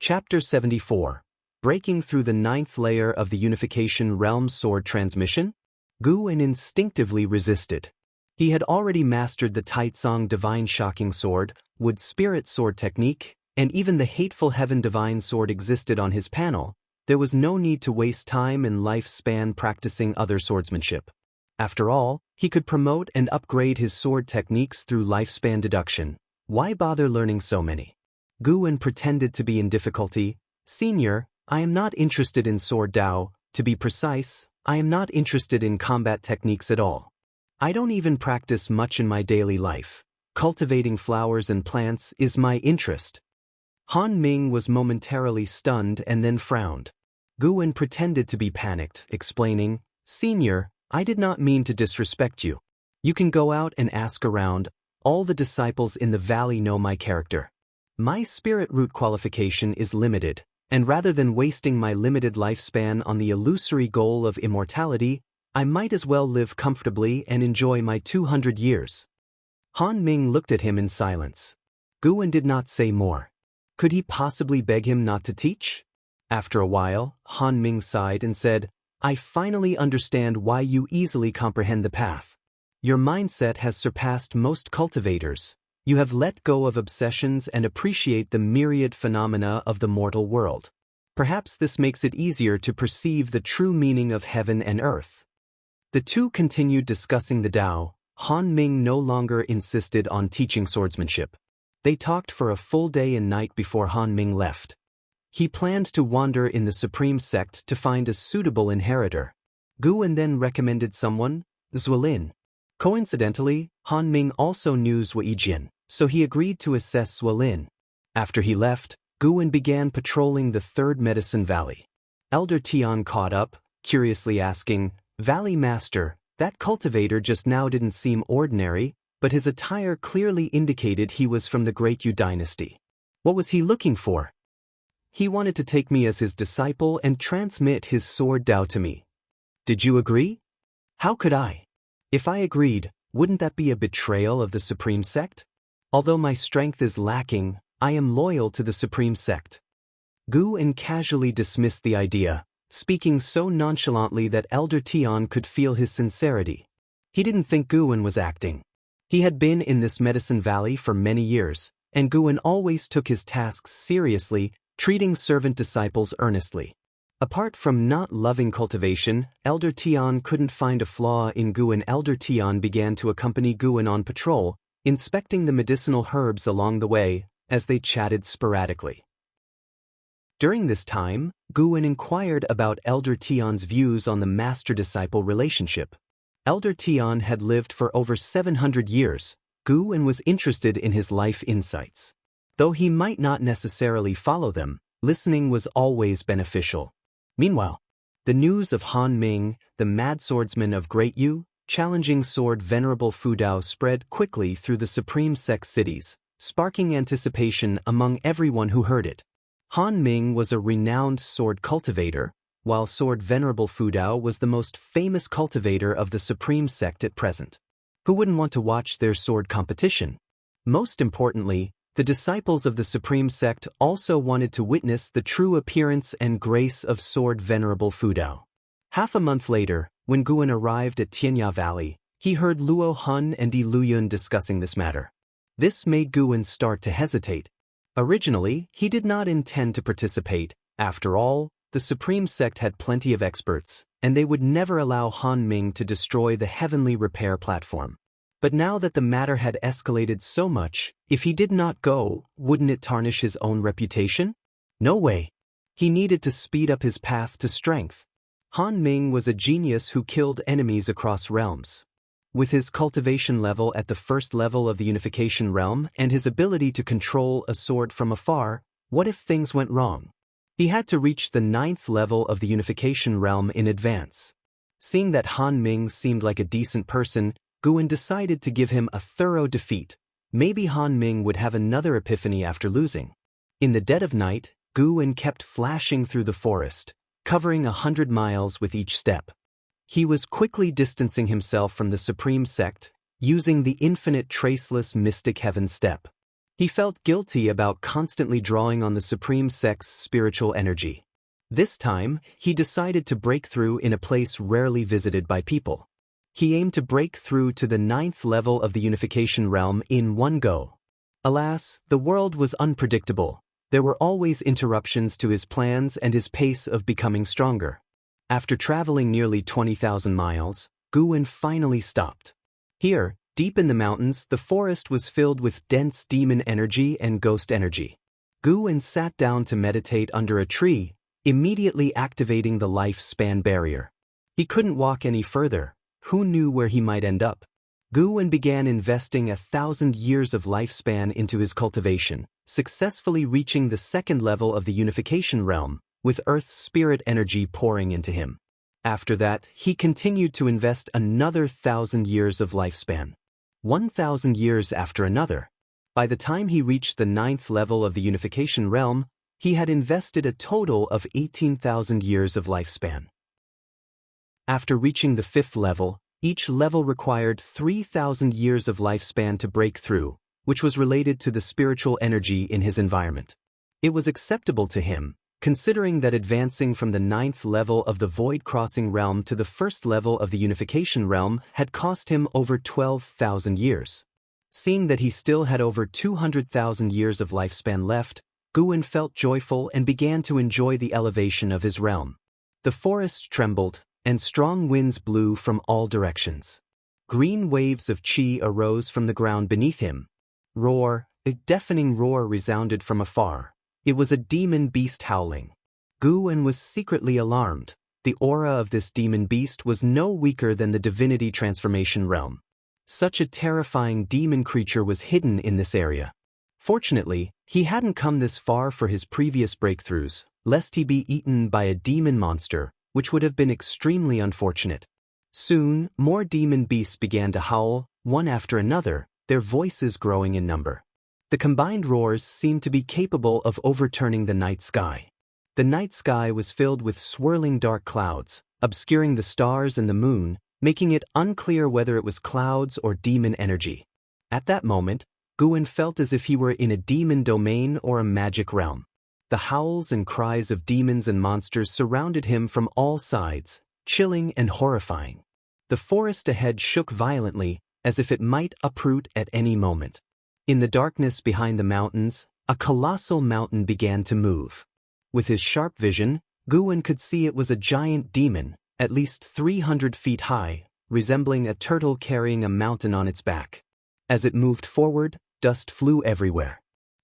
Chapter 74. Breaking through the ninth layer of the Unification Realm Sword Transmission? Guwen instinctively resisted. He had already mastered the Taizong Divine Shocking Sword, Wood Spirit Sword technique, and even the Hateful Heaven Divine Sword existed on his panel. There was no need to waste time and lifespan practicing other swordsmanship. After all, he could promote and upgrade his sword techniques through lifespan deduction. Why bother learning so many? Guwen pretended to be in difficulty. Senior, I am not interested in sword Dao. To be precise, I am not interested in combat techniques at all. I don't even practice much in my daily life. Cultivating flowers and plants is my interest. Han Ming was momentarily stunned and then frowned. Guwen pretended to be panicked, explaining, Senior, I did not mean to disrespect you. You can go out and ask around. All the disciples in the valley know my character. My spirit root qualification is limited, and rather than wasting my limited lifespan on the illusory goal of immortality, I might as well live comfortably and enjoy my 200 years. Han Ming looked at him in silence. Guwen did not say more. Could he possibly beg him not to teach? After a while, Han Ming sighed and said, I finally understand why you easily comprehend the path. Your mindset has surpassed most cultivators. You have let go of obsessions and appreciate the myriad phenomena of the mortal world. Perhaps this makes it easier to perceive the true meaning of heaven and earth. The two continued discussing the Tao. Han Ming no longer insisted on teaching swordsmanship. They talked for a full day and night before Han Ming left. He planned to wander in the Supreme Sect to find a suitable inheritor. Guwen then recommended someone, Lin. Coincidentally, Han Ming also knew Wuxia, so he agreed to assess Lin. After he left, Guwen began patrolling the Third Medicine Valley. Elder Tian caught up, curiously asking, Valley Master, that cultivator just now didn't seem ordinary, but his attire clearly indicated he was from the Great Yu dynasty. What was he looking for? He wanted to take me as his disciple and transmit his sword Dao to me. Did you agree? How could I? If I agreed, wouldn't that be a betrayal of the Supreme Sect? Although my strength is lacking, I am loyal to the Supreme Sect. Guwen casually dismissed the idea, speaking so nonchalantly that Elder Tian could feel his sincerity. He didn't think Guwen was acting. He had been in this Medicine Valley for many years, and Guwen always took his tasks seriously, treating servant disciples earnestly. Apart from not loving cultivation, Elder Tian couldn't find a flaw in Guwen. Elder Tian began to accompany Guwen on patrol, inspecting the medicinal herbs along the way, as they chatted sporadically. During this time, Guwen inquired about Elder Tian's views on the master-disciple relationship. Elder Tian had lived for over 700 years. Guwen was interested in his life insights. Though he might not necessarily follow them, listening was always beneficial. Meanwhile, the news of Han Ming, the mad swordsman of Great Yu, challenging sword Venerable Fu Dao spread quickly through the Supreme Sect cities, sparking anticipation among everyone who heard it. Han Ming was a renowned sword cultivator, while sword Venerable Fu Dao was the most famous cultivator of the Supreme Sect at present. Who wouldn't want to watch their sword competition? Most importantly, the disciples of the Supreme Sect also wanted to witness the true appearance and grace of sword Venerable Fu Dao. Half a month later, when Guwen arrived at Tianya Valley, he heard Luo Hun and Di Luyun discussing this matter. This made Guwen start to hesitate. Originally, he did not intend to participate. After all, the Supreme Sect had plenty of experts, and they would never allow Han Ming to destroy the heavenly repair platform. But now that the matter had escalated so much, if he did not go, wouldn't it tarnish his own reputation? No way. He needed to speed up his path to strength. Han Ming was a genius who killed enemies across realms. With his cultivation level at the first level of the Unification Realm and his ability to control a sword from afar, what if things went wrong? He had to reach the 9th level of the Unification Realm in advance. Seeing that Han Ming seemed like a decent person, Guwen decided to give him a thorough defeat. Maybe Han Ming would have another epiphany after losing. In the dead of night, Guwen kept flashing through the forest, covering 100 miles with each step. He was quickly distancing himself from the Supreme Sect, using the infinite traceless mystic heaven step. He felt guilty about constantly drawing on the Supreme Sect's spiritual energy. This time, he decided to break through in a place rarely visited by people. He aimed to break through to the 9th level of the unification realm in one go. Alas, the world was unpredictable. There were always interruptions to his plans and his pace of becoming stronger. After traveling nearly 20,000 miles, Guwen finally stopped. Here, deep in the mountains, the forest was filled with dense demon energy and ghost energy. Guwen sat down to meditate under a tree, immediately activating the lifespan barrier. He couldn't walk any further. Who knew where he might end up? Guwen began investing 1,000 years of lifespan into his cultivation, successfully reaching the 2nd level of the unification realm, with Earth's spirit energy pouring into him. After that, he continued to invest another 1,000 years of lifespan. 1,000 years after another. By the time he reached the 9th level of the unification realm, he had invested a total of 18,000 years of lifespan. After reaching the 5th level, each level required 3,000 years of lifespan to break through, which was related to the spiritual energy in his environment. It was acceptable to him, considering that advancing from the 9th level of the void-crossing realm to the 1st level of the unification realm had cost him over 12,000 years. Seeing that he still had over 200,000 years of lifespan left, Guwen felt joyful and began to enjoy the elevation of his realm. The forest trembled, and strong winds blew from all directions. Green waves of chi arose from the ground beneath him. A deafening roar resounded from afar. It was a demon beast howling. Guwen was secretly alarmed. The aura of this demon beast was no weaker than the divinity transformation realm. Such a terrifying demon creature was hidden in this area. Fortunately, he hadn't come this far for his previous breakthroughs, lest he be eaten by a demon monster, which would have been extremely unfortunate. Soon, more demon beasts began to howl, one after another, their voices growing in number. The combined roars seemed to be capable of overturning the night sky. The night sky was filled with swirling dark clouds, obscuring the stars and the moon, making it unclear whether it was clouds or demon energy. At that moment, Guwen felt as if he were in a demon domain or a magic realm. The howls and cries of demons and monsters surrounded him from all sides, chilling and horrifying. The forest ahead shook violently, as if it might uproot at any moment. In the darkness behind the mountains, a colossal mountain began to move. With his sharp vision, Guwen could see it was a giant demon, at least 300 feet high, resembling a turtle carrying a mountain on its back. As it moved forward, dust flew everywhere.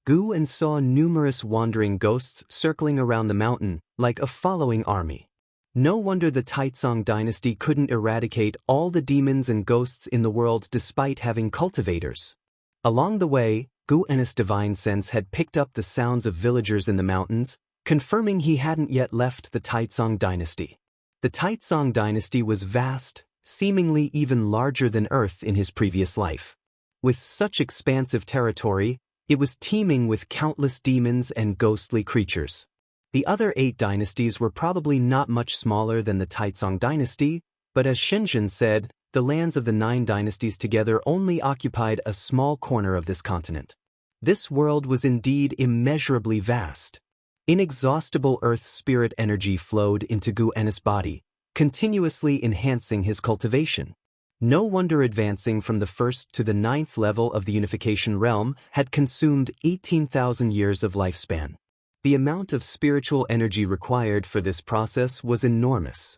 Guwen saw numerous wandering ghosts circling around the mountain, like a following army. No wonder the Taizong dynasty couldn't eradicate all the demons and ghosts in the world despite having cultivators. Along the way, Guwen's divine sense had picked up the sounds of villagers in the mountains, confirming he hadn't yet left the Taizong dynasty. The Taizong dynasty was vast, seemingly even larger than Earth in his previous life. With such expansive territory, it was teeming with countless demons and ghostly creatures. The other 8 dynasties were probably not much smaller than the Taizong dynasty, but as Shenzhen said, the lands of the 9 dynasties together only occupied a small corner of this continent. This world was indeed immeasurably vast. Inexhaustible earth spirit energy flowed into Guwen's body, continuously enhancing his cultivation. No wonder advancing from the 1st to the 9th level of the unification realm had consumed 18,000 years of lifespan. The amount of spiritual energy required for this process was enormous.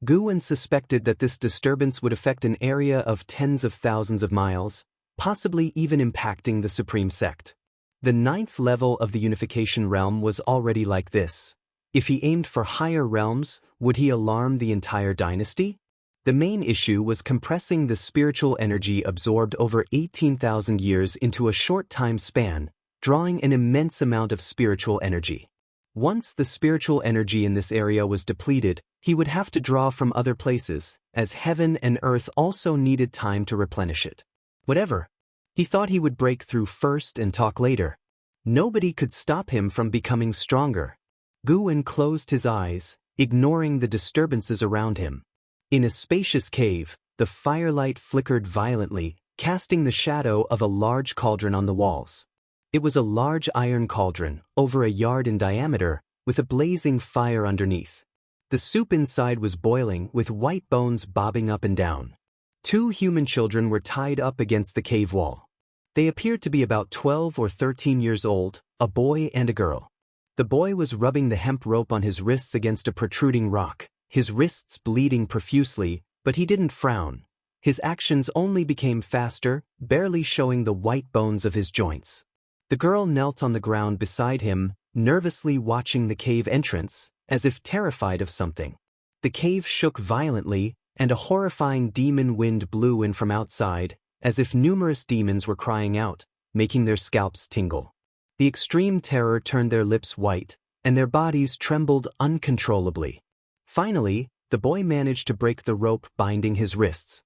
Guwen suspected that this disturbance would affect an area of tens of thousands of miles, possibly even impacting the Supreme Sect. The 9th level of the unification realm was already like this. If he aimed for higher realms, would he alarm the entire dynasty? The main issue was compressing the spiritual energy absorbed over 18,000 years into a short time span, drawing an immense amount of spiritual energy. Once the spiritual energy in this area was depleted, he would have to draw from other places, as heaven and earth also needed time to replenish it. Whatever. He thought he would break through first and talk later. Nobody could stop him from becoming stronger. Guwen closed his eyes, ignoring the disturbances around him. In a spacious cave, the firelight flickered violently, casting the shadow of a large cauldron on the walls. It was a large iron cauldron, over a yard in diameter, with a blazing fire underneath. The soup inside was boiling, with white bones bobbing up and down. 2 human children were tied up against the cave wall. They appeared to be about 12 or 13 years old, a boy and a girl. The boy was rubbing the hemp rope on his wrists against a protruding rock, his wrists bleeding profusely, but he didn't frown. His actions only became faster, barely showing the white bones of his joints. The girl knelt on the ground beside him, nervously watching the cave entrance, as if terrified of something. The cave shook violently, and a horrifying demon wind blew in from outside, as if numerous demons were crying out, making their scalps tingle. The extreme terror turned their lips white, and their bodies trembled uncontrollably. Finally, the boy managed to break the rope binding his wrists.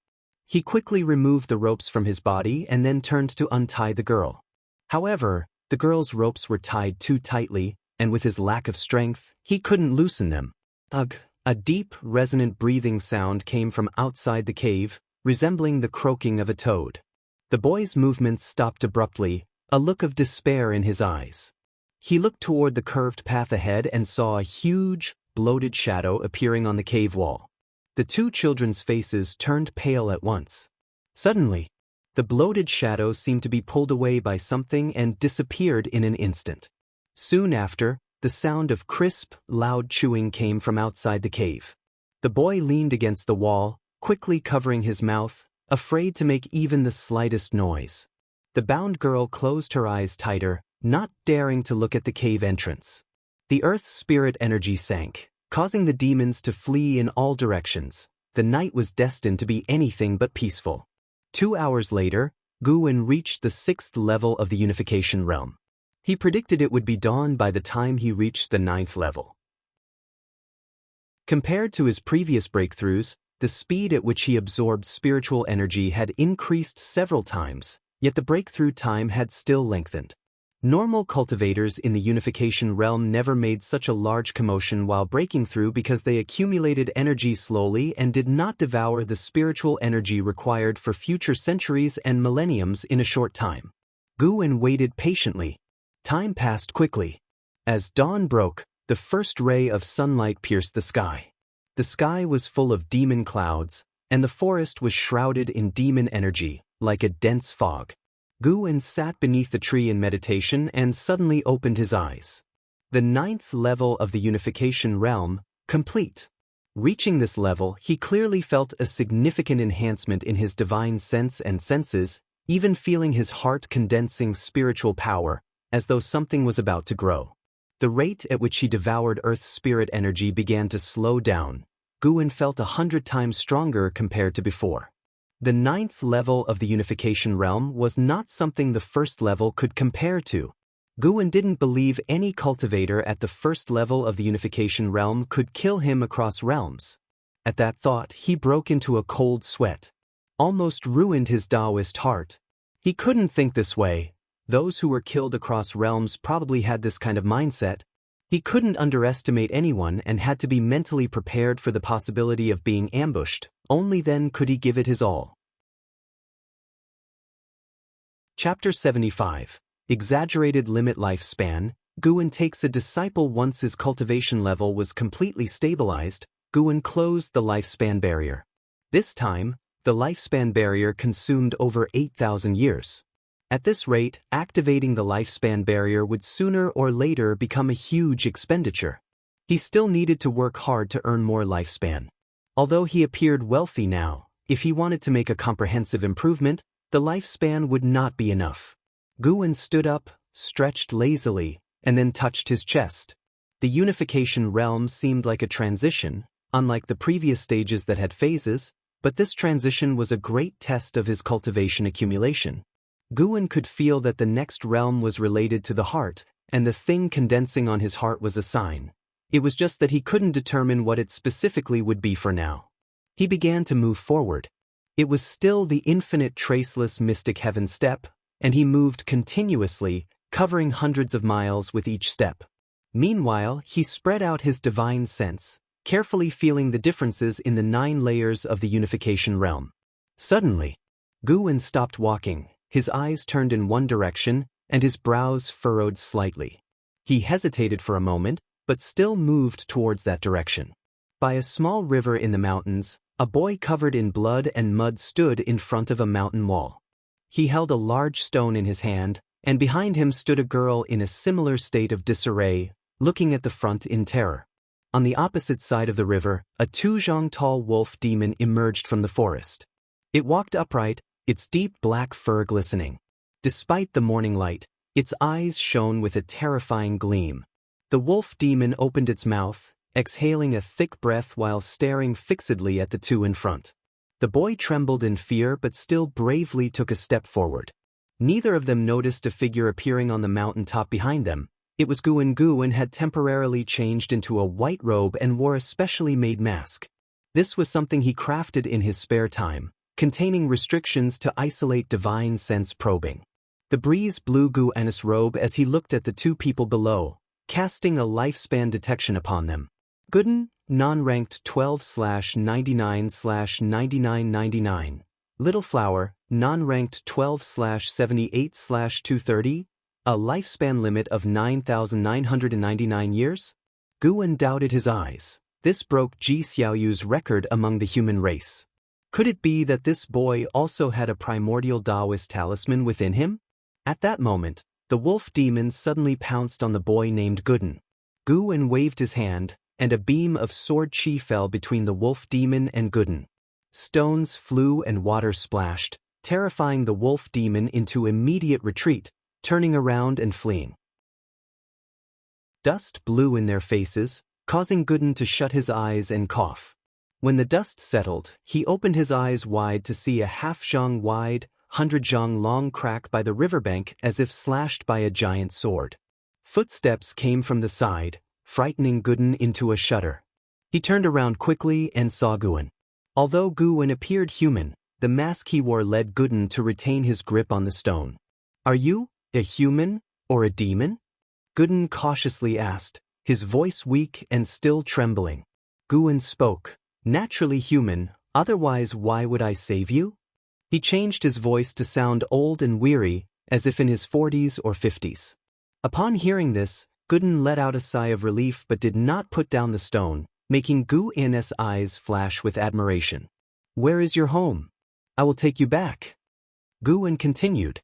He quickly removed the ropes from his body and then turned to untie the girl. However, the girl's ropes were tied too tightly, and with his lack of strength, he couldn't loosen them. Ugh! A deep, resonant breathing sound came from outside the cave, resembling the croaking of a toad. The boy's movements stopped abruptly, a look of despair in his eyes. He looked toward the curved path ahead and saw a huge, bloated shadow appearing on the cave wall. The 2 children's faces turned pale at once. Suddenly, the bloated shadow seemed to be pulled away by something and disappeared in an instant. Soon after, the sound of crisp, loud chewing came from outside the cave. The boy leaned against the wall, quickly covering his mouth, afraid to make even the slightest noise. The bound girl closed her eyes tighter, not daring to look at the cave entrance. The earth's spirit energy sank, causing the demons to flee in all directions. The night was destined to be anything but peaceful. 2 hours later, Guwen reached the 6th level of the unification realm. He predicted it would be dawn by the time he reached the 9th level. Compared to his previous breakthroughs, the speed at which he absorbed spiritual energy had increased several times, yet the breakthrough time had still lengthened. Normal cultivators in the unification realm never made such a large commotion while breaking through because they accumulated energy slowly and did not devour the spiritual energy required for future centuries and millenniums in a short time. Guwen waited patiently. Time passed quickly. As dawn broke, the first ray of sunlight pierced the sky. The sky was full of demon clouds, and the forest was shrouded in demon energy, like a dense fog. Guwen sat beneath the tree in meditation and suddenly opened his eyes. The 9th level of the unification realm, complete. Reaching this level, he clearly felt a significant enhancement in his divine sense and senses, even feeling his heart condensing spiritual power, as though something was about to grow. The rate at which he devoured Earth's spirit energy began to slow down. Guwen felt 100 times stronger compared to before. The 9th level of the unification realm was not something the 1st level could compare to. Guwen didn't believe any cultivator at the 1st level of the unification realm could kill him across realms. At that thought, he broke into a cold sweat. Almost ruined his Daoist heart. He couldn't think this way. Those who were killed across realms probably had this kind of mindset. He couldn't underestimate anyone and had to be mentally prepared for the possibility of being ambushed. Only then could he give it his all. Chapter 75. Exaggerated Limit Lifespan. Guwen takes a disciple. Once his cultivation level was completely stabilized, Guwen closed the lifespan barrier. This time, the lifespan barrier consumed over 8,000 years. At this rate, activating the lifespan barrier would sooner or later become a huge expenditure. He still needed to work hard to earn more lifespan. Although he appeared wealthy now, if he wanted to make a comprehensive improvement, the lifespan would not be enough. Guwen stood up, stretched lazily, and then touched his chest. The unification realm seemed like a transition, unlike the previous stages that had phases, but this transition was a great test of his cultivation accumulation. Guwen could feel that the next realm was related to the heart, and the thing condensing on his heart was a sign. It was just that he couldn't determine what it specifically would be for now. He began to move forward. It was still the infinite traceless mystic heaven step, and he moved continuously, covering hundreds of miles with each step. Meanwhile, he spread out his divine sense, carefully feeling the differences in the 9 layers of the unification realm. Suddenly, Guwen stopped walking, his eyes turned in one direction, and his brows furrowed slightly. He hesitated for a moment, but still moved towards that direction. By a small river in the mountains, a boy covered in blood and mud stood in front of a mountain wall. He held a large stone in his hand, and behind him stood a girl in a similar state of disarray, looking at the front in terror. On the opposite side of the river, a 2-zhang tall wolf demon emerged from the forest. It walked upright, its deep black fur glistening. Despite the morning light, its eyes shone with a terrifying gleam. The wolf demon opened its mouth, exhaling a thick breath while staring fixedly at the two in front. The boy trembled in fear but still bravely took a step forward. Neither of them noticed a figure appearing on the mountain top behind them. It was Guwen. Guwen had temporarily changed into a white robe and wore a specially made mask. This was something he crafted in his spare time, containing restrictions to isolate divine sense probing. The breeze blew Guwen's robe as he looked at the two people below, casting a lifespan detection upon them. Gooden, non-ranked 12/99/9999. Little Flower, non-ranked 12/78/230, a lifespan limit of 9,999 years? Guwen doubted his eyes. This broke Ji Xiaoyu's record among the human race. Could it be that this boy also had a primordial Daoist talisman within him? At that moment, the wolf demon suddenly pounced on the boy named Gooden. Guwen waved his hand, and a beam of sword chi fell between the wolf demon and Gooden. Stones flew and water splashed, terrifying the wolf demon into immediate retreat, turning around and fleeing. Dust blew in their faces, causing Gooden to shut his eyes and cough. When the dust settled, he opened his eyes wide to see a half-zhang wide, 100-zhang long crack by the riverbank as if slashed by a giant sword. Footsteps came from the side, frightening Gooden into a shudder. He turned around quickly and saw Guwen. Although Guwen appeared human, the mask he wore led Gooden to retain his grip on the stone. "Are you a human or a demon?" Gooden cautiously asked, his voice weak and still trembling. Guwen spoke, "Naturally human, otherwise why would I save you?" He changed his voice to sound old and weary, as if in his 40s or 50s. Upon hearing this, Gooden let out a sigh of relief but did not put down the stone, making Guwen's eyes flash with admiration. "Where is your home? I will take you back." Guwen continued.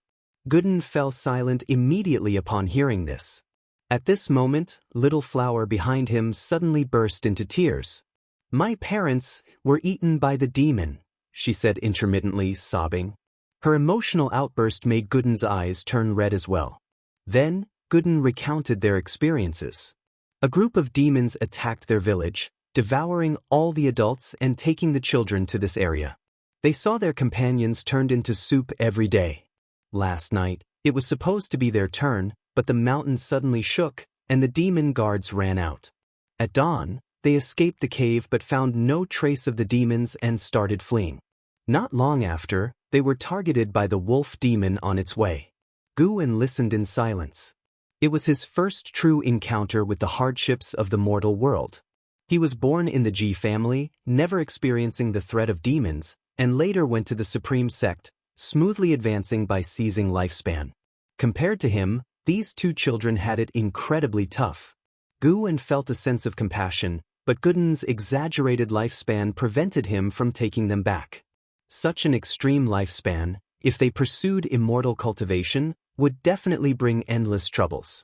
Gooden fell silent immediately upon hearing this. At this moment, Little Flower behind him suddenly burst into tears. "My parents were eaten by the demon," she said intermittently, sobbing. Her emotional outburst made Gooden's eyes turn red as well. Then, Gooden recounted their experiences. A group of demons attacked their village, devouring all the adults and taking the children to this area. They saw their companions turned into soup every day. Last night, it was supposed to be their turn, but the mountain suddenly shook, and the demon guards ran out. At dawn, they escaped the cave but found no trace of the demons and started fleeing. Not long after, they were targeted by the wolf demon on its way. Guwen listened in silence. It was his first true encounter with the hardships of the mortal world. He was born in the Ji family, never experiencing the threat of demons, and later went to the Supreme Sect, smoothly advancing by seizing lifespan. Compared to him, these two children had it incredibly tough. Guwen felt a sense of compassion, but Gooden's exaggerated lifespan prevented him from taking them back. Such an extreme lifespan, if they pursued immortal cultivation, would definitely bring endless troubles.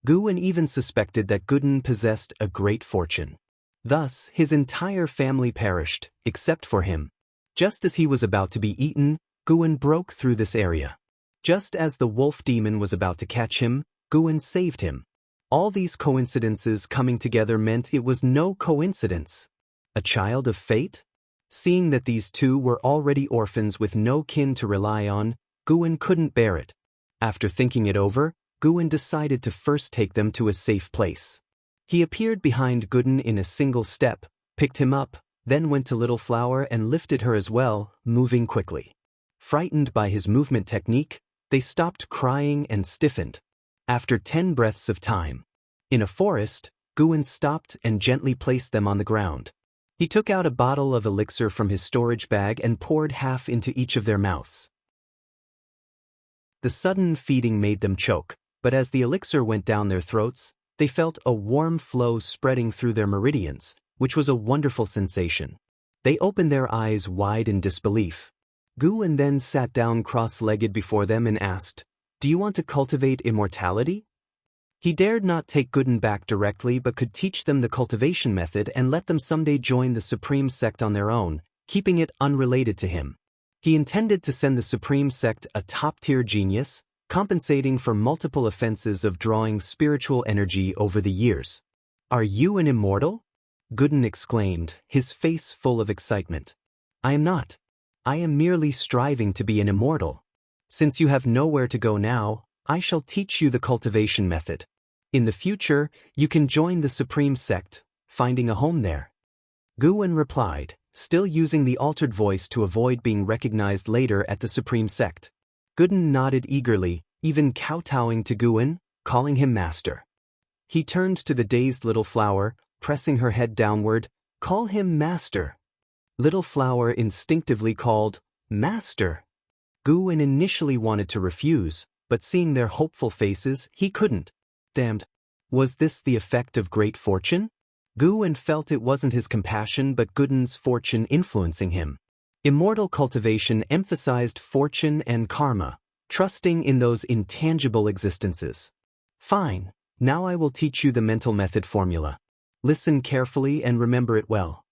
Guwen even suspected that Gooden possessed a great fortune. Thus, his entire family perished, except for him. Just as he was about to be eaten, Guwen broke through this area. Just as the wolf demon was about to catch him, Guwen saved him. All these coincidences coming together meant it was no coincidence. A child of fate? Seeing that these two were already orphans with no kin to rely on, Guwen couldn't bear it. After thinking it over, Guwen decided to first take them to a safe place. He appeared behind Gooden in a single step, picked him up, then went to Little Flower and lifted her as well, moving quickly. Frightened by his movement technique, they stopped crying and stiffened. After 10 breaths of time, in a forest, Guwen stopped and gently placed them on the ground. He took out a bottle of elixir from his storage bag and poured half into each of their mouths. The sudden feeding made them choke, but as the elixir went down their throats, they felt a warm flow spreading through their meridians, which was a wonderful sensation. They opened their eyes wide in disbelief. Guwen then sat down cross-legged before them and asked, "Do you want to cultivate immortality?" He dared not take Guden back directly but could teach them the cultivation method and let them someday join the Supreme Sect on their own, keeping it unrelated to him. He intended to send the Supreme Sect a top-tier genius, compensating for multiple offenses of drawing spiritual energy over the years. "Are you an immortal?" Guden exclaimed, his face full of excitement. "I am not. I am merely striving to be an immortal. Since you have nowhere to go now, I shall teach you the cultivation method. In the future, you can join the Supreme Sect, finding a home there." Guwen replied, still using the altered voice to avoid being recognized later at the Supreme Sect. Guden nodded eagerly, even kowtowing to Guwen, calling him master. He turned to the dazed little flower, pressing her head downward. "Call him master." Little flower instinctively called, "Master." Guwen initially wanted to refuse, but seeing their hopeful faces, he couldn't. Damned. Was this the effect of great fortune? Guwen felt it wasn't his compassion but Guden's fortune influencing him. Immortal cultivation emphasized fortune and karma, trusting in those intangible existences. "Fine, now I will teach you the mental method formula. Listen carefully and remember it well,"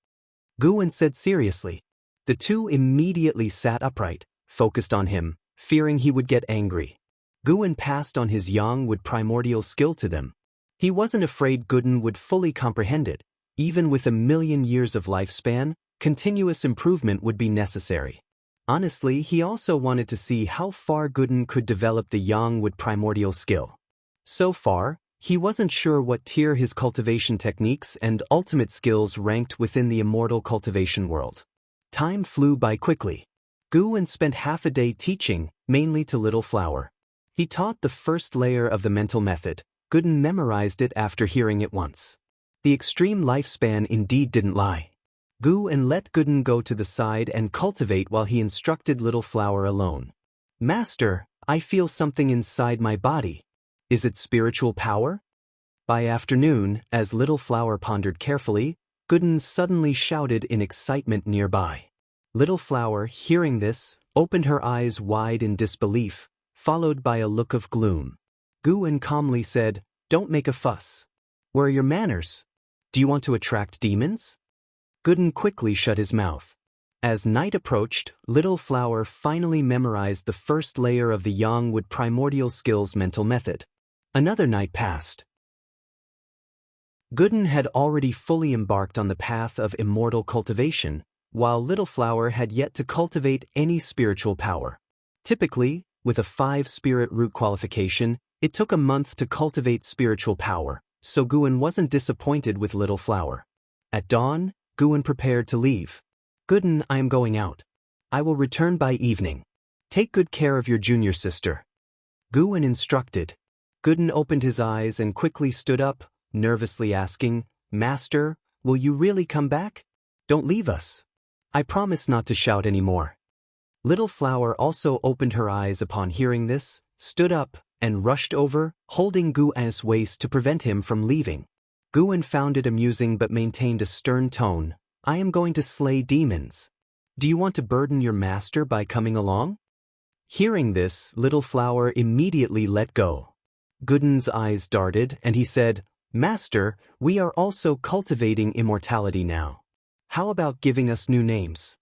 Guwen said seriously. The two immediately sat upright, focused on him, fearing he would get angry. Guwen passed on his yang with primordial skill to them. He wasn't afraid Guden would fully comprehend it. Even with 1,000,000 years of lifespan, continuous improvement would be necessary. Honestly, he also wanted to see how far Guden could develop the yang with primordial skill. So far, he wasn't sure what tier his cultivation techniques and ultimate skills ranked within the immortal cultivation world. Time flew by quickly. Guwen spent half a day teaching, mainly to Little Flower. He taught the first layer of the mental method. Guden memorized it after hearing it once. The extreme lifespan indeed didn't lie. Guwen let Guden go to the side and cultivate while he instructed Little Flower alone. "Master, I feel something inside my body. Is it spiritual power?" By afternoon, as Little Flower pondered carefully, Guden suddenly shouted in excitement nearby. Little Flower, hearing this, opened her eyes wide in disbelief, followed by a look of gloom. Guwen calmly said, "Don't make a fuss. Where are your manners? Do you want to attract demons?" Guden quickly shut his mouth. As night approached, Little Flower finally memorized the first layer of the Yang with primordial skills mental method. Another night passed. Guden had already fully embarked on the path of immortal cultivation, while Little Flower had yet to cultivate any spiritual power. Typically, with a 5-spirit root qualification, it took a month to cultivate spiritual power, so Guwen wasn't disappointed with Little Flower. At dawn, Guwen prepared to leave. "Guden, I am going out. I will return by evening. Take good care of your junior sister," Guwen instructed. Guden opened his eyes and quickly stood up, nervously asking, "Master, will you really come back? Don't leave us. I promise not to shout anymore." Little Flower also opened her eyes upon hearing this, stood up, and rushed over, holding Guwen's waist to prevent him from leaving. Guwen found it amusing but maintained a stern tone. "I am going to slay demons. Do you want to burden your master by coming along?" Hearing this, Little Flower immediately let go. Guden's eyes darted, and he said, "Master, we are also cultivating immortality now. How about giving us new names?"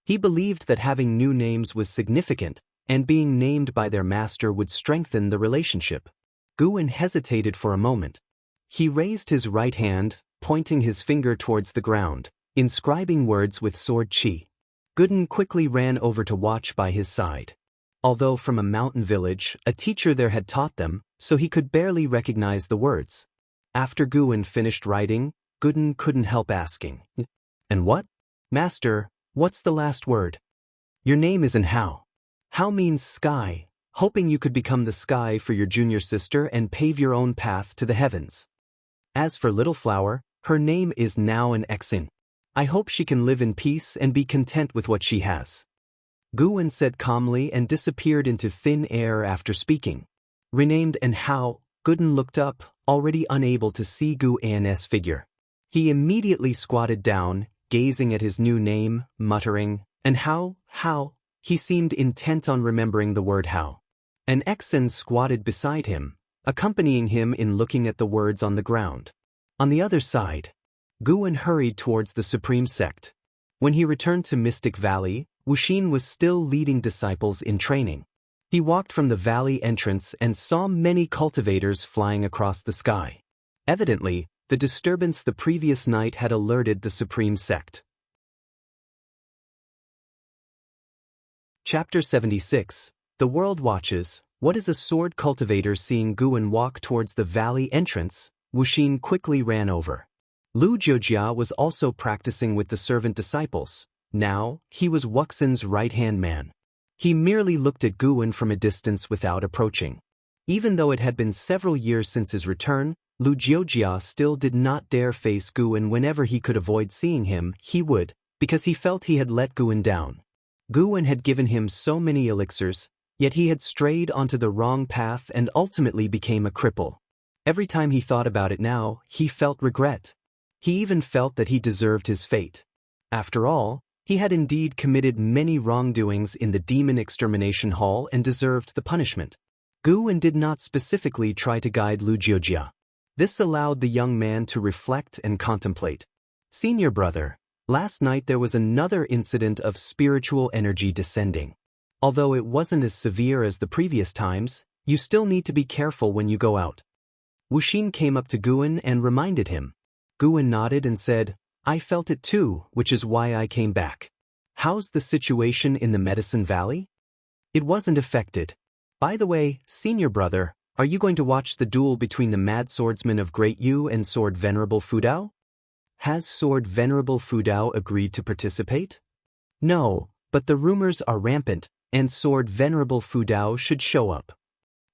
He believed that having new names was significant, and being named by their master would strengthen the relationship. Guwen hesitated for a moment. He raised his right hand, pointing his finger towards the ground, inscribing words with sword chi. Guden quickly ran over to watch by his side. Although from a mountain village, a teacher there had taught them, so he could barely recognize the words. After Guwen finished writing, Guden couldn't help asking, "And what? Master, what's the last word? Your name isn't How. How means sky, hoping you could become the sky for your junior sister and pave your own path to the heavens. As for Little Flower, her name is Now an Exin. I hope she can live in peace and be content with what she has." Guwen said calmly and disappeared into thin air after speaking. Renamed and how, Gooden looked up, already unable to see Guwen's figure. He immediately squatted down, gazing at his new name, muttering, and how, he seemed intent on remembering the word how. An Exen squatted beside him, accompanying him in looking at the words on the ground. On the other side, Guwen hurried towards the Supreme Sect. When he returned to Mystic Valley, Wuxin was still leading disciples in training. He walked from the valley entrance and saw many cultivators flying across the sky. Evidently, the disturbance the previous night had alerted the Supreme Sect. Chapter 76. The World Watches. What is a sword cultivator? Seeing Guwen walk towards the valley entrance, Wuxin quickly ran over. Lu Jiujia was also practicing with the servant disciples. Now, he was Wuxin's right-hand man. He merely looked at Guwen from a distance without approaching. Even though it had been several years since his return, Lu Jiujia still did not dare face Guwen. Whenever he could avoid seeing him, he would, because he felt he had let Guwen down. Guwen had given him so many elixirs, yet he had strayed onto the wrong path and ultimately became a cripple. Every time he thought about it now, he felt regret. He even felt that he deserved his fate. After all, he had indeed committed many wrongdoings in the Demon Extermination Hall and deserved the punishment. Guwen did not specifically try to guide Lu Jiujia. This allowed the young man to reflect and contemplate. Senior brother, last night there was another incident of spiritual energy descending. Although it wasn't as severe as the previous times, you still need to be careful when you go out. Wuxin came up to Guwen and reminded him. Guwen nodded and said, I felt it too, which is why I came back. How's the situation in the Medicine Valley? It wasn't affected. By the way, senior brother, are you going to watch the duel between the Mad Swordsman of Great Yu and Sword Venerable Fudao? Has Sword Venerable Fudao agreed to participate? No, but the rumors are rampant, and Sword Venerable Fudao should show up.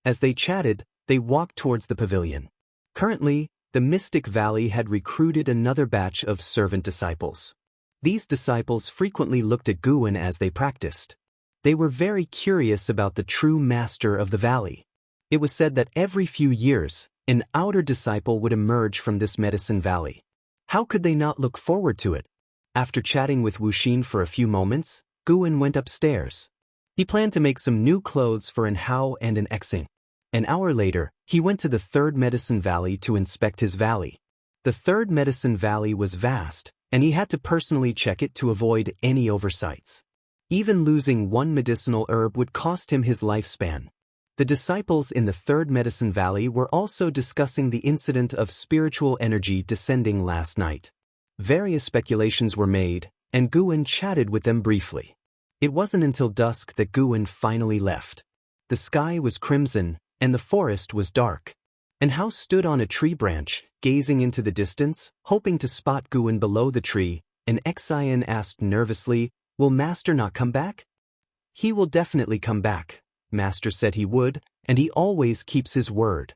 As they chatted, they walked towards the pavilion. Currently, the Mystic Valley had recruited another batch of servant disciples. These disciples frequently looked at Guwen as they practiced. They were very curious about the true master of the valley. It was said that every few years, an outer disciple would emerge from this Medicine Valley. How could they not look forward to it? After chatting with Wuxin for a few moments, Guwen went upstairs. He planned to make some new clothes for an Hao and an Exing. An hour later, he went to the Third Medicine Valley to inspect his valley. The Third Medicine Valley was vast, and he had to personally check it to avoid any oversights. Even losing one medicinal herb would cost him his lifespan. The disciples in the Third Medicine Valley were also discussing the incident of spiritual energy descending last night. Various speculations were made, and Guwen chatted with them briefly. It wasn't until dusk that Guwen finally left. The sky was crimson, and the forest was dark. And Hao stood on a tree branch, gazing into the distance, hoping to spot Guwen below the tree, and Xian asked nervously, will Master not come back? He will definitely come back. Master said he would, and he always keeps his word.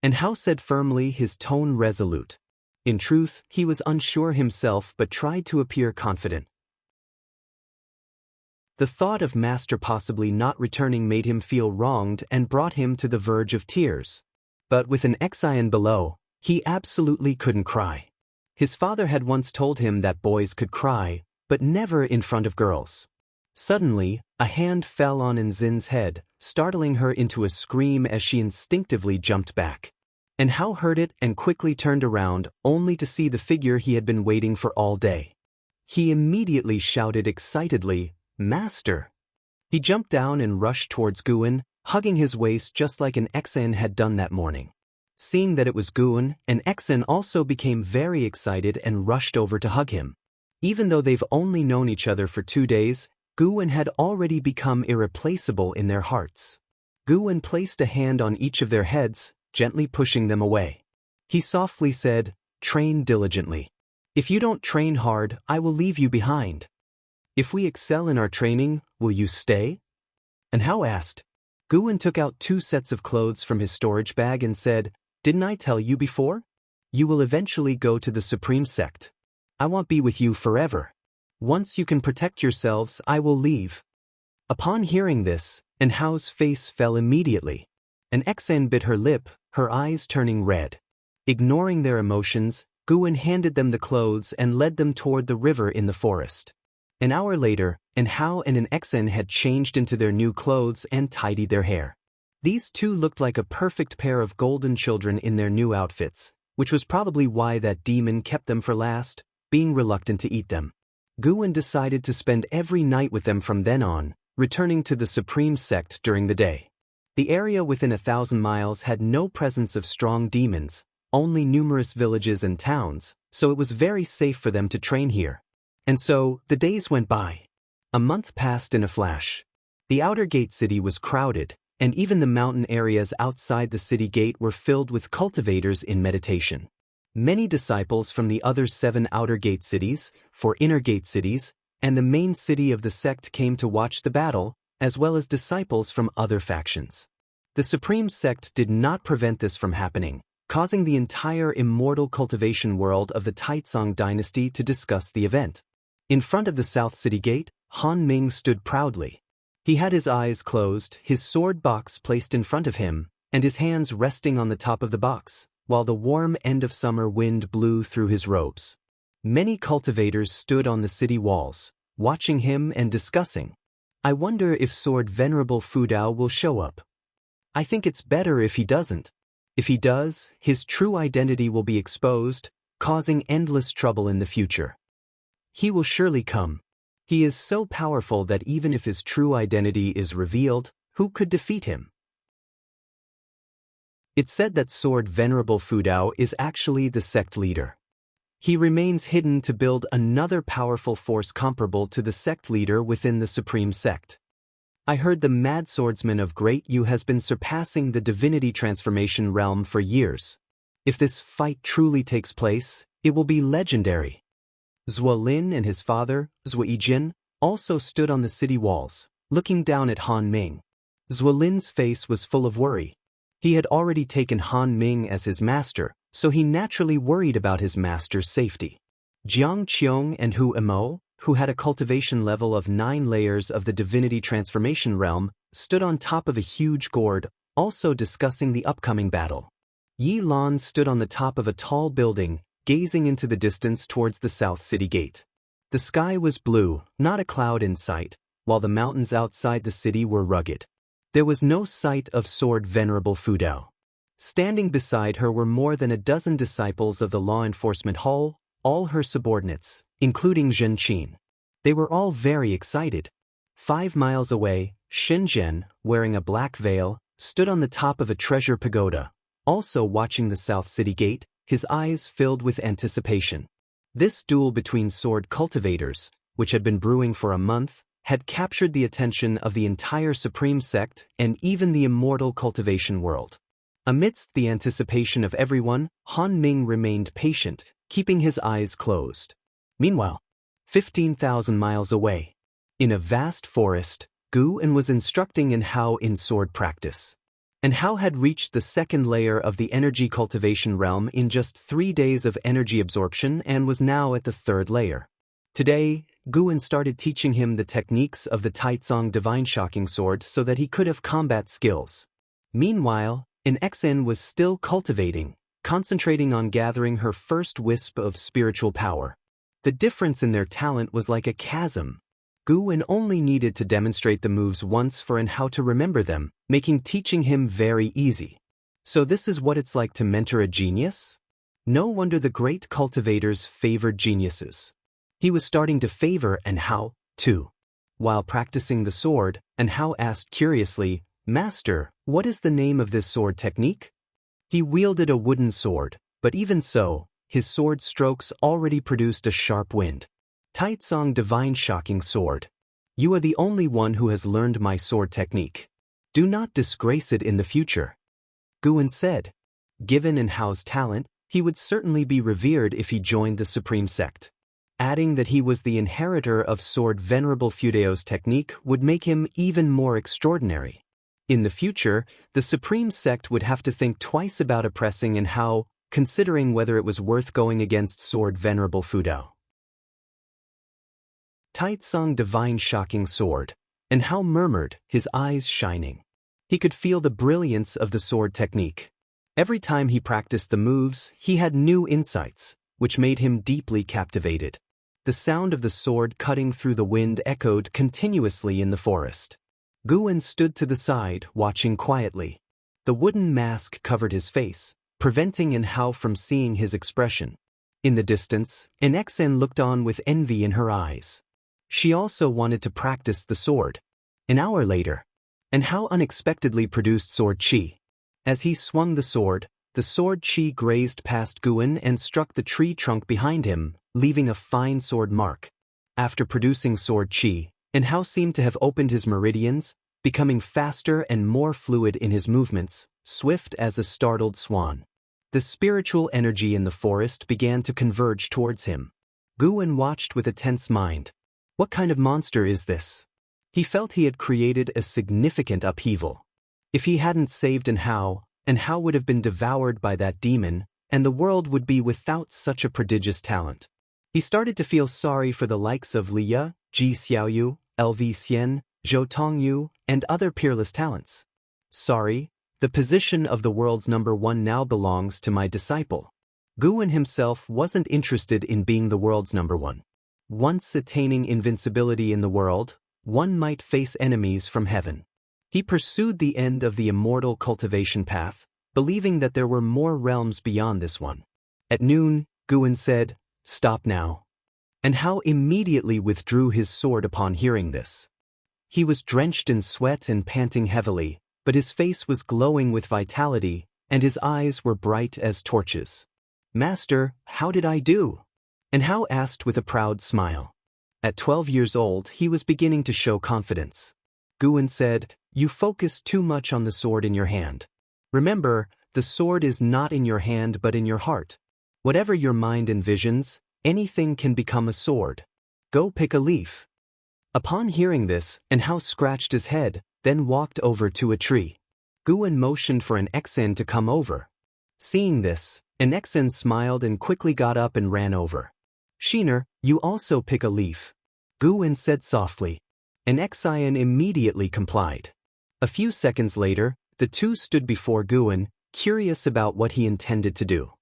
And Hao said firmly, his tone resolute. In truth, he was unsure himself but tried to appear confident. The thought of Master possibly not returning made him feel wronged and brought him to the verge of tears. But with an Xian below, he absolutely couldn't cry. His father had once told him that boys could cry, but never in front of girls. Suddenly, a hand fell on Nzin's head, startling her into a scream as she instinctively jumped back. And Hao heard it and quickly turned around, only to see the figure he had been waiting for all day. He immediately shouted excitedly, Master! He jumped down and rushed towards Guwen, hugging his waist just like an Exen had done that morning. Seeing that it was Guwen, an Exen also became very excited and rushed over to hug him. Even though they've only known each other for 2 days, Guwen had already become irreplaceable in their hearts. Guwen placed a hand on each of their heads, gently pushing them away. He softly said, train diligently. If you don't train hard, I will leave you behind. If we excel in our training, will you stay? And Hao asked. Guwen took out 2 sets of clothes from his storage bag and said, didn't I tell you before? You will eventually go to the Supreme Sect. I won't be with you forever. Once you can protect yourselves, I will leave. Upon hearing this, Enhao's face fell immediately. An Xen bit her lip, her eyes turning red. Ignoring their emotions, Guan handed them the clothes and led them toward the river in the forest. An hour later, Enhao and an Xen had changed into their new clothes and tidied their hair. These two looked like a perfect pair of golden children in their new outfits, which was probably why that demon kept them for last, being reluctant to eat them. Guan decided to spend every night with them from then on, returning to the Supreme Sect during the day. The area within 1,000 miles had no presence of strong demons, only numerous villages and towns, so it was very safe for them to train here. And so, the days went by. A month passed in a flash. The outer gate city was crowded, and even the mountain areas outside the city gate were filled with cultivators in meditation. Many disciples from the other 7 outer gate cities, 4 inner gate cities, and the main city of the sect came to watch the battle, as well as disciples from other factions. The Supreme Sect did not prevent this from happening, causing the entire immortal cultivation world of the Taizong dynasty to discuss the event. In front of the South City Gate, Han Ming stood proudly. He had his eyes closed, his sword box placed in front of him, and his hands resting on the top of the box, while the warm end of summer wind blew through his robes. Many cultivators stood on the city walls, watching him and discussing. I wonder if Sword Venerable Fudao will show up. I think it's better if he doesn't. If he does, his true identity will be exposed, causing endless trouble in the future. He will surely come. He is so powerful that even if his true identity is revealed, who could defeat him? It's said that Sword Venerable Fudao is actually the sect leader. He remains hidden to build another powerful force comparable to the sect leader within the Supreme Sect. I heard the Mad Swordsman of Great Yu has been surpassing the divinity transformation realm for years. If this fight truly takes place, it will be legendary. Zhuo Lin and his father, Zhuo Yijin, also stood on the city walls, looking down at Han Ming. Zhuo Lin's face was full of worry. He had already taken Han Ming as his master, so he naturally worried about his master's safety. Jiang Qiong and Hu Emo, who had a cultivation level of 9 layers of the divinity transformation realm, stood on top of a huge gourd, also discussing the upcoming battle. Yi Lan stood on the top of a tall building, gazing into the distance towards the South City Gate. The sky was blue, not a cloud in sight, while the mountains outside the city were rugged. There was no sight of Sword Venerable Fudao. Standing beside her were more than a dozen disciples of the law enforcement hall, all her subordinates, including Zhen Qin. They were all very excited. 5 miles away, Shenzhen, wearing a black veil, stood on the top of a treasure pagoda, also watching the South City Gate, his eyes filled with anticipation. This duel between sword cultivators, which had been brewing for a month, had captured the attention of the entire Supreme Sect and even the immortal cultivation world. Amidst the anticipation of everyone, Han Ming remained patient, keeping his eyes closed. Meanwhile, 15,000 miles away, in a vast forest, Guan was instructing Enhao in sword practice. Enhao had reached the 2nd layer of the energy cultivation realm in just 3 days of energy absorption and was now at the 3rd layer. Today, Guan started teaching him the techniques of the Taizong divine shocking sword so that he could have combat skills. Meanwhile, an Xen was still cultivating, concentrating on gathering her first wisp of spiritual power. The difference in their talent was like a chasm. Guan only needed to demonstrate the moves once for Enhao to remember them, making teaching him very easy. So this is what it's like to mentor a genius? No wonder the great cultivators favored geniuses. He was starting to favor Enhao, too. While practicing the sword, Enhao asked curiously, "Master, what is the name of this sword technique?" He wielded a wooden sword, but even so, his sword strokes already produced a sharp wind. Taizong Divine Shocking Sword. You are the only one who has learned my sword technique. Do not disgrace it in the future. Guan said. Given Enhao's talent, he would certainly be revered if he joined the Supreme Sect. Adding that he was the inheritor of Sword Venerable Fudao's technique would make him even more extraordinary. In the future, the Supreme Sect would have to think twice about oppressing Enhao, considering whether it was worth going against Sword Venerable Fudao. Taizong Divine Shocking Sword. And Hao murmured, his eyes shining. He could feel the brilliance of the sword technique. Every time he practiced the moves, he had new insights, which made him deeply captivated. The sound of the sword cutting through the wind echoed continuously in the forest. Guwen stood to the side, watching quietly. The wooden mask covered his face, preventing Hao from seeing his expression. In the distance, Xianxia looked on with envy in her eyes. She also wanted to practice the sword. An hour later, Hao unexpectedly produced sword qi. As he swung the sword qi grazed past Guwen and struck the tree trunk behind him, leaving a fine sword mark. After producing sword qi, Hao seemed to have opened his meridians, becoming faster and more fluid in his movements, swift as a startled swan. The spiritual energy in the forest began to converge towards him. Guwen watched with a tense mind. What kind of monster is this? He felt he had created a significant upheaval. If he hadn't saved Hao would have been devoured by that demon, and the world would be without such a prodigious talent. He started to feel sorry for the likes of Liya, Ji Xiaoyu, LV Xian, Zhou Tongyu, and other peerless talents. Sorry, the position of the world's #1 now belongs to my disciple. Guwen himself wasn't interested in being the world's #1. Once attaining invincibility in the world, one might face enemies from heaven. He pursued the end of the immortal cultivation path, believing that there were more realms beyond this one. At noon, Guwen said, "Stop now." Hao immediately withdrew his sword upon hearing this. He was drenched in sweat and panting heavily, but his face was glowing with vitality, and his eyes were bright as torches. "Master, how did I do?" Hao asked with a proud smile. At 12 years old, he was beginning to show confidence. Guwen said, "You focus too much on the sword in your hand. Remember, the sword is not in your hand but in your heart. Whatever your mind envisions, anything can become a sword. Go pick a leaf." Upon hearing this, Hao scratched his head, then walked over to a tree. Guwen motioned for Xianxia to come over. Seeing this, Xianxia smiled and quickly got up and ran over. "Shiner, you also pick a leaf," Guwen said softly. Xianxia immediately complied. A few seconds later, the two stood before Guwen, curious about what he intended to do.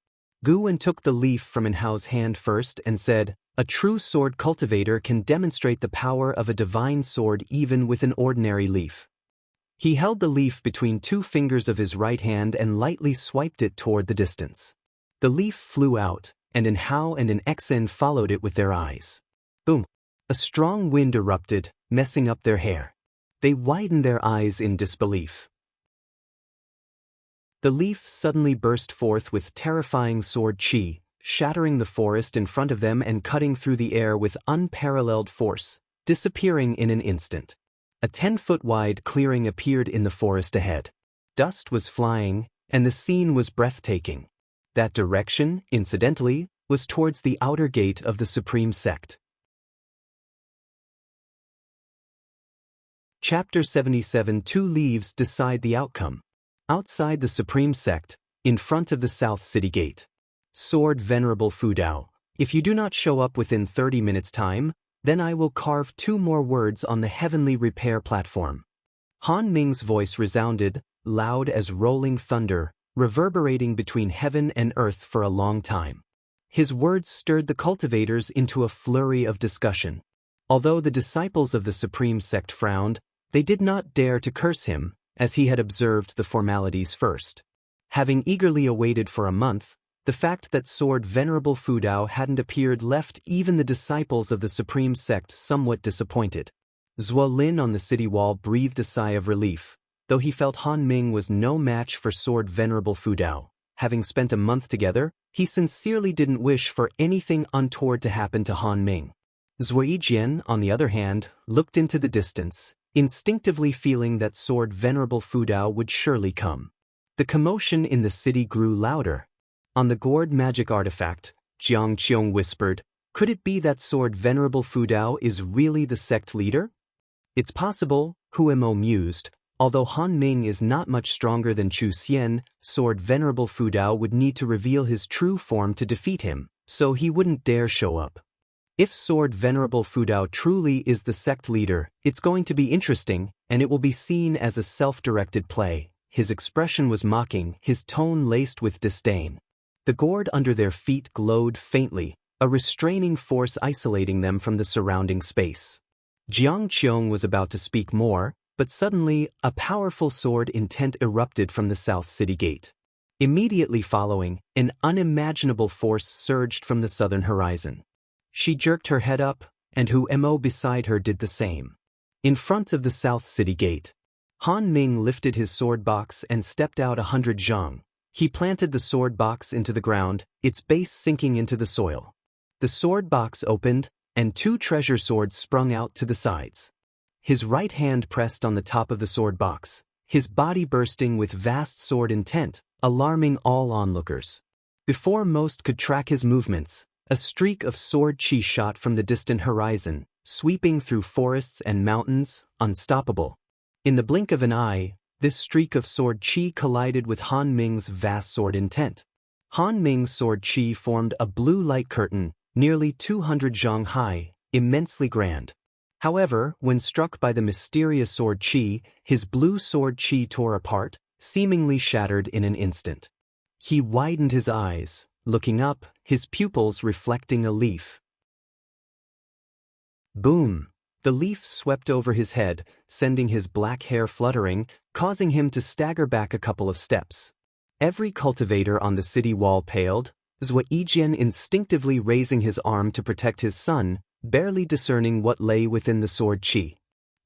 Guwen took the leaf from Hao's hand first and said, "A true sword cultivator can demonstrate the power of a divine sword even with an ordinary leaf." He held the leaf between two fingers of his right hand and lightly swiped it toward the distance. The leaf flew out, and Hao and Xianxia followed it with their eyes. Boom! A strong wind erupted, messing up their hair. They widened their eyes in disbelief. The leaf suddenly burst forth with terrifying sword qi, shattering the forest in front of them and cutting through the air with unparalleled force, disappearing in an instant. A 10-foot-wide clearing appeared in the forest ahead. Dust was flying, and the scene was breathtaking. That direction, incidentally, was towards the outer gate of the Supreme Sect. Chapter 77. 2 leaves decide the outcome. Outside the Supreme Sect, in front of the South City Gate. Sword Venerable Fudao, if you do not show up within 30 minutes' time, then I will carve 2 more words on the heavenly repair platform. Han Ming's voice resounded, loud as rolling thunder, reverberating between heaven and earth for a long time. His words stirred the cultivators into a flurry of discussion. Although the disciples of the Supreme Sect frowned, they did not dare to curse him, as he had observed the formalities first. Having eagerly awaited for a month, the fact that Sword Venerable Fudao hadn't appeared left even the disciples of the Supreme Sect somewhat disappointed. Zhuo Lin on the city wall breathed a sigh of relief, though he felt Han Ming was no match for Sword Venerable Fudao. Having spent a month together, he sincerely didn't wish for anything untoward to happen to Han Ming. Zhuo Yijian, on the other hand, looked into the distance, instinctively feeling that Sword Venerable Fudao would surely come. The commotion in the city grew louder. On the gourd magic artifact, Jiang Qiong whispered, "Could it be that Sword Venerable Fudao is really the sect leader?" "It's possible," Huemo mused. Although Han Ming is not much stronger than Chu Xian, Sword Venerable Fudao would need to reveal his true form to defeat him, so he wouldn't dare show up. If Sword Venerable Fudao truly is the sect leader, it's going to be interesting, and it will be seen as a self-directed play. His expression was mocking, his tone laced with disdain. The gourd under their feet glowed faintly, a restraining force isolating them from the surrounding space. Jiang Qiong was about to speak more, but suddenly, a powerful sword intent erupted from the south city gate. Immediately following, an unimaginable force surged from the southern horizon. She jerked her head up, and Hu Mo beside her did the same. In front of the south city gate, Han Ming lifted his sword box and stepped out 100 zhang. He planted the sword box into the ground, its base sinking into the soil. The sword box opened, and 2 treasure swords sprung out to the sides. His right hand pressed on the top of the sword box, his body bursting with vast sword intent, alarming all onlookers. Before most could track his movements, a streak of sword chi shot from the distant horizon, sweeping through forests and mountains, unstoppable. In the blink of an eye, this streak of sword chi collided with Han Ming's vast sword intent. Han Ming's sword chi formed a blue light curtain, nearly 200 zhang high, immensely grand. However, when struck by the mysterious sword chi, his blue sword chi tore apart, seemingly shattered in an instant. He widened his eyes, looking up, his pupils reflecting a leaf. Boom! The leaf swept over his head, sending his black hair fluttering, causing him to stagger back a couple of steps. Every cultivator on the city wall paled, Zhou Yijian instinctively raising his arm to protect his son, barely discerning what lay within the sword chi.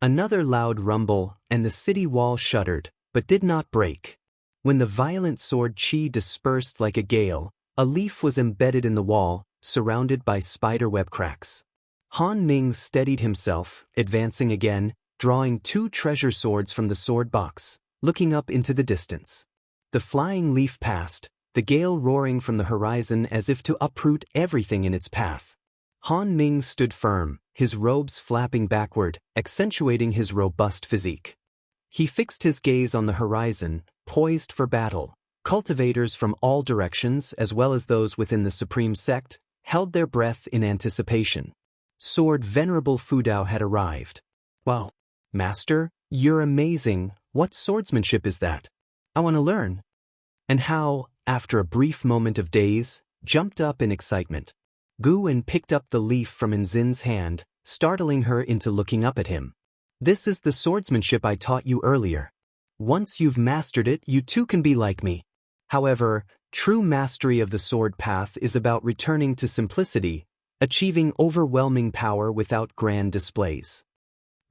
Another loud rumble, and the city wall shuddered, but did not break. When the violent sword chi dispersed like a gale, a leaf was embedded in the wall, surrounded by spiderweb cracks. Han Ming steadied himself, advancing again, drawing 2 treasure swords from the sword box, looking up into the distance. The flying leaf passed, the gale roaring from the horizon as if to uproot everything in its path. Han Ming stood firm, his robes flapping backward, accentuating his robust physique. He fixed his gaze on the horizon, poised for battle. Cultivators from all directions, as well as those within the supreme sect, held their breath in anticipation. Sword Venerable Fudao had arrived. Wow, Master, you're amazing. What swordsmanship is that? I want to learn. And Hao, after a brief moment of daze, jumped up in excitement. Guwen picked up the leaf from Nzin's hand, startling her into looking up at him. This is the swordsmanship I taught you earlier. Once you've mastered it, you too can be like me. However, true mastery of the sword path is about returning to simplicity, achieving overwhelming power without grand displays.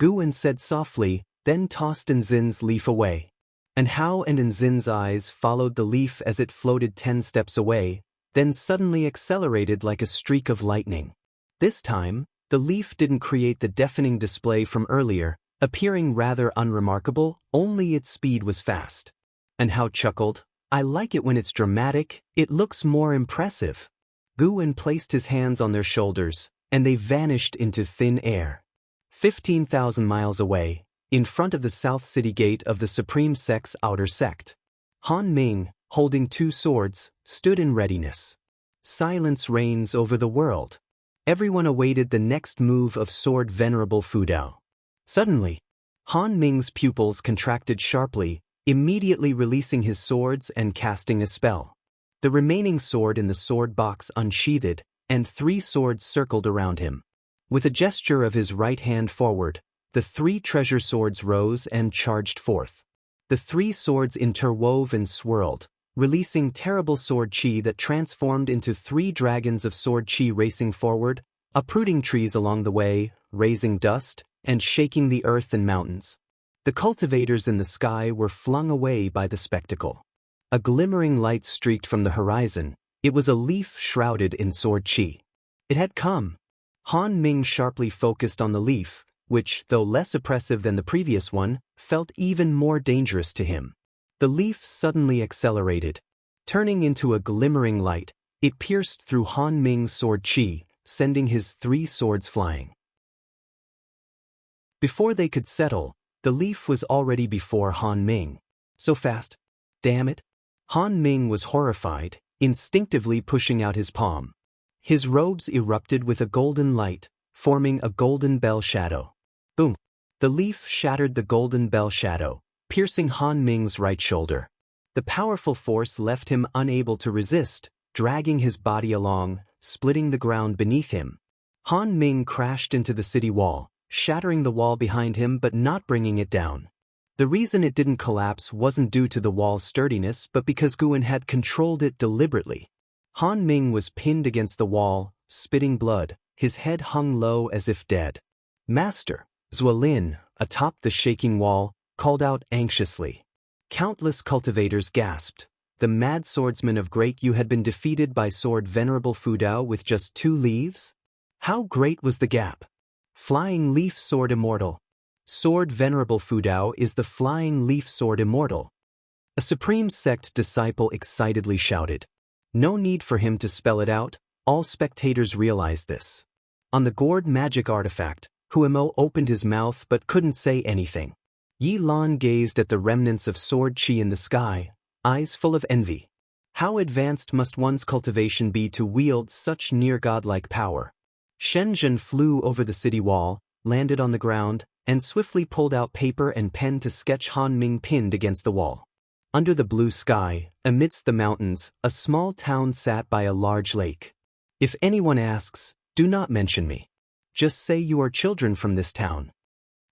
Guwen said softly, then tossed Nzin's leaf away. And Hao and Nzin's eyes followed the leaf as it floated 10 steps away, then suddenly accelerated like a streak of lightning. This time, the leaf didn't create the deafening display from earlier, appearing rather unremarkable, only its speed was fast. And Hao chuckled, I like it when it's dramatic, it looks more impressive. Guwen placed his hands on their shoulders, and they vanished into thin air. 15,000 miles away, in front of the south city gate of the Supreme Sect's outer sect, Han Ming, holding 2 swords, stood in readiness. Silence reigns over the world. Everyone awaited the next move of Sword Venerable Fudao. Suddenly, Han Ming's pupils contracted sharply, immediately releasing his swords and casting a spell. The remaining sword in the sword box unsheathed, and 3 swords circled around him. With a gesture of his right hand forward, the 3 treasure swords rose and charged forth. The 3 swords interwove and swirled, releasing terrible sword chi that transformed into 3 dragons of sword chi racing forward, uprooting trees along the way, raising dust, and shaking the earth and mountains. The cultivators in the sky were flung away by the spectacle. A glimmering light streaked from the horizon. It was a leaf shrouded in sword chi. It had come. Han Ming sharply focused on the leaf, which, though less oppressive than the previous one, felt even more dangerous to him. The leaf suddenly accelerated. Turning into a glimmering light, it pierced through Han Ming's sword chi, sending his 3 swords flying. Before they could settle, the leaf was already before Han Ming. So fast. Damn it. Han Ming was horrified, instinctively pushing out his palm. His robes erupted with a golden light, forming a golden bell shadow. Boom! The leaf shattered the golden bell shadow, piercing Han Ming's right shoulder. The powerful force left him unable to resist, dragging his body along, splitting the ground beneath him. Han Ming crashed into the city wall, shattering the wall behind him but not bringing it down. The reason it didn't collapse wasn't due to the wall's sturdiness but because Guan had controlled it deliberately. Han Ming was pinned against the wall, spitting blood, his head hung low as if dead. Master, Zhuo Lin, atop the shaking wall, called out anxiously. Countless cultivators gasped. The mad swordsman of Great Yu had been defeated by sword Venerable Fu Dao with just 2 leaves? How great was the gap? Flying Leaf Sword Immortal. Sword Venerable Fu Dao is the Flying Leaf Sword Immortal. A Supreme Sect disciple excitedly shouted. No need for him to spell it out, all spectators realized this. On the gourd magic artifact, Huemo opened his mouth but couldn't say anything. Yi Lan gazed at the remnants of sword chi in the sky, eyes full of envy. How advanced must one's cultivation be to wield such near-godlike power? Shenzhen flew over the city wall, landed on the ground, and swiftly pulled out paper and pen to sketch Han Ming pinned against the wall. Under the blue sky, amidst the mountains, a small town sat by a large lake. If anyone asks, do not mention me. Just say you are children from this town.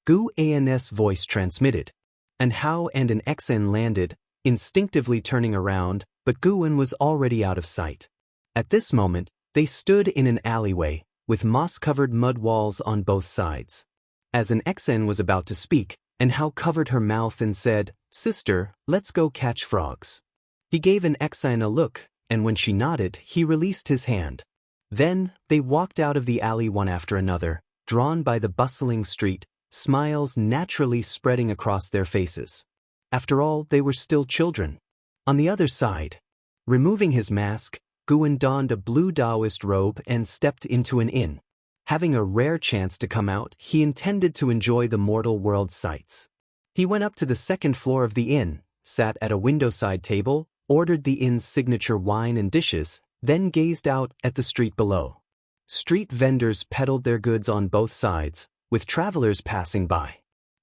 Gu An's voice transmitted. And Hao and an Xen landed, instinctively turning around, but Guan was already out of sight. At this moment, they stood in an alleyway, with moss-covered mud walls on both sides. As an Xen was about to speak, and Hao covered her mouth and said, Sister, let's go catch frogs. He gave an Xen a look, and when she nodded, he released his hand. Then, they walked out of the alley one after another, drawn by the bustling street, smiles naturally spreading across their faces. After all, they were still children. On the other side, removing his mask, Guan donned a blue Daoist robe and stepped into an inn. Having a rare chance to come out, he intended to enjoy the mortal world sights. He went up to the 2nd floor of the inn, sat at a window-side table, ordered the inn's signature wine and dishes, then gazed out at the street below. Street vendors peddled their goods on both sides, with travelers passing by.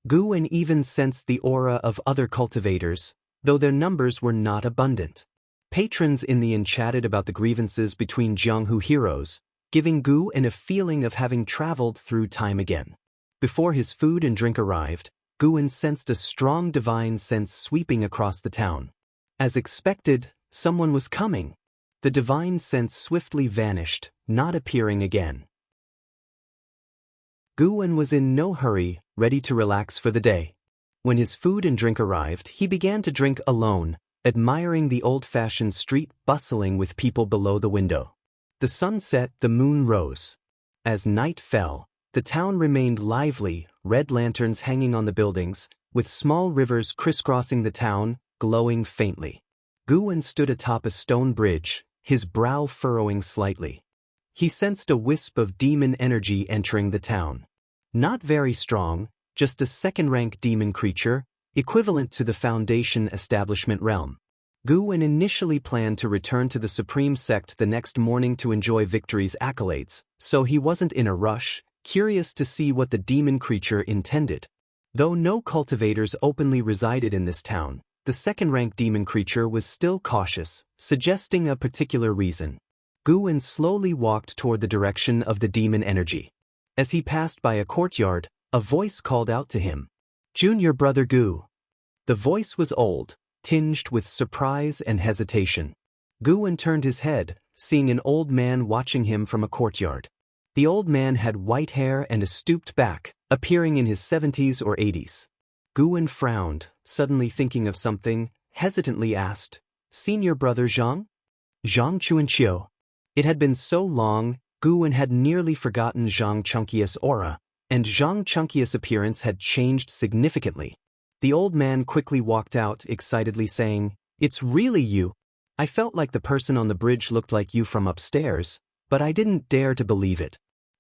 Guan even sensed the aura of other cultivators, though their numbers were not abundant. Patrons in the inn chatted about the grievances between Jianghu heroes, giving Guan a feeling of having traveled through time again. Before his food and drink arrived, Guan sensed a strong divine sense sweeping across the town. As expected, someone was coming. The divine sense swiftly vanished, not appearing again. Guan was in no hurry, ready to relax for the day. When his food and drink arrived, he began to drink alone, admiring the old-fashioned street bustling with people below the window. The sun set, the moon rose. As night fell, the town remained lively, red lanterns hanging on the buildings, with small rivers crisscrossing the town, glowing faintly. Guan stood atop a stone bridge, his brow furrowing slightly. He sensed a wisp of demon energy entering the town. Not very strong, just a 2nd-rank demon creature, equivalent to the Foundation establishment realm. Guan initially planned to return to the Supreme Sect the next morning to enjoy Victory's accolades, so he wasn't in a rush, curious to see what the demon creature intended. Though no cultivators openly resided in this town, the 2nd-rank demon creature was still cautious, suggesting a particular reason. Guan slowly walked toward the direction of the demon energy. As he passed by a courtyard, a voice called out to him. Junior brother Gu. The voice was old, tinged with surprise and hesitation. Guan turned his head, seeing an old man watching him from a courtyard. The old man had white hair and a stooped back, appearing in his 70s or 80s. Guan frowned, suddenly thinking of something, hesitantly asked, Senior brother Zhang? Zhang Chuanqiu. It had been so long, Guan had nearly forgotten Zhang Chunqia's aura, and Zhang Chunqia's appearance had changed significantly. The old man quickly walked out, excitedly saying, It's really you. I felt like the person on the bridge looked like you from upstairs, but I didn't dare to believe it.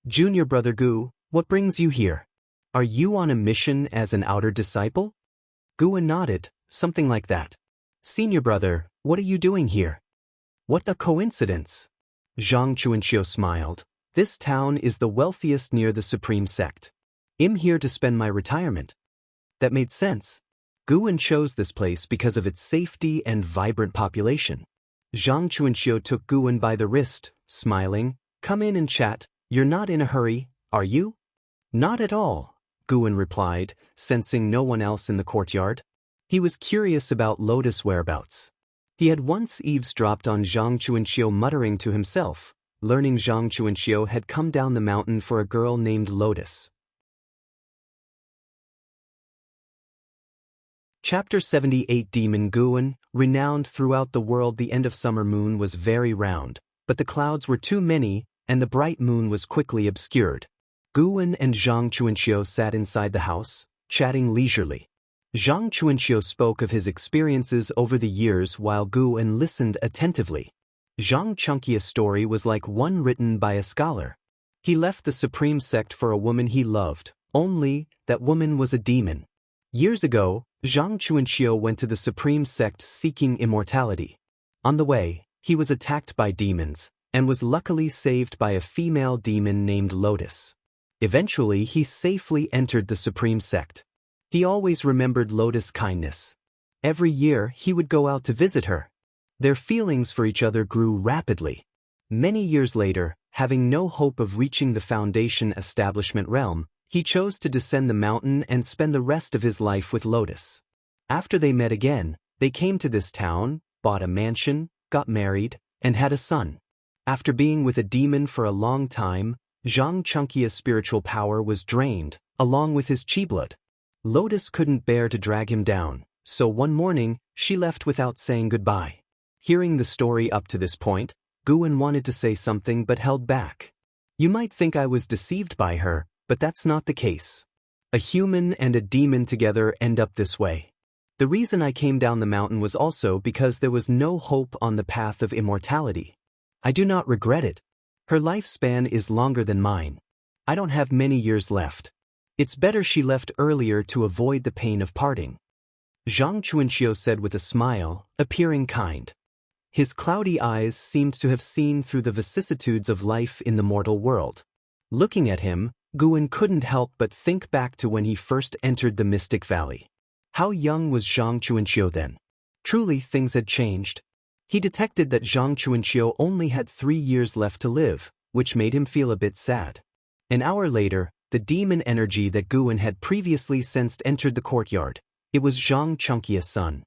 Junior brother Gu, what brings you here? Are you on a mission as an outer disciple? Guan nodded, something like that. Senior brother, what are you doing here? What a coincidence. Zhang Qianxia smiled. This town is the wealthiest near the supreme sect. I'm here to spend my retirement. That made sense. Guwen chose this place because of its safety and vibrant population. Zhang Qianxia took Guwen by the wrist, smiling. Come in and chat. You're not in a hurry, are you? Not at all, Guwen replied, sensing no one else in the courtyard. He was curious about Lotus' whereabouts. He had once eavesdropped on Zhang Qianxia muttering to himself, learning Zhang Qianxia had come down the mountain for a girl named Lotus. Chapter 78 Demon Guwen. Renowned throughout the world, the end of summer moon was very round, but the clouds were too many, and the bright moon was quickly obscured. Guwen and Zhang Qianxia sat inside the house, chatting leisurely. Zhang Qianxia spoke of his experiences over the years while Guwen listened attentively. Zhang Xianxia's story was like one written by a scholar. He left the supreme sect for a woman he loved, only that woman was a demon. Years ago, Zhang Qianxia went to the supreme sect seeking immortality. On the way, he was attacked by demons, and was luckily saved by a female demon named Lotus. Eventually, he safely entered the supreme sect. He always remembered Lotus' kindness. Every year, he would go out to visit her. Their feelings for each other grew rapidly. Many years later, having no hope of reaching the Foundation establishment realm, he chose to descend the mountain and spend the rest of his life with Lotus. After they met again, they came to this town, bought a mansion, got married, and had a son. After being with a demon for a long time, Zhang Qianxia's spiritual power was drained, along with his chi blood. Lotus couldn't bear to drag him down, so one morning, she left without saying goodbye. Hearing the story up to this point, Guwen wanted to say something but held back. You might think I was deceived by her, but that's not the case. A human and a demon together end up this way. The reason I came down the mountain was also because there was no hope on the path of immortality. I do not regret it. Her lifespan is longer than mine. I don't have many years left. It's better she left earlier to avoid the pain of parting. Zhang Qianxia said with a smile, appearing kind. His cloudy eyes seemed to have seen through the vicissitudes of life in the mortal world. Looking at him, Guwen couldn't help but think back to when he first entered the Mystic Valley. How young was Zhang Qianxia then? Truly, things had changed. He detected that Zhang Qianxia only had 3 years left to live, which made him feel a bit sad. An hour later, the demon energy that Guwen had previously sensed entered the courtyard. It was Zhang Qianxia's son.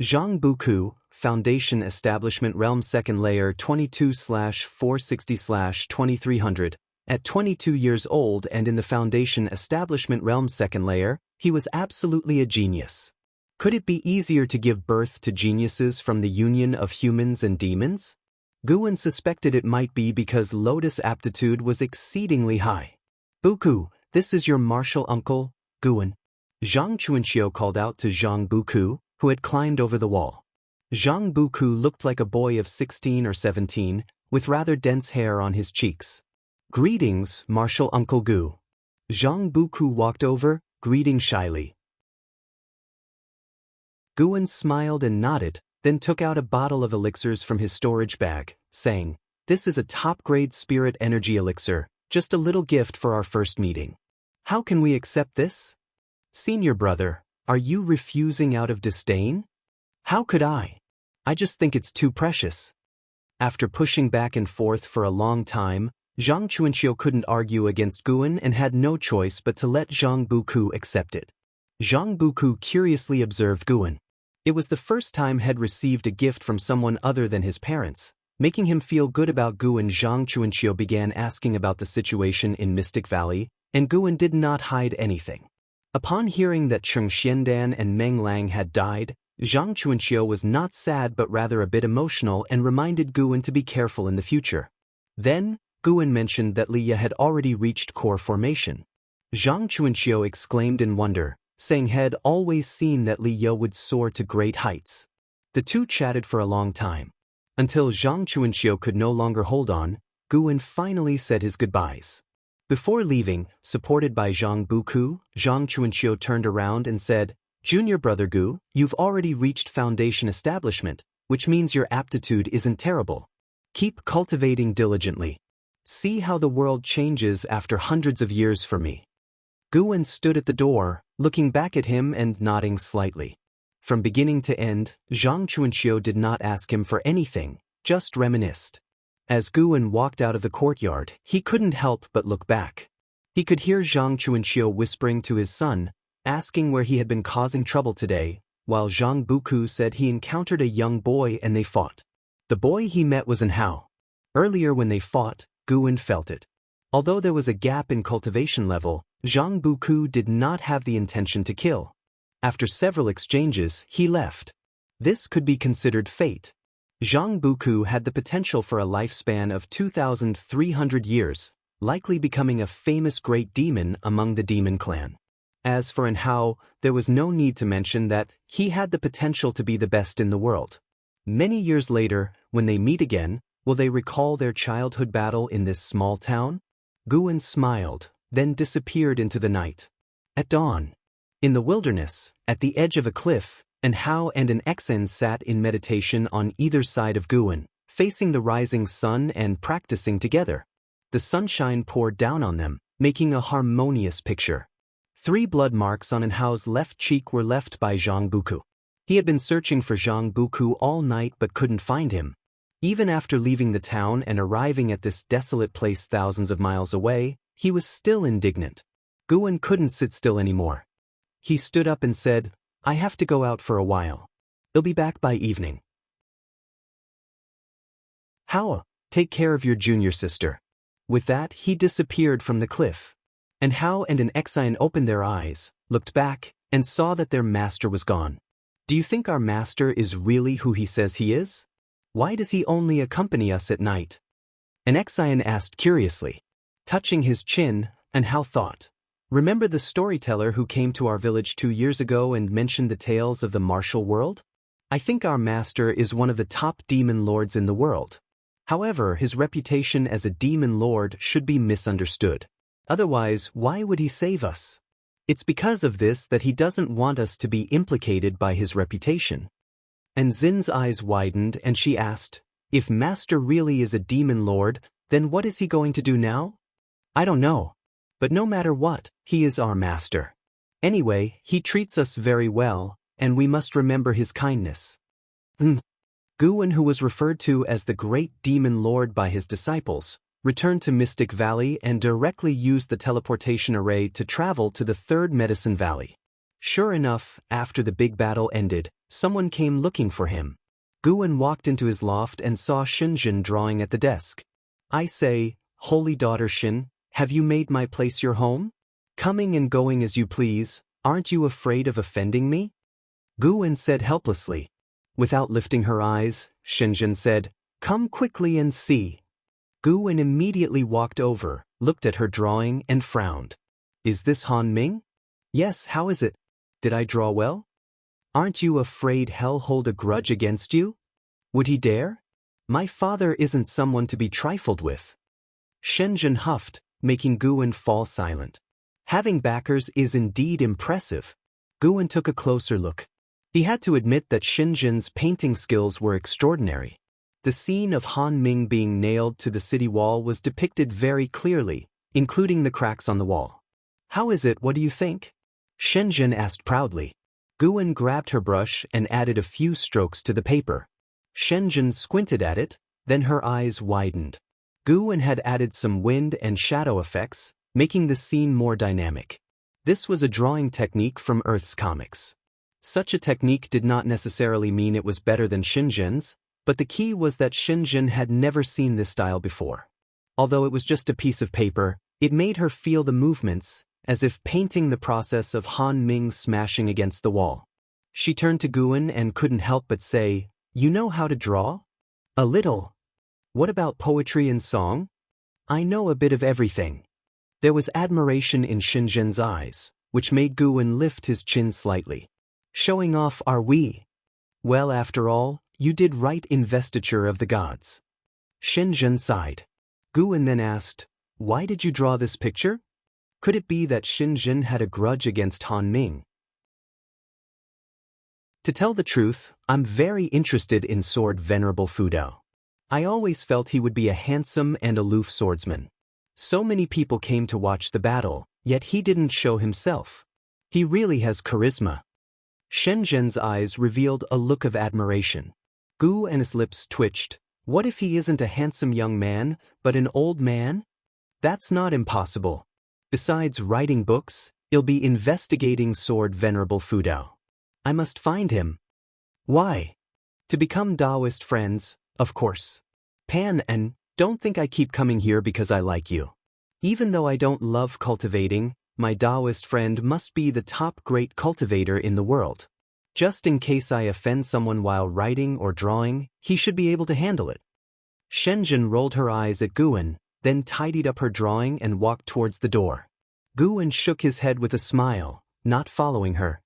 Zhang Buku, Foundation Establishment Realm 2nd Layer 22/460/2300. At 22 years old and in the Foundation Establishment Realm 2nd Layer, he was absolutely a genius. Could it be easier to give birth to geniuses from the union of humans and demons? Guwen suspected it might be because Lotus' aptitude was exceedingly high. Buku, this is your martial uncle, Guwen. Zhang Qianxia called out to Zhang Buku, who had climbed over the wall. Zhang Buku looked like a boy of 16 or 17, with rather dense hair on his cheeks. Greetings, martial uncle Gu. Zhang Buku walked over, greeting shyly. Guwen smiled and nodded, then took out a bottle of elixirs from his storage bag, saying, This is a top-grade spirit energy elixir, just a little gift for our first meeting. How can we accept this? Senior brother, are you refusing out of disdain? How could I? I just think it's too precious. After pushing back and forth for a long time, Zhang Qianxia couldn't argue against Guwen and had no choice but to let Zhang Buku accept it. Zhang Buku curiously observed Guwen. It was the first time he had received a gift from someone other than his parents. Making him feel good about Guwen, Zhang Qianxia began asking about the situation in Mystic Valley, and Guwen did not hide anything. Upon hearing that Cheng Xiandan and Meng Lang had died, Zhang Qianxia was not sad but rather a bit emotional and reminded Guwen to be careful in the future. Then, Guwen mentioned that Liya had already reached core formation. Zhang Qianxia exclaimed in wonder, saying he had always seen that Liya would soar to great heights. The two chatted for a long time. Until Zhang Qianxia could no longer hold on, Guwen finally said his goodbyes. Before leaving, supported by Zhang Buku, Zhang Qianxia turned around and said, Junior brother Gu, you've already reached Foundation Establishment, which means your aptitude isn't terrible. Keep cultivating diligently. See how the world changes after hundreds of years for me. Guwen stood at the door, looking back at him and nodding slightly. From beginning to end, Zhang Chuanxiu did not ask him for anything, just reminisced. As Guwen walked out of the courtyard, he couldn't help but look back. He could hear Zhang Chuanxiu whispering to his son, asking where he had been causing trouble today, while Zhang Buku said he encountered a young boy and they fought. The boy he met was Hao. Earlier when they fought, Guwen felt it. Although there was a gap in cultivation level, Zhang Buku did not have the intention to kill. After several exchanges, he left. This could be considered fate. Zhang Buku had the potential for a lifespan of 2,300 years, likely becoming a famous great demon among the demon clan. As for Hao, there was no need to mention that he had the potential to be the best in the world. Many years later, when they meet again, will they recall their childhood battle in this small town? Guwen smiled, then disappeared into the night. At dawn, in the wilderness, at the edge of a cliff, Hao and an Exen sat in meditation on either side of Guwen, facing the rising sun and practicing together. The sunshine poured down on them, making a harmonious picture. 3 blood marks on Hao's left cheek were left by Zhang Buku. He had been searching for Zhang Buku all night but couldn't find him. Even after leaving the town and arriving at this desolate place thousands of miles away, he was still indignant. Guwen couldn't sit still anymore. He stood up and said, "I have to go out for a while. I'll be back by evening." "Hao, take care of your junior sister." With that, he disappeared from the cliff. Hao and an Exine opened their eyes, looked back, and saw that their master was gone. "Do you think our master is really who he says he is? Why does he only accompany us at night?" An Exine asked curiously. Touching his chin, Hao thought, "Remember the storyteller who came to our village 2 years ago and mentioned the tales of the martial world? I think our master is one of the top demon lords in the world. However, his reputation as a demon lord should be misunderstood. Otherwise, why would he save us? It's because of this that he doesn't want us to be implicated by his reputation." And Zin's eyes widened and she asked, "If Master really is a demon lord, then what is he going to do now?" "I don't know. But no matter what, he is our master. Anyway, he treats us very well, and we must remember his kindness." Guwen, who was referred to as the Great Demon Lord by his disciples, returned to Mystic Valley and directly used the teleportation array to travel to the 3rd Medicine Valley. Sure enough, after the big battle ended, someone came looking for him. Guwen walked into his loft and saw Xinjun drawing at the desk. "I say, holy daughter Xin, have you made my place your home? Coming and going as you please, aren't you afraid of offending me?" Guwen said helplessly. Without lifting her eyes, Xinjun said, "Come quickly and see." Guwen immediately walked over, looked at her drawing and frowned. "Is this Han Ming?" "Yes, how is it? Did I draw well? Aren't you afraid hell hold a grudge against you? Would he dare? My father isn't someone to be trifled with." Shenzhen huffed, making Guwen fall silent. Having backers is indeed impressive. Guwen took a closer look. He had to admit that Shenzhen's painting skills were extraordinary. The scene of Han Ming being nailed to the city wall was depicted very clearly, including the cracks on the wall. "How is it, what do you think?" Shenzhen asked proudly. Guwen grabbed her brush and added a few strokes to the paper. Shenzhen squinted at it, then her eyes widened. Guwen had added some wind and shadow effects, making the scene more dynamic. This was a drawing technique from Earth's comics. Such a technique did not necessarily mean it was better than Shenzhen's, but the key was that Shenzhen had never seen this style before. Although it was just a piece of paper, it made her feel the movements, as if painting the process of Han Ming smashing against the wall. She turned to Guwen and couldn't help but say, "You know how to draw?" "A little." "What about poetry and song?" "I know a bit of everything." There was admiration in Shenzhen's eyes, which made Guwen lift his chin slightly. "Showing off, are we?" "Well, after all, you did write Investiture of the Gods." Shenzhen sighed. Guwen then asked, "Why did you draw this picture? Could it be that Shenzhen had a grudge against Han Ming?" "To tell the truth, I'm very interested in Sword Venerable Fudao. I always felt he would be a handsome and aloof swordsman. So many people came to watch the battle, yet he didn't show himself. He really has charisma. Shen Zhen's eyes revealed a look of admiration. Gu and his lips twitched. What if he isn't a handsome young man, but an old man? That's not impossible. Besides writing books, he'll be investigating Sword Venerable Fudao. I must find him. Why? To become Daoist friends, of course. Pan, and don't think I keep coming here because I like you. Even though I don't love cultivating, my Daoist friend must be the top great cultivator in the world. Just in case I offend someone while writing or drawing, he should be able to handle it. Shenzhen rolled her eyes at Guan, then tidied up her drawing and walked towards the door. Guan shook his head with a smile, not following her.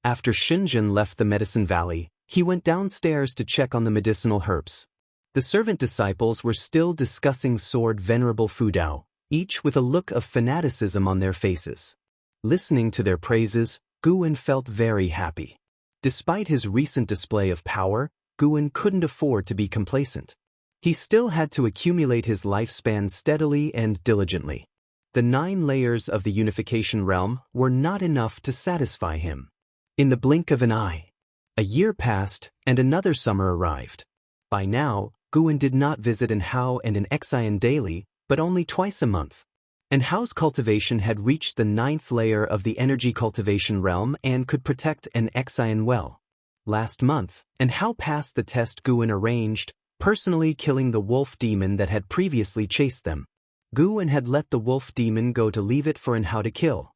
After Shenzhen left the Medicine Valley, he went downstairs to check on the medicinal herbs. The servant disciples were still discussing Sword Venerable Fudao, each with a look of fanaticism on their faces. Listening to their praises, Guan felt very happy. Despite his recent display of power, Guan couldn't afford to be complacent. He still had to accumulate his lifespan steadily and diligently. The 9 layers of the unification realm were not enough to satisfy him. In the blink of an eye, a year passed and another summer arrived. By now, Guan did not visit an Hao and an Xian daily, but only twice a month. And Hao's cultivation had reached the 9th layer of the energy cultivation realm and could protect an Xian well. Last month, and Hao passed the test Guan arranged, personally killing the wolf demon that had previously chased them. Guan had let the wolf demon go to leave it for an Hao to kill.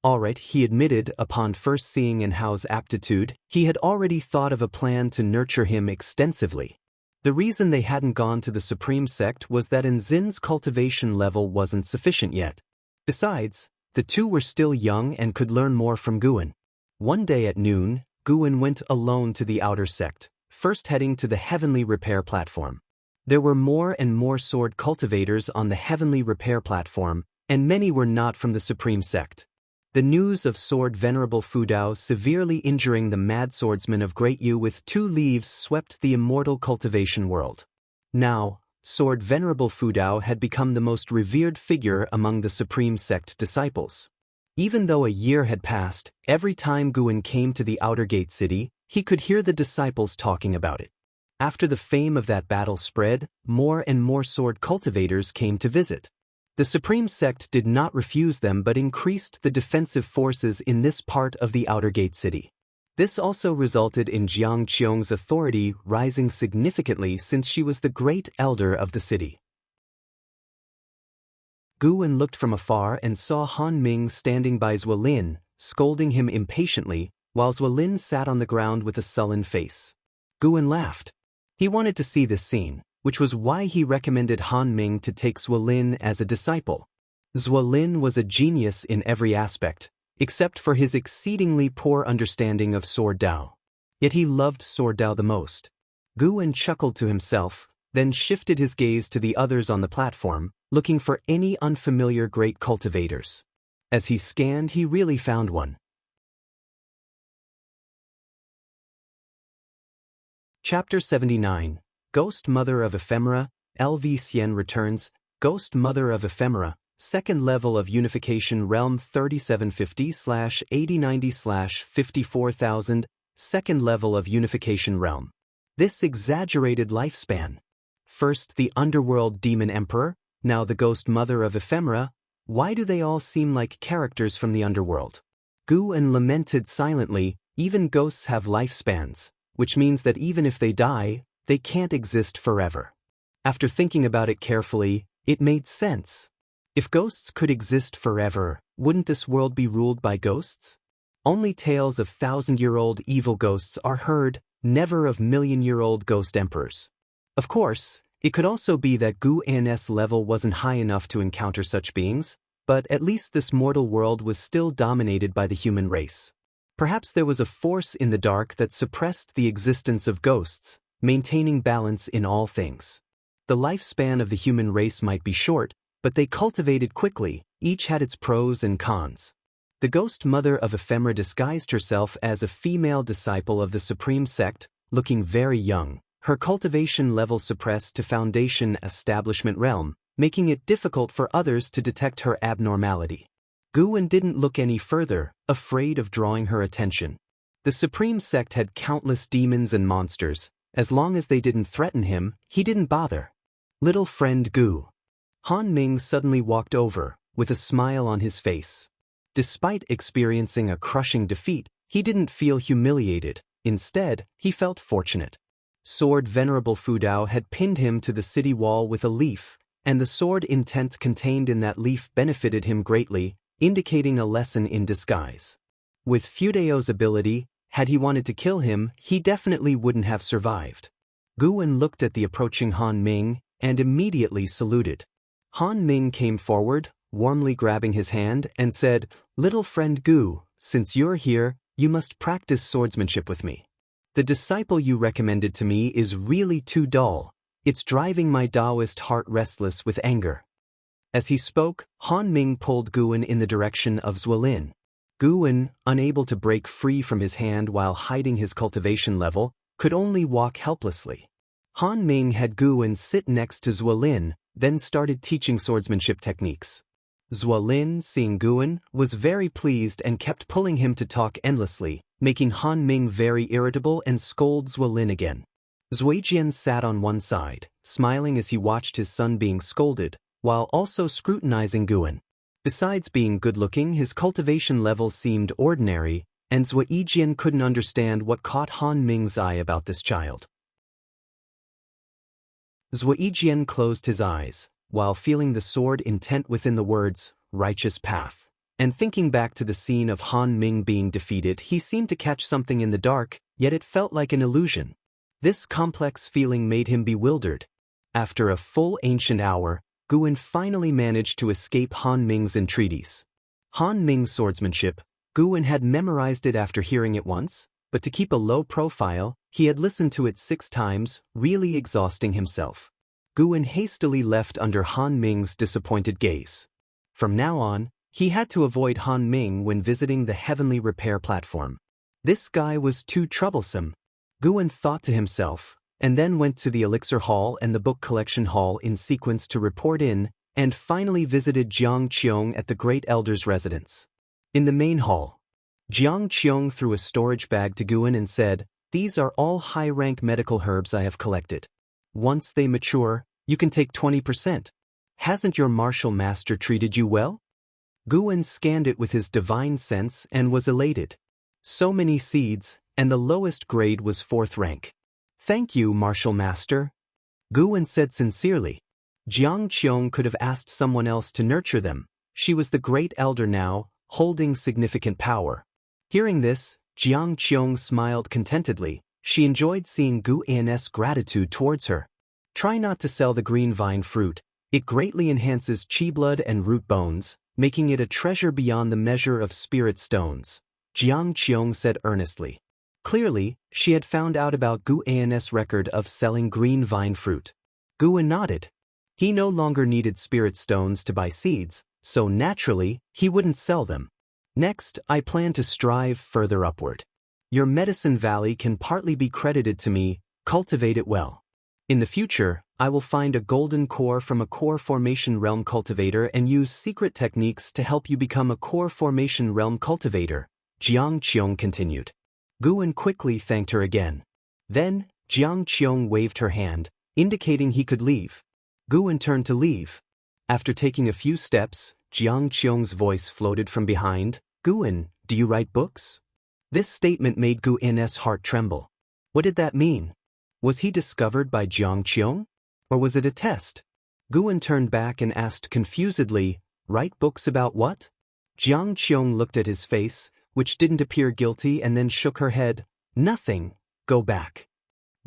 Alright, he admitted, upon first seeing an Hao's aptitude, he had already thought of a plan to nurture him extensively. The reason they hadn't gone to the Supreme Sect was that Nzin's cultivation level wasn't sufficient yet. Besides, the two were still young and could learn more from Guan. One day at noon, Guan went alone to the outer sect, first heading to the Heavenly Repair Platform. There were more and more sword cultivators on the Heavenly Repair Platform, and many were not from the Supreme Sect. The news of Sword Venerable Fudao severely injuring the mad swordsman of Great Yu with 2 leaves swept the immortal cultivation world. Now, Sword Venerable Fudao had become the most revered figure among the Supreme Sect disciples. Even though a year had passed, every time Guan came to the outer gate city, he could hear the disciples talking about it. After the fame of that battle spread, more and more sword cultivators came to visit. The Supreme Sect did not refuse them but increased the defensive forces in this part of the outer gate city. This also resulted in Jiang Qiong's authority rising significantly since she was the great elder of the city. Guan looked from afar and saw Han Ming standing by Zhuo Lin, scolding him impatiently, while Zhuo Lin sat on the ground with a sullen face. Guan laughed. He wanted to see this scene, which was why he recommended Han Ming to take Zhuo Lin as a disciple. Zhuo Lin was a genius in every aspect, except for his exceedingly poor understanding of Sword Dao. Yet he loved Sword Dao the most. Guan chuckled to himself, then shifted his gaze to the others on the platform, looking for any unfamiliar great cultivators. As he scanned, he really found one. Chapter 79. Ghost Mother of Ephemera, LV Xian returns. Ghost Mother of Ephemera, 2nd level of Unification Realm 3750/8090/54000, 2nd level of Unification Realm. This exaggerated lifespan. First the Underworld Demon Emperor, now the Ghost Mother of Ephemera. Why do they all seem like characters from the underworld? Guan lamented silently. Even ghosts have lifespans, which means that even if they die, they can't exist forever. After thinking about it carefully, it made sense. If ghosts could exist forever, wouldn't this world be ruled by ghosts? Only tales of 1,000-year-old evil ghosts are heard, never of million-year-old ghost emperors. Of course, it could also be that Guan's level wasn't high enough to encounter such beings, but at least this mortal world was still dominated by the human race. Perhaps there was a force in the dark that suppressed the existence of ghosts, maintaining balance in all things. The lifespan of the human race might be short, but they cultivated quickly. Each had its pros and cons. The Ghost Mother of Ephemera disguised herself as a female disciple of the Supreme Sect, looking very young. her cultivation level suppressed to foundation establishment realm, making it difficult for others to detect her abnormality. Guwen didn't look any further, afraid of drawing her attention. The Supreme Sect had countless demons and monsters. As long as they didn't threaten him, he didn't bother. Little friend Gu. Han Ming suddenly walked over, with a smile on his face. Despite experiencing a crushing defeat, he didn't feel humiliated. Instead, he felt fortunate. Sword Venerable Fu Dao had pinned him to the city wall with a leaf, and the sword intent contained in that leaf benefited him greatly, indicating a lesson in disguise. With Fu Dao's ability, had he wanted to kill him, he definitely wouldn't have survived. Guwen looked at the approaching Han Ming and immediately saluted. Han Ming came forward, warmly grabbing his hand, and said, "Little friend Gu, since you're here, you must practice swordsmanship with me. The disciple you recommended to me is really too dull. It's driving my Daoist heart restless with anger." As he spoke, Han Ming pulled Guwen in the direction of Lin. Guwen, unable to break free from his hand while hiding his cultivation level, could only walk helplessly. Han Ming had Guwen sit next to Lin, then started teaching swordsmanship techniques. Lin, seeing Guwen, was very pleased and kept pulling him to talk endlessly, making Han Ming very irritable and scold Lin again. Zuijian sat on one side, smiling as he watched his son being scolded, while also scrutinizing Guwen. Besides being good-looking, his cultivation level seemed ordinary, and Zuijian couldn't understand what caught Han Ming's eye about this child. Zuijian closed his eyes, while feeling the sword intent within the words, "righteous path." And thinking back to the scene of Han Ming being defeated, he seemed to catch something in the dark, yet it felt like an illusion. This complex feeling made him bewildered. After a full ancient hour, Guwen finally managed to escape Han Ming's entreaties. Han Ming's swordsmanship, Guwen had memorized it after hearing it once, but to keep a low profile, he had listened to it 6 times, really exhausting himself. Guwen hastily left under Han Ming's disappointed gaze. From now on, he had to avoid Han Ming when visiting the heavenly repair platform. This guy was too troublesome. Guwen thought to himself, and then went to the Elixir Hall and the Book Collection Hall in sequence to report in, and finally visited Jiang Qiong at the Great Elder's residence. In the main hall, Jiang Qiong threw a storage bag to Guwen and said, "These are all high-rank medical herbs I have collected. Once they mature, you can take 20%. Hasn't your martial master treated you well?" Guwen scanned it with his divine sense and was elated. So many seeds, and the lowest grade was 4th rank. "Thank you, martial master," Guwen said sincerely. Jiang Qiong could have asked someone else to nurture them. She was the great elder now, holding significant power. Hearing this, Jiang Qiong smiled contentedly. She enjoyed seeing Guwen's gratitude towards her. Try not to sell the green vine fruit. It greatly enhances chi blood and root bones, making it a treasure beyond the measure of spirit stones, Jiang Qiong said earnestly. Clearly, she had found out about Guwen's record of selling green vine fruit. Guwen nodded. He no longer needed spirit stones to buy seeds, so naturally, he wouldn't sell them. "Next, I plan to strive further upward. Your Medicine Valley can partly be credited to me, cultivate it well. In the future, I will find a golden core from a core formation realm cultivator and use secret techniques to help you become a core formation realm cultivator," Jiang Qiong continued. Guwen quickly thanked her again. Then, Jiang Qiong waved her hand, indicating he could leave. Guwen turned to leave. After taking a few steps, Jiang Qiong's voice floated from behind, "Guwen, do you write books?" This statement made Guwen's heart tremble. What did that mean? Was he discovered by Jiang Qiong? Or was it a test? Guwen turned back and asked confusedly, "Write books about what?" Jiang Qiong looked at his face, which didn't appear guilty, and then shook her head. "Nothing. Go back."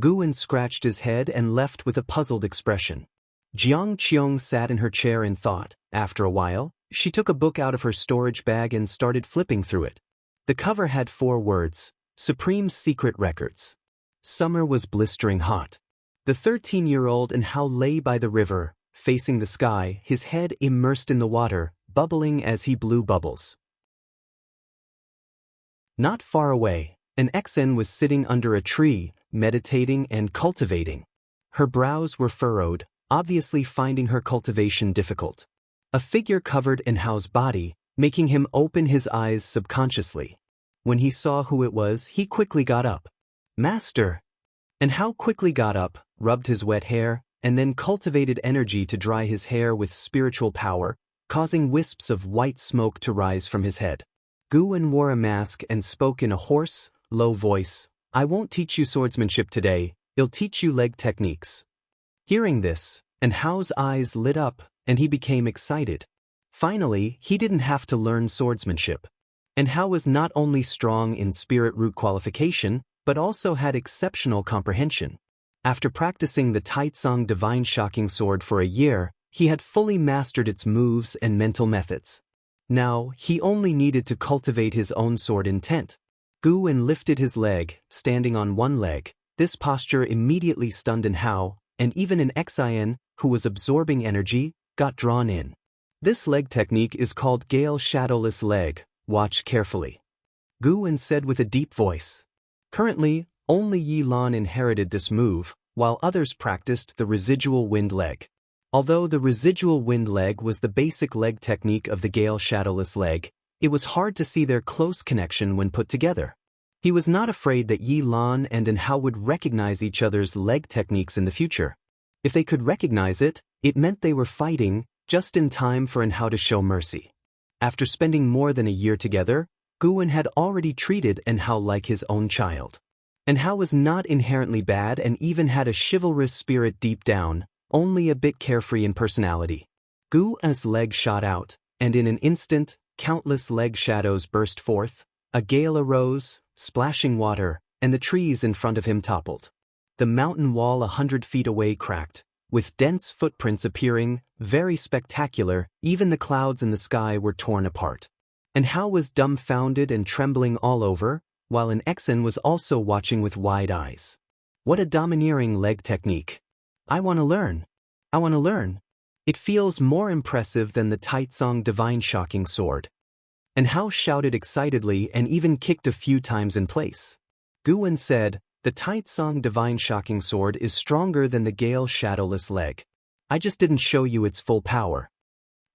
Guwen scratched his head and left with a puzzled expression. Jiang Qiong sat in her chair in thought. After a while, she took a book out of her storage bag and started flipping through it. The cover had 4 words, "Supreme Secret Records." Summer was blistering hot. The 13-year-old and Hao lay by the river, facing the sky, his head immersed in the water, bubbling as he blew bubbles. Not far away, an Xen was sitting under a tree, meditating and cultivating. Her brows were furrowed, obviously finding her cultivation difficult. A figure covered in Hao's body, making him open his eyes subconsciously. When he saw who it was, he quickly got up. "Master!" And Hao quickly got up, rubbed his wet hair, and then cultivated energy to dry his hair with spiritual power, causing wisps of white smoke to rise from his head. Guwen wore a mask and spoke in a hoarse, low voice, "I won't teach you swordsmanship today, I'll teach you leg techniques." Hearing this, and Hao's eyes lit up, and he became excited. Finally, he didn't have to learn swordsmanship. And Hao was not only strong in spirit root qualification, but also had exceptional comprehension. After practicing the Taitsong Divine Shocking Sword for a year, he had fully mastered its moves and mental methods. Now, he only needed to cultivate his own sword intent. Guwen lifted his leg, standing on one leg. This posture immediately stunned an Hao, and even an Xian, who was absorbing energy, got drawn in. This leg technique is called Gale Shadowless Leg. Watch carefully. Guwen said with a deep voice. Currently, only Yi Lan inherited this move, while others practiced the residual wind leg. Although the residual wind leg was the basic leg technique of the Gale Shadowless Leg, it was hard to see their close connection when put together. He was not afraid that Yi Lan and Hao would recognize each other's leg techniques in the future. If they could recognize it, it meant they were fighting just in time for Hao to show mercy. After spending more than a year together, Guwen had already treated Hao like his own child. Hao was not inherently bad and even had a chivalrous spirit deep down, only a bit carefree in personality. Guwen's leg shot out, and in an instant, countless leg shadows burst forth, a gale arose, splashing water, and the trees in front of him toppled. The mountain wall 100 feet away cracked, with dense footprints appearing, very spectacular. Even the clouds in the sky were torn apart. Hao was dumbfounded and trembling all over, while an Exan was also watching with wide eyes. What a domineering leg technique. I want to learn. I want to learn. It feels more impressive than the Taitsong Divine Shocking Sword. Hao shouted excitedly and even kicked a few times in place. Guwen said, "The Taitsong Divine Shocking Sword is stronger than the Gale Shadowless Leg. I just didn't show you its full power."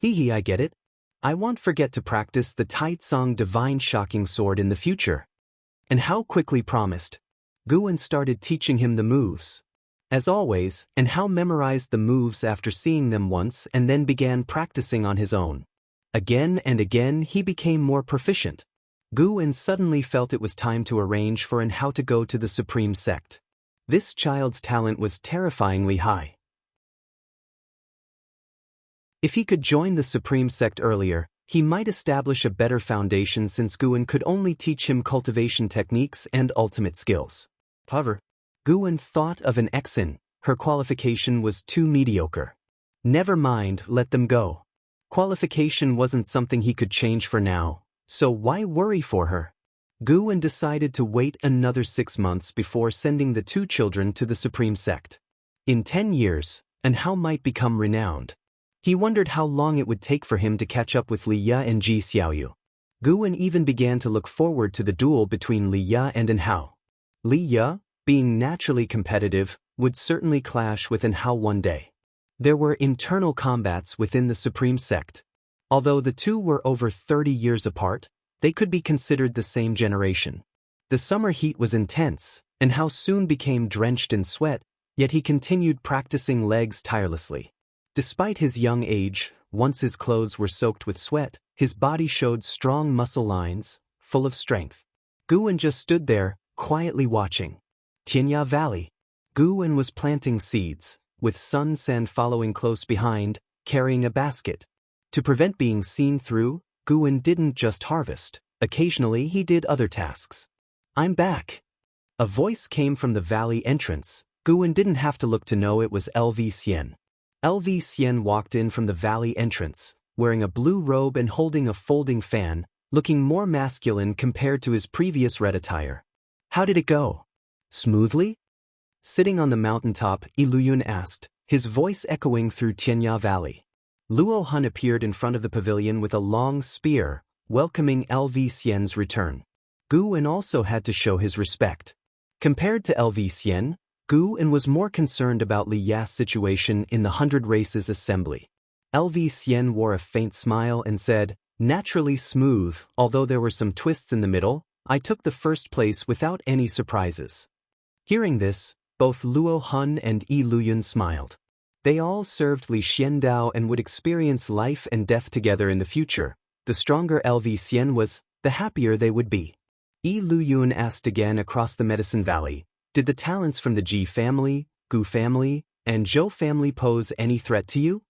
"Hee, I get it. I won't forget to practice the Taitsong Divine Shocking Sword in the future." Hao quickly promised. Guwen started teaching him the moves. As always, Hao memorized the moves after seeing them once and then began practicing on his own. Again and again he became more proficient. Guwen suddenly felt it was time to arrange for Hao to go to the Supreme Sect. This child's talent was terrifyingly high. If he could join the Supreme Sect earlier, he might establish a better foundation since Guwen could only teach him cultivation techniques and ultimate skills. However, Guwen thought of an Exan. Her qualification was too mediocre. Never mind, let them go. Qualification wasn't something he could change for now, so why worry for her? Guwen decided to wait another 6 months before sending the two children to the Supreme Sect. In 10 years, Hao might become renowned. He wondered how long it would take for him to catch up with Li Ya and Ji Xiaoyu. Guwen even began to look forward to the duel between Li Ya and Hao. Li Ya, being naturally competitive, would certainly clash with Hao one day. There were internal combats within the Supreme Sect. Although the two were over 30 years apart, they could be considered the same generation. The summer heat was intense, and Hao soon became drenched in sweat, yet he continued practicing legs tirelessly. Despite his young age, once his clothes were soaked with sweat, his body showed strong muscle lines, full of strength. Guwen just stood there, quietly watching. Tianya Valley. Guwen was planting seeds, with Sun San following close behind, carrying a basket. To prevent being seen through, Guwen didn't just harvest. Occasionally he did other tasks. "I'm back." A voice came from the valley entrance. Guwen didn't have to look to know it was LV Xian. LV Xian walked in from the valley entrance, wearing a blue robe and holding a folding fan, looking more masculine compared to his previous red attire. "How did it go? Smoothly?" Sitting on the mountaintop, Iluyun asked, his voice echoing through Tianya Valley. Luo Han appeared in front of the pavilion with a long spear, welcoming LV Xian's return. Guwen also had to show his respect. Compared to LV Xian, Gu En was more concerned about Li Ya's situation in the 100 Races Assembly. LV Xian wore a faint smile and said, "Naturally smooth, although there were some twists in the middle, I took the first place without any surprises." Hearing this, both Luo Han and Yi Luyun smiled. They all served Li Xiandao and would experience life and death together in the future. The stronger LV Xian was, the happier they would be. Yi Luyun asked again across the Medicine Valley, "Did the talents from the Ji family, Gu family, and Zhou family pose any threat to you?"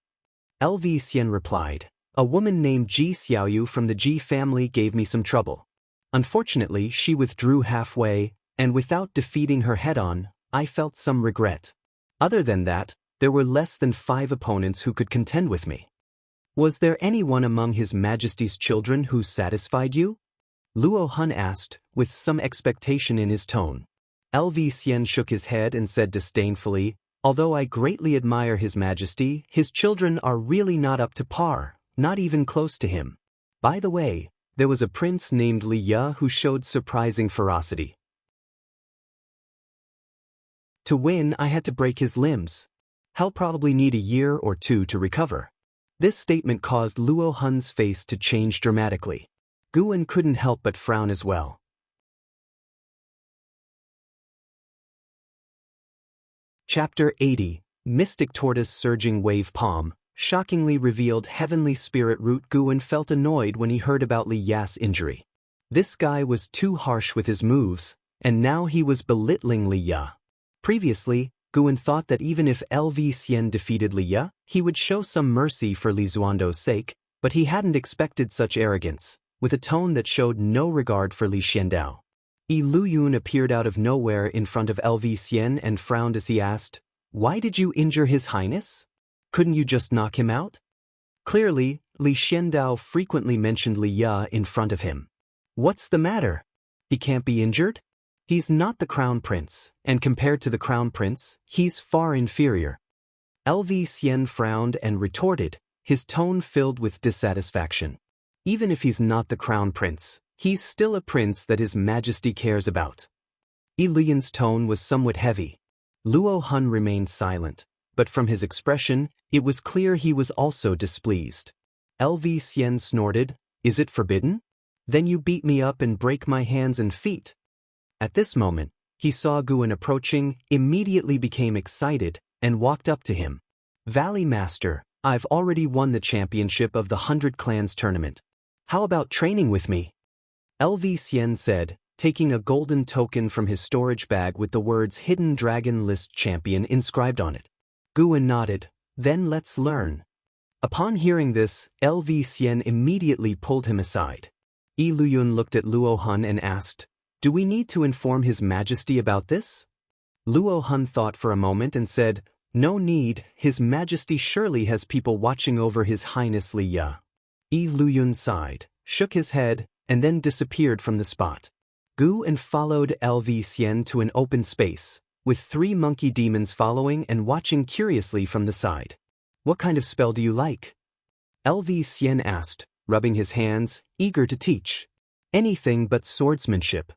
LV Xian replied, "A woman named Ji Xiaoyu from the Ji family gave me some trouble. Unfortunately, she withdrew halfway, and without defeating her head-on, I felt some regret. Other than that, there were less than 5 opponents who could contend with me." "Was there anyone among His Majesty's children who satisfied you?" Luo Han asked, with some expectation in his tone. LV Xian shook his head and said disdainfully, "Although I greatly admire His Majesty, his children are really not up to par, not even close to him. By the way, there was a prince named Li Ya who showed surprising ferocity. To win, I had to break his limbs. He'll probably need a year or 2 to recover." This statement caused Luo Han's face to change dramatically. Gu En couldn't help but frown as well. Chapter 80, Mystic Tortoise Surging Wave Palm, shockingly revealed heavenly spirit root. Gu En felt annoyed when he heard about Li Ya's injury. This guy was too harsh with his moves, and now he was belittling Li Ya. Previously, Gu En thought that even if LV Xian defeated Li Ya, he would show some mercy for Li Zuando's sake, but he hadn't expected such arrogance, with a tone that showed no regard for Li Xiandao. Yi Luyun appeared out of nowhere in front of LV Xian and frowned as he asked, "Why did you injure His Highness? Couldn't you just knock him out?" Clearly, Li Xiandao frequently mentioned Li Ya in front of him. "What's the matter? He can't be injured? He's not the crown prince, and compared to the crown prince, he's far inferior." LV Xian frowned and retorted, his tone filled with dissatisfaction. "Even if he's not the crown prince, he's still a prince that His Majesty cares about." Yi Luyun's tone was somewhat heavy. Luo Han remained silent, but from his expression, it was clear he was also displeased. LV Xian snorted, "Is it forbidden? Then you beat me up and break my hands and feet." At this moment, he saw Gu En approaching, immediately became excited, and walked up to him. "Valley Master, I've already won the championship of the 100 Clans tournament. How about training with me?" LV Xian said, taking a golden token from his storage bag with the words Hidden Dragon List Champion inscribed on it. Gu En nodded, "Then let's learn." Upon hearing this, LV Xian immediately pulled him aside. Yi Luyun looked at Luo Han and asked, "Do we need to inform His Majesty about this?" Luo Han thought for a moment and said, "No need, His Majesty surely has people watching over His Highness Li Ya." Yi Luyun sighed, shook his head, and then disappeared from the spot. Gu En followed LV Xian to an open space, with 3 monkey demons following and watching curiously from the side. "What kind of spell do you like?" LV Xian asked, rubbing his hands, eager to teach. "Anything but swordsmanship."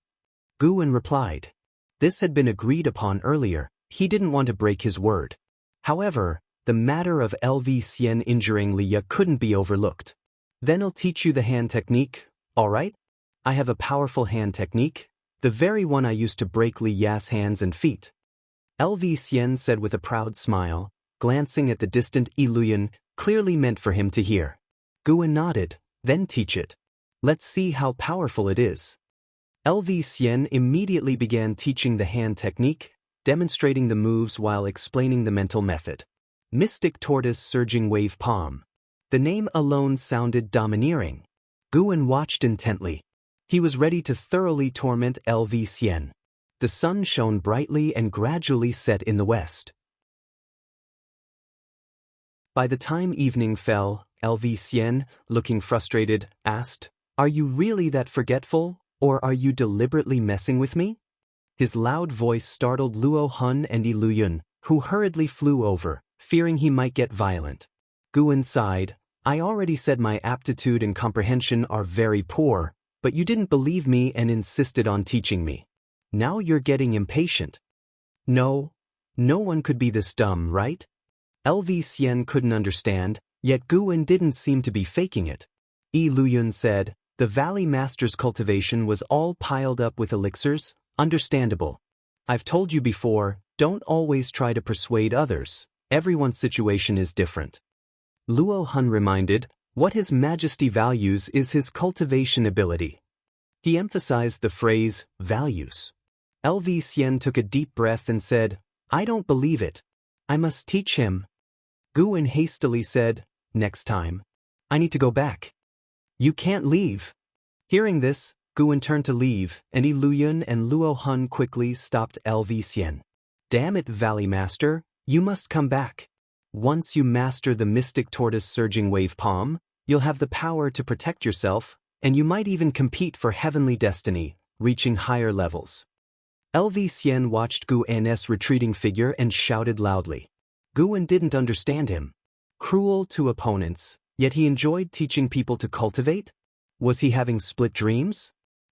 Gu En replied. This had been agreed upon earlier, he didn't want to break his word. However, the matter of LV Xian injuring Li Ya couldn't be overlooked. "Then I'll teach you the hand technique, all right? I have a powerful hand technique, the very one I used to break Li Ya's hands and feet." LV Xian said with a proud smile, glancing at the distant Yi Luyun, clearly meant for him to hear. Gu En nodded, "Then teach it. Let's see how powerful it is." LV Xian immediately began teaching the hand technique, demonstrating the moves while explaining the mental method. Mystic Tortoise Surging Wave Palm. The name alone sounded domineering. Gu En watched intently. He was ready to thoroughly torment LV Xian. The sun shone brightly and gradually set in the west. By the time evening fell, LV Xian, looking frustrated, asked, "Are you really that forgetful, or are you deliberately messing with me?" His loud voice startled Luo Han and Yi Luyun, who hurriedly flew over, fearing he might get violent. Gu En sighed, "I already said my aptitude and comprehension are very poor, but you didn't believe me and insisted on teaching me. Now you're getting impatient. No, no one could be this dumb, right? LV Xian couldn't understand, yet Guwen didn't seem to be faking it. Yi Luyun said, the Valley Master's cultivation was all piled up with elixirs, understandable. I've told you before, don't always try to persuade others, everyone's situation is different. Luo Hun reminded, what His Majesty values is his cultivation ability. He emphasized the phrase, values. LV Xian took a deep breath and said, I don't believe it. I must teach him. Guwen hastily said, next time. I need to go back. You can't leave. Hearing this, Guwen turned to leave, and Yi Luyun and Luo Hun quickly stopped LV Xian. Damn it, Valley Master, you must come back. Once you master the Mystic Tortoise Surging Wave Palm, you'll have the power to protect yourself, and you might even compete for heavenly destiny, reaching higher levels. LV Xian watched Guwen's retreating figure and shouted loudly. Guwen didn't understand him. Cruel to opponents, yet he enjoyed teaching people to cultivate? Was he having split dreams?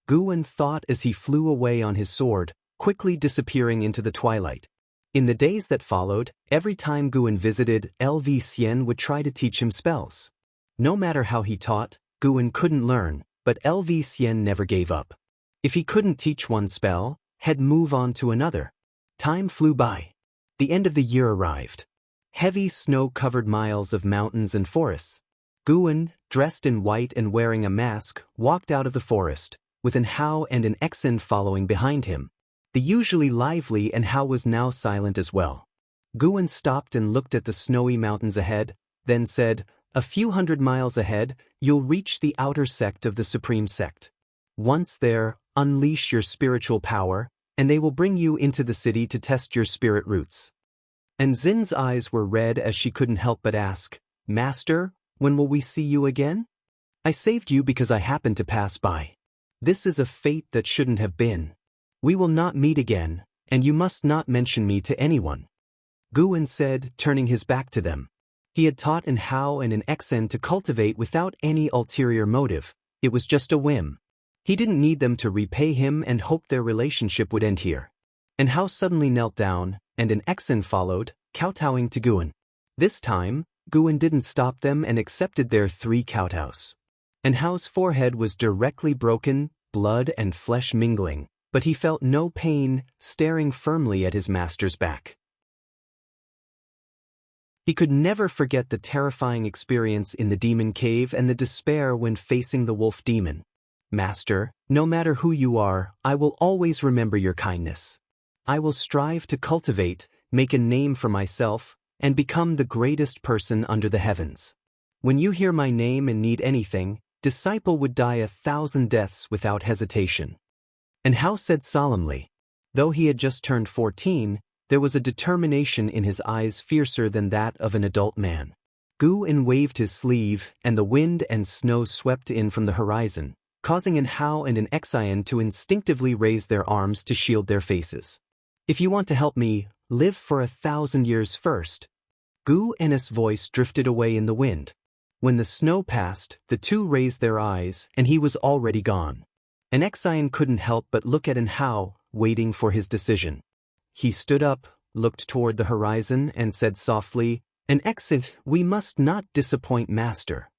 Guwen thought as he flew away on his sword, quickly disappearing into the twilight. In the days that followed, every time Guwen visited, LV Xian would try to teach him spells. No matter how he taught, Guwen couldn't learn, but LV Xian never gave up. If he couldn't teach one spell, he'd move on to another. Time flew by. The end of the year arrived. Heavy snow covered miles of mountains and forests. Guwen, dressed in white and wearing a mask, walked out of the forest, with an Hao and an Exen following behind him. The usually lively and Hao was now silent as well. Guwen stopped and looked at the snowy mountains ahead, then said, a few hundred miles ahead, you'll reach the outer sect of the Supreme Sect. Once there, unleash your spiritual power, and they will bring you into the city to test your spirit roots. And Xin's eyes were red as she couldn't help but ask, Master, when will we see you again? I saved you because I happened to pass by. This is a fate that shouldn't have been. We will not meet again, and you must not mention me to anyone. Guwen said, turning his back to them. He had taught an Hao and an Exen to cultivate without any ulterior motive. It was just a whim. He didn't need them to repay him and hoped their relationship would end here. And Hao suddenly knelt down, and an Exen followed, kowtowing to Guwen. This time, Guwen didn't stop them and accepted their 3 kowtows. And Hao's forehead was directly broken, blood and flesh mingling, but he felt no pain, staring firmly at his master's back. He could never forget the terrifying experience in the demon cave and the despair when facing the wolf demon. Master, no matter who you are, I will always remember your kindness. I will strive to cultivate, make a name for myself, and become the greatest person under the heavens. When you hear my name and need anything, disciple would die 1,000 deaths without hesitation. And Hao said solemnly. Though he had just turned 14, there was a determination in his eyes fiercer than that of an adult man. Guwen waved his sleeve, and the wind and snow swept in from the horizon, causing an Hao and an Exen to instinctively raise their arms to shield their faces. If you want to help me, live for 1,000 years first. Guwen's voice drifted away in the wind. When the snow passed, the two raised their eyes, and he was already gone. An Exen couldn't help but look at an Hao, waiting for his decision. He stood up, looked toward the horizon, and said softly, An Exen, we must not disappoint Master.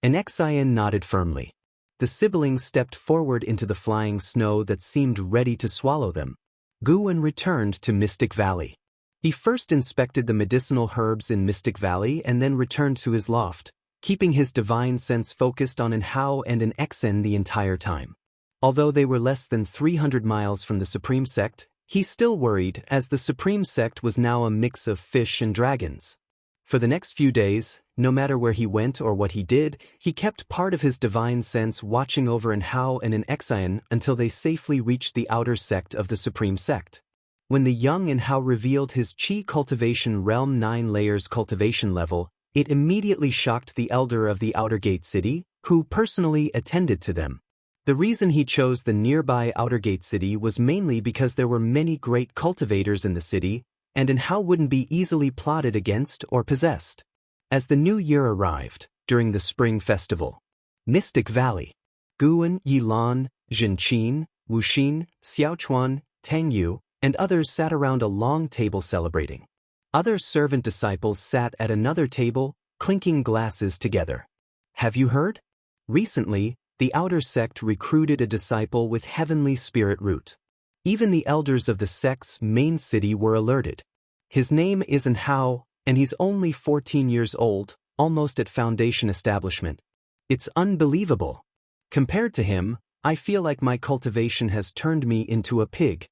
An Exen nodded firmly. The siblings stepped forward into the flying snow that seemed ready to swallow them. Guwen returned to Mystic Valley. He first inspected the medicinal herbs in Mystic Valley and then returned to his loft, keeping his divine sense focused on an Hao and an Exen the entire time. Although they were less than 300 miles from the Supreme Sect, he still worried as the Supreme Sect was now a mix of fish and dragons. For the next few days, no matter where he went or what he did, he kept part of his divine sense watching over an Hao and an Exen until they safely reached the outer sect of the Supreme Sect. When the young an Hao revealed his Qi cultivation realm 9 layers cultivation level, it immediately shocked the elder of the Outer Gate City, who personally attended to them. The reason he chose the nearby Outer Gate City was mainly because there were many great cultivators in the city, and an Hao wouldn't be easily plotted against or possessed. As the new year arrived, during the Spring Festival, Mystic Valley, Guwen, Yilan, Zhenqin, Wuxin, Xiaochuan, Tang Yu, and others sat around a long table celebrating. Other servant disciples sat at another table, clinking glasses together. Have you heard? Recently, the outer sect recruited a disciple with heavenly spirit root. Even the elders of the sect's main city were alerted. His name isn't Hao, and he's only 14 years old, almost at foundation establishment. It's unbelievable. Compared to him, I feel like my cultivation has turned me into a pig.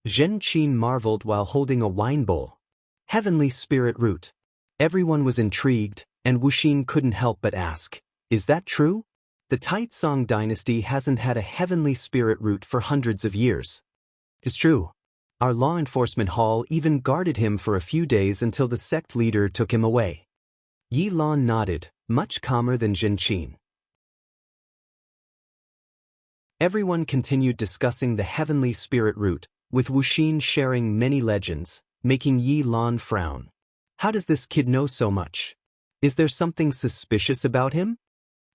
Zhen Qin marveled while holding a wine bowl. Heavenly spirit root. Everyone was intrigued, and Wuxin couldn't help but ask, is that true? The Taizong dynasty hasn't had a heavenly spirit root for hundreds of years. It's true. Our law enforcement hall even guarded him for a few days until the sect leader took him away. Yi Lan nodded, much calmer than Zhen Qin. Everyone continued discussing the heavenly spirit root, with Wuxin sharing many legends, making Yi Lan frown. How does this kid know so much? Is there something suspicious about him?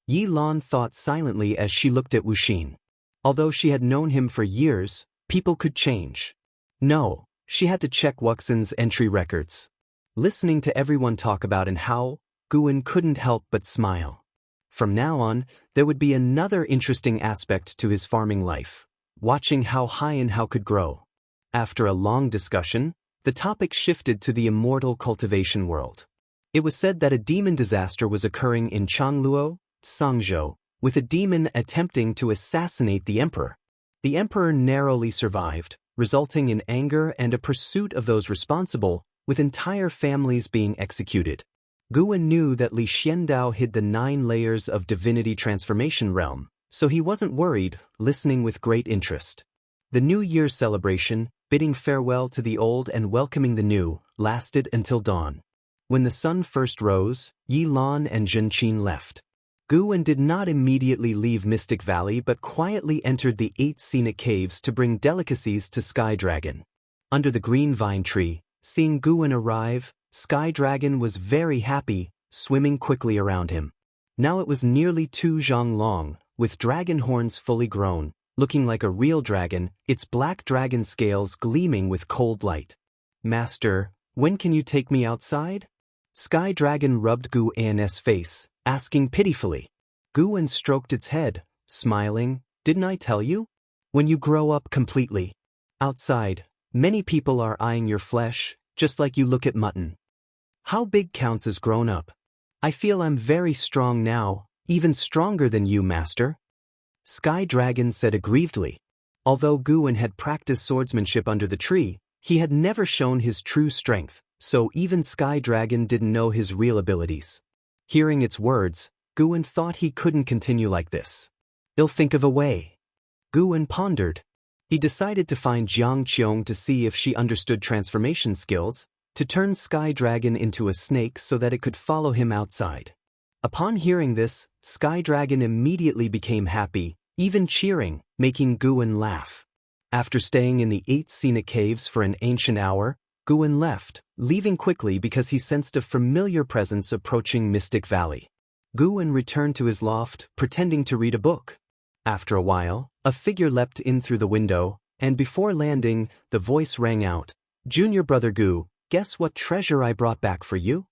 Yi Lan thought silently as she looked at Wuxin. Although she had known him for years, people could change. No, she had to check Wuxian's entry records. Listening to everyone talk about and how, Guan couldn't help but smile. From now on, there would be another interesting aspect to his farming life, watching how high and how could grow. After a long discussion, the topic shifted to the immortal cultivation world. It was said that a demon disaster was occurring in Changluo, Sangzhou, with a demon attempting to assassinate the emperor. The emperor narrowly survived, resulting in anger and a pursuit of those responsible, with entire families being executed. Guan knew that Li Xiandao hid the 9 layers of divinity transformation realm, so he wasn't worried, listening with great interest. The New Year's celebration, bidding farewell to the old and welcoming the new, lasted until dawn. When the sun first rose, Yi Lan and Zhen Qin left. Guan did not immediately leave Mystic Valley but quietly entered the 8 scenic caves to bring delicacies to Sky Dragon. Under the green vine tree, seeing Guan arrive, Sky Dragon was very happy, swimming quickly around him. Now it was nearly 2 zhang long, with dragon horns fully grown, looking like a real dragon, its black dragon scales gleaming with cold light. Master, when can you take me outside? Sky Dragon rubbed Guan's face, asking pitifully. Guan stroked its head, smiling, didn't I tell you? When you grow up completely. Outside, many people are eyeing your flesh, just like you look at mutton. How big counts as grown up? I feel I'm very strong now, even stronger than you, Master. Sky Dragon said aggrievedly. Although Guan had practiced swordsmanship under the tree, he had never shown his true strength, so even Sky Dragon didn't know his real abilities. Hearing its words, Guan thought he couldn't continue like this. He'll think of a way. Guan pondered. He decided to find Jiang Qiong to see if she understood transformation skills, to turn Sky Dragon into a snake so that it could follow him outside. Upon hearing this, Sky Dragon immediately became happy, even cheering, making Guan laugh. After staying in the 8 scenic caves for an ancient hour, Guan left, leaving quickly because he sensed a familiar presence approaching Mystic Valley. Guan returned to his loft, pretending to read a book. After a while, a figure leapt in through the window, and before landing, the voice rang out, "Junior brother Gu, guess what treasure I brought back for you?"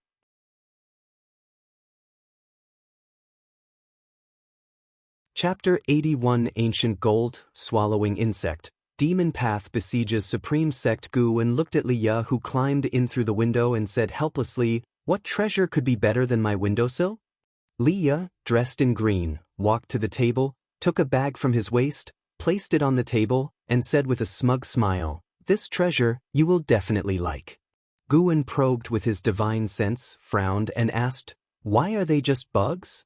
Chapter 81 Ancient Gold, Swallowing Insect. Demon Path besieges Supreme Sect. Guan looked at Liya, who climbed in through the window, and said helplessly, "What treasure could be better than my windowsill?" Liya, dressed in green, walked to the table, took a bag from his waist, placed it on the table, and said with a smug smile, "This treasure you will definitely like." Guan probed with his divine sense, frowned, and asked, "Why are they just bugs?"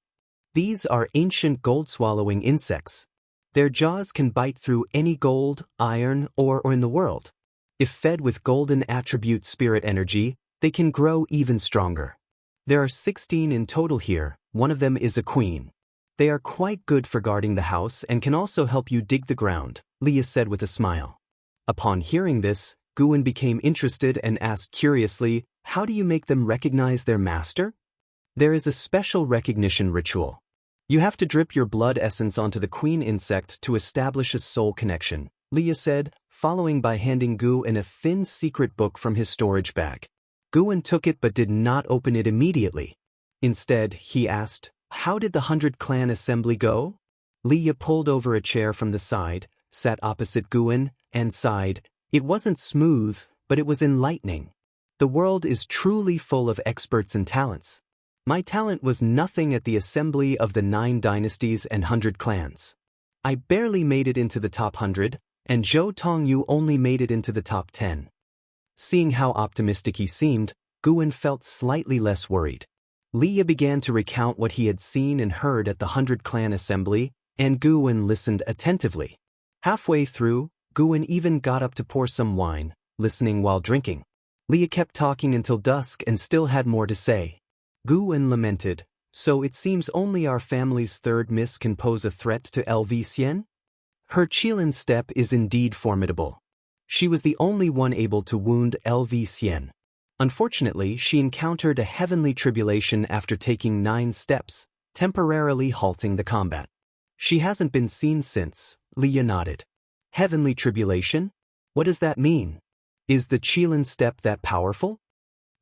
"These are ancient gold-swallowing insects. Their jaws can bite through any gold, iron, ore in the world. If fed with golden attribute spirit energy, they can grow even stronger. There are 16 in total here, one of them is a queen. They are quite good for guarding the house and can also help you dig the ground," Liya said with a smile. Upon hearing this, Guan became interested and asked curiously, "How do you make them recognize their master?" "There is a special recognition ritual. You have to drip your blood essence onto the queen insect to establish a soul connection," Liya said, following by handing Guwen a thin secret book from his storage bag. Guwen took it but did not open it immediately. Instead, he asked, "How did the 100 Clan assembly go?" Leah pulled over a chair from the side, sat opposite Guwen, and sighed. It wasn't smooth, but it was enlightening. The world is truly full of experts and talents. My talent was nothing at the assembly of the 9 dynasties and 100 clans. I barely made it into the top 100, and Zhou Tongyu only made it into the top 10. Seeing how optimistic he seemed, Guwen felt slightly less worried. Leah began to recount what he had seen and heard at the 100 Clan assembly, and Guwen listened attentively. Halfway through, Guwen even got up to pour some wine, listening while drinking. Leah kept talking until dusk and still had more to say. Guwen lamented, "So it seems only our family's third miss can pose a threat to LV Xian? Her Qilin step is indeed formidable. She was the only one able to wound LV Xian. Unfortunately, she encountered a heavenly tribulation after taking 9 steps, temporarily halting the combat. She hasn't been seen since." Leah nodded. "Heavenly tribulation? What does that mean? Is the Qilin step that powerful?"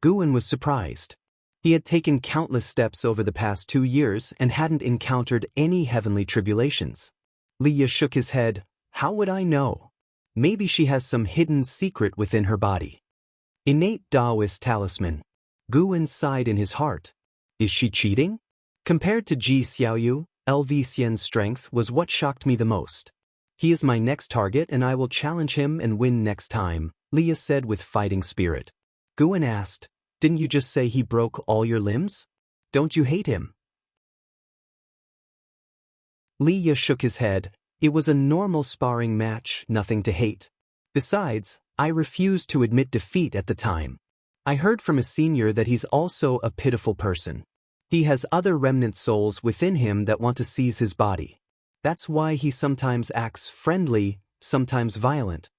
Guwen was surprised. He had taken countless steps over the past 2 years and hadn't encountered any heavenly tribulations. Leah shook his head. "How would I know? Maybe she has some hidden secret within her body." Innate Daoist talisman. Guwen sighed in his heart. Is she cheating? Compared to Ji Xiaoyu, LV Xian's strength was what shocked me the most. "He is my next target and I will challenge him and win next time," Leah said with fighting spirit. Guwen asked, "Didn't you just say he broke all your limbs? Don't you hate him?" Leah shook his head. "It was a normal sparring match, nothing to hate. Besides, I refused to admit defeat at the time. I heard from a senior that he's also a pitiful person. He has other remnant souls within him that want to seize his body. That's why he sometimes acts friendly, sometimes violent."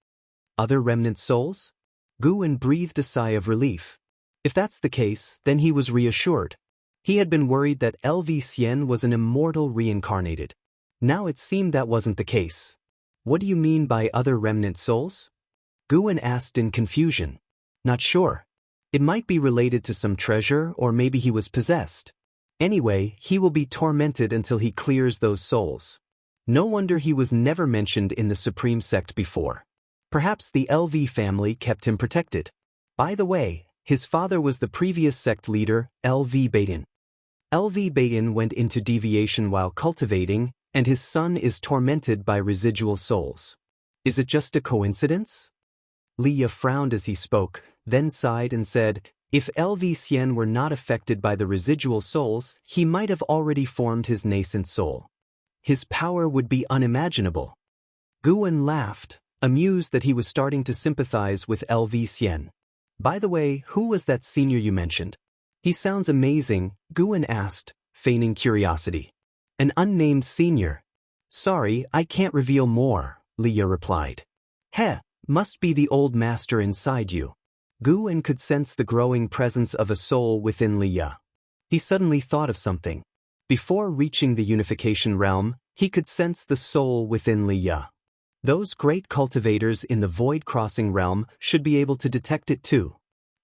Other remnant souls? Guwen breathed a sigh of relief. If that's the case, then he was reassured. He had been worried that LV Xian was an immortal reincarnated. Now it seemed that wasn't the case. "What do you mean by other remnant souls?" Guwen asked in confusion. "Not sure. It might be related to some treasure or maybe he was possessed. Anyway, he will be tormented until he clears those souls. No wonder he was never mentioned in the Supreme Sect before. Perhaps the LV family kept him protected. By the way, his father was the previous sect leader, LV Baitin. LV Baitin went into deviation while cultivating, and his son is tormented by residual souls. Is it just a coincidence?" Leah frowned as he spoke, then sighed and said, "If LV Xian were not affected by the residual souls, he might have already formed his nascent soul. His power would be unimaginable." Guwen laughed, amused that he was starting to sympathize with LV Xian. "By the way, who was that senior you mentioned? He sounds amazing," Guwen asked, feigning curiosity. "An unnamed senior. Sorry, I can't reveal more," Leah replied. "Heh, must be the old master inside you." Guwen could sense the growing presence of a soul within Leah. He suddenly thought of something. Before reaching the unification realm, he could sense the soul within Leah. Those great cultivators in the void-crossing realm should be able to detect it too.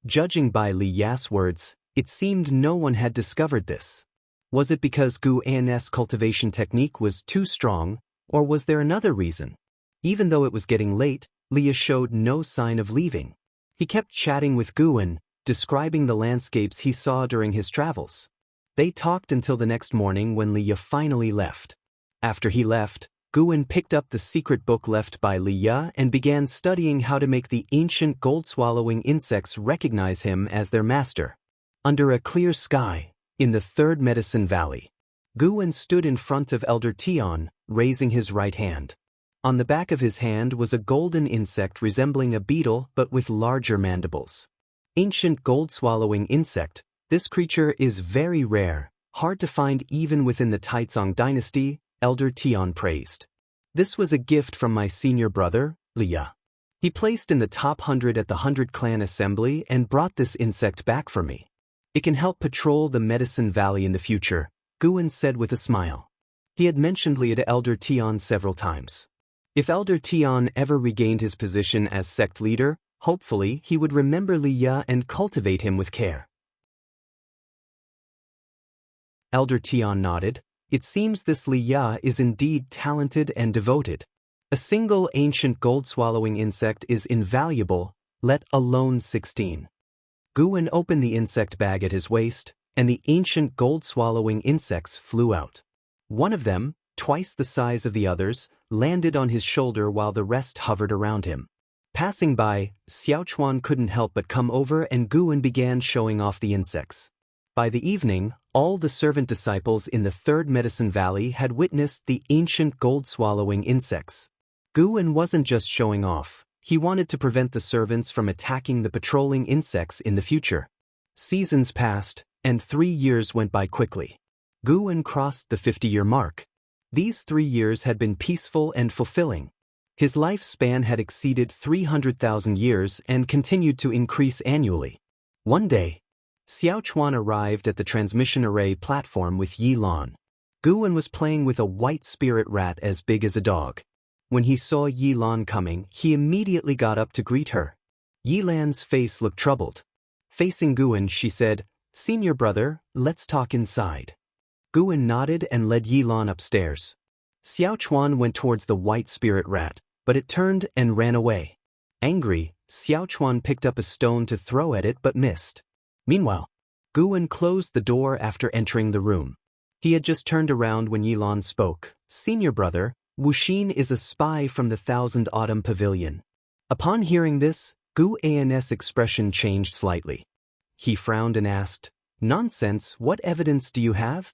Judging by Li Ya's words, it seemed no one had discovered this. Was it because Gu An's cultivation technique was too strong, or was there another reason? Even though it was getting late, Leah showed no sign of leaving. He kept chatting with Guwen, describing the landscapes he saw during his travels. They talked until the next morning when Leah finally left. After he left, Guwen picked up the secret book left by Leah and began studying how to make the ancient gold-swallowing insects recognize him as their master. Under a clear sky, in the third medicine valley, Guwen stood in front of Elder Tian, raising his right hand. On the back of his hand was a golden insect resembling a beetle but with larger mandibles. Ancient gold-swallowing insect, this creature is very rare, hard to find even within the Taizong dynasty, Elder Tian praised. "This was a gift from my senior brother, Leah. He placed in the top 100 at the 100 Clan assembly and brought this insect back for me. It can help patrol the Medicine Valley in the future," Guwen said with a smile. He had mentioned Leah to Elder Tian several times. If Elder Tian ever regained his position as sect leader, hopefully he would remember Li Ya and cultivate him with care. Elder Tian nodded. It seems this Li Ya is indeed talented and devoted. A single ancient gold-swallowing insect is invaluable, let alone 16. Guwen opened the insect bag at his waist, and the ancient gold-swallowing insects flew out. One of them, twice the size of the others, landed on his shoulder while the rest hovered around him. Passing by, Xiaochuan couldn't help but come over and Guwen began showing off the insects. By the evening, all the servant disciples in the Third Medicine Valley had witnessed the ancient gold-swallowing insects. Guwen wasn't just showing off, he wanted to prevent the servants from attacking the patrolling insects in the future. Seasons passed, and 3 years went by quickly. Guwen crossed the 50-year mark. These 3 years had been peaceful and fulfilling. His lifespan had exceeded 300,000 years and continued to increase annually. One day, Xiaochuan arrived at the transmission array platform with Yi Lan. Guwen was playing with a white spirit rat as big as a dog. When he saw Yi Lan coming, he immediately got up to greet her. Yi Lan's face looked troubled. Facing Guwen, she said, "Senior brother, let's talk inside." Guwen nodded and led Yi Lan upstairs. Xiaochuan went towards the white spirit rat, but it turned and ran away. Angry, Xiaochuan picked up a stone to throw at it but missed. Meanwhile, Guwen closed the door after entering the room. He had just turned around when Yi Lan spoke. "Senior brother, Wuxin is a spy from the Thousand Autumn Pavilion." Upon hearing this, Gu An's expression changed slightly. He frowned and asked, "Nonsense, what evidence do you have?"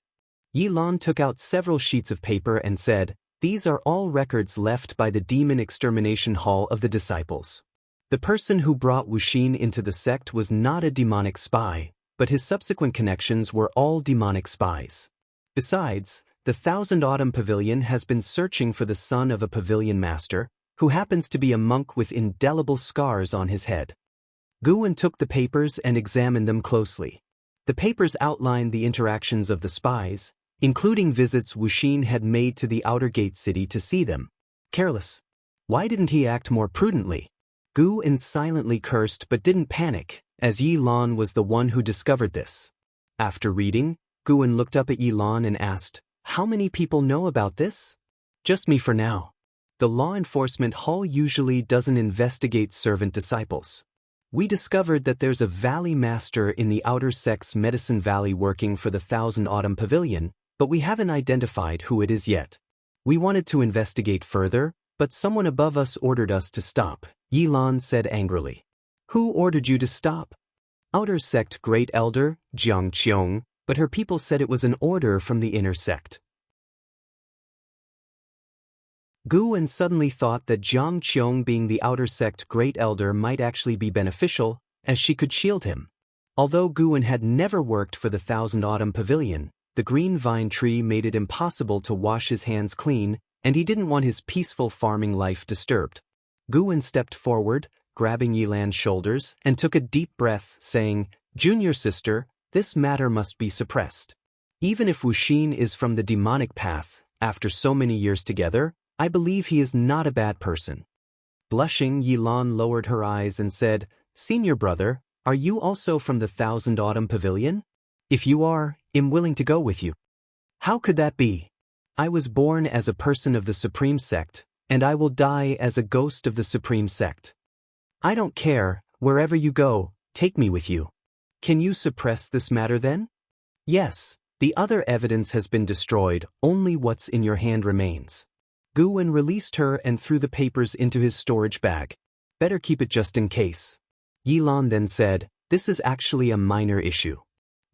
Yi Lan took out several sheets of paper and said, "These are all records left by the Demon Extermination Hall of the Disciples. The person who brought Wuxin into the sect was not a demonic spy, but his subsequent connections were all demonic spies. Besides, the Thousand Autumn Pavilion has been searching for the son of a pavilion master, who happens to be a monk with indelible scars on his head." Guwen took the papers and examined them closely. The papers outlined the interactions of the spies, including visits Wuxin had made to the Outer Gate City to see them. Careless. Why didn't he act more prudently? Guwen silently cursed but didn't panic, as Yi Lan was the one who discovered this. After reading, Guwen looked up at Yi Lan and asked, "How many people know about this?" "Just me for now. The law enforcement hall usually doesn't investigate servant disciples. We discovered that there's a valley master in the Outer Sect's Medicine Valley working for the Thousand Autumn Pavilion, but we haven't identified who it is yet. We wanted to investigate further, but someone above us ordered us to stop," Yi Lan said angrily. "Who ordered you to stop?" "Outer Sect Great Elder, Jiang Qiong, but her people said it was an order from the Inner Sect." Guwen suddenly thought that Jiang Qiong being the Outer Sect Great Elder might actually be beneficial, as she could shield him. Although Guwen had never worked for the Thousand Autumn Pavilion, the green vine tree made it impossible to wash his hands clean, and he didn't want his peaceful farming life disturbed. Guwen stepped forward, grabbing Yi Lan's shoulders, and took a deep breath, saying, "Junior sister, this matter must be suppressed. Even if Wuxin is from the demonic path, after so many years together, I believe he is not a bad person." Blushing, Yi Lan lowered her eyes and said, "Senior brother, are you also from the Thousand Autumn Pavilion? If you are, I'm willing to go with you." "How could that be? I was born as a person of the Supreme Sect, and I will die as a ghost of the Supreme Sect. I don't care, wherever you go, take me with you." "Can you suppress this matter then?" "Yes, the other evidence has been destroyed, only what's in your hand remains." Guwen released her and threw the papers into his storage bag. "Better keep it just in case." Yi Lan then said, "This is actually a minor issue.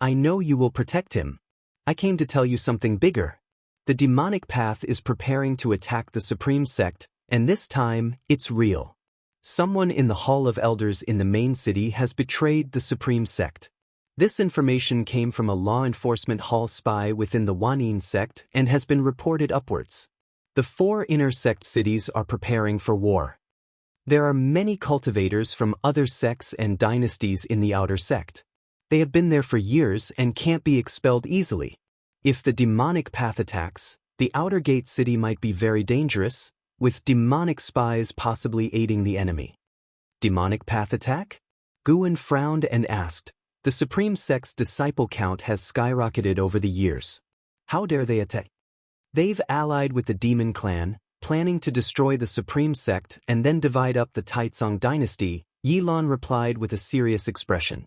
I know you will protect him. I came to tell you something bigger. The demonic path is preparing to attack the Supreme Sect, and this time, it's real. Someone in the Hall of Elders in the main city has betrayed the Supreme Sect. This information came from a law enforcement hall spy within the Wanin sect and has been reported upwards. The 4 inner sect cities are preparing for war. There are many cultivators from other sects and dynasties in the outer sect. They have been there for years and can't be expelled easily. If the demonic path attacks, the outer gate city might be very dangerous. with demonic spies possibly aiding the enemy. Demonic path attack? Guwen frowned and asked. The Supreme Sect's disciple count has skyrocketed over the years. How dare they attack? They've allied with the Demon Clan, planning to destroy the Supreme Sect and then divide up the Taizong dynasty, Yilan replied with a serious expression.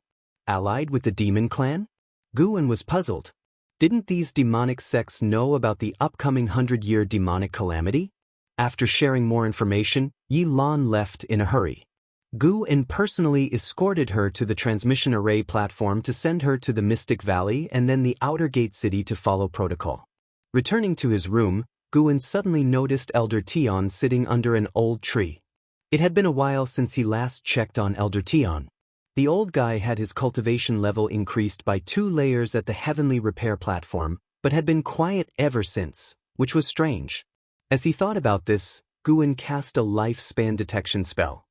Allied with the Demon Clan? Guwen was puzzled. Didn't these demonic sects know about the upcoming 100-year demonic calamity? After sharing more information, Yilan left in a hurry. Guwen personally escorted her to the transmission array platform to send her to the Mystic Valley and then the Outer Gate City to follow protocol. Returning to his room, Guwen suddenly noticed Elder Tian sitting under an old tree. It had been a while since he last checked on Elder Tian. The old guy had his cultivation level increased by 2 layers at the Heavenly Repair platform, but had been quiet ever since, which was strange. As he thought about this, Guwen cast a lifespan detection spell.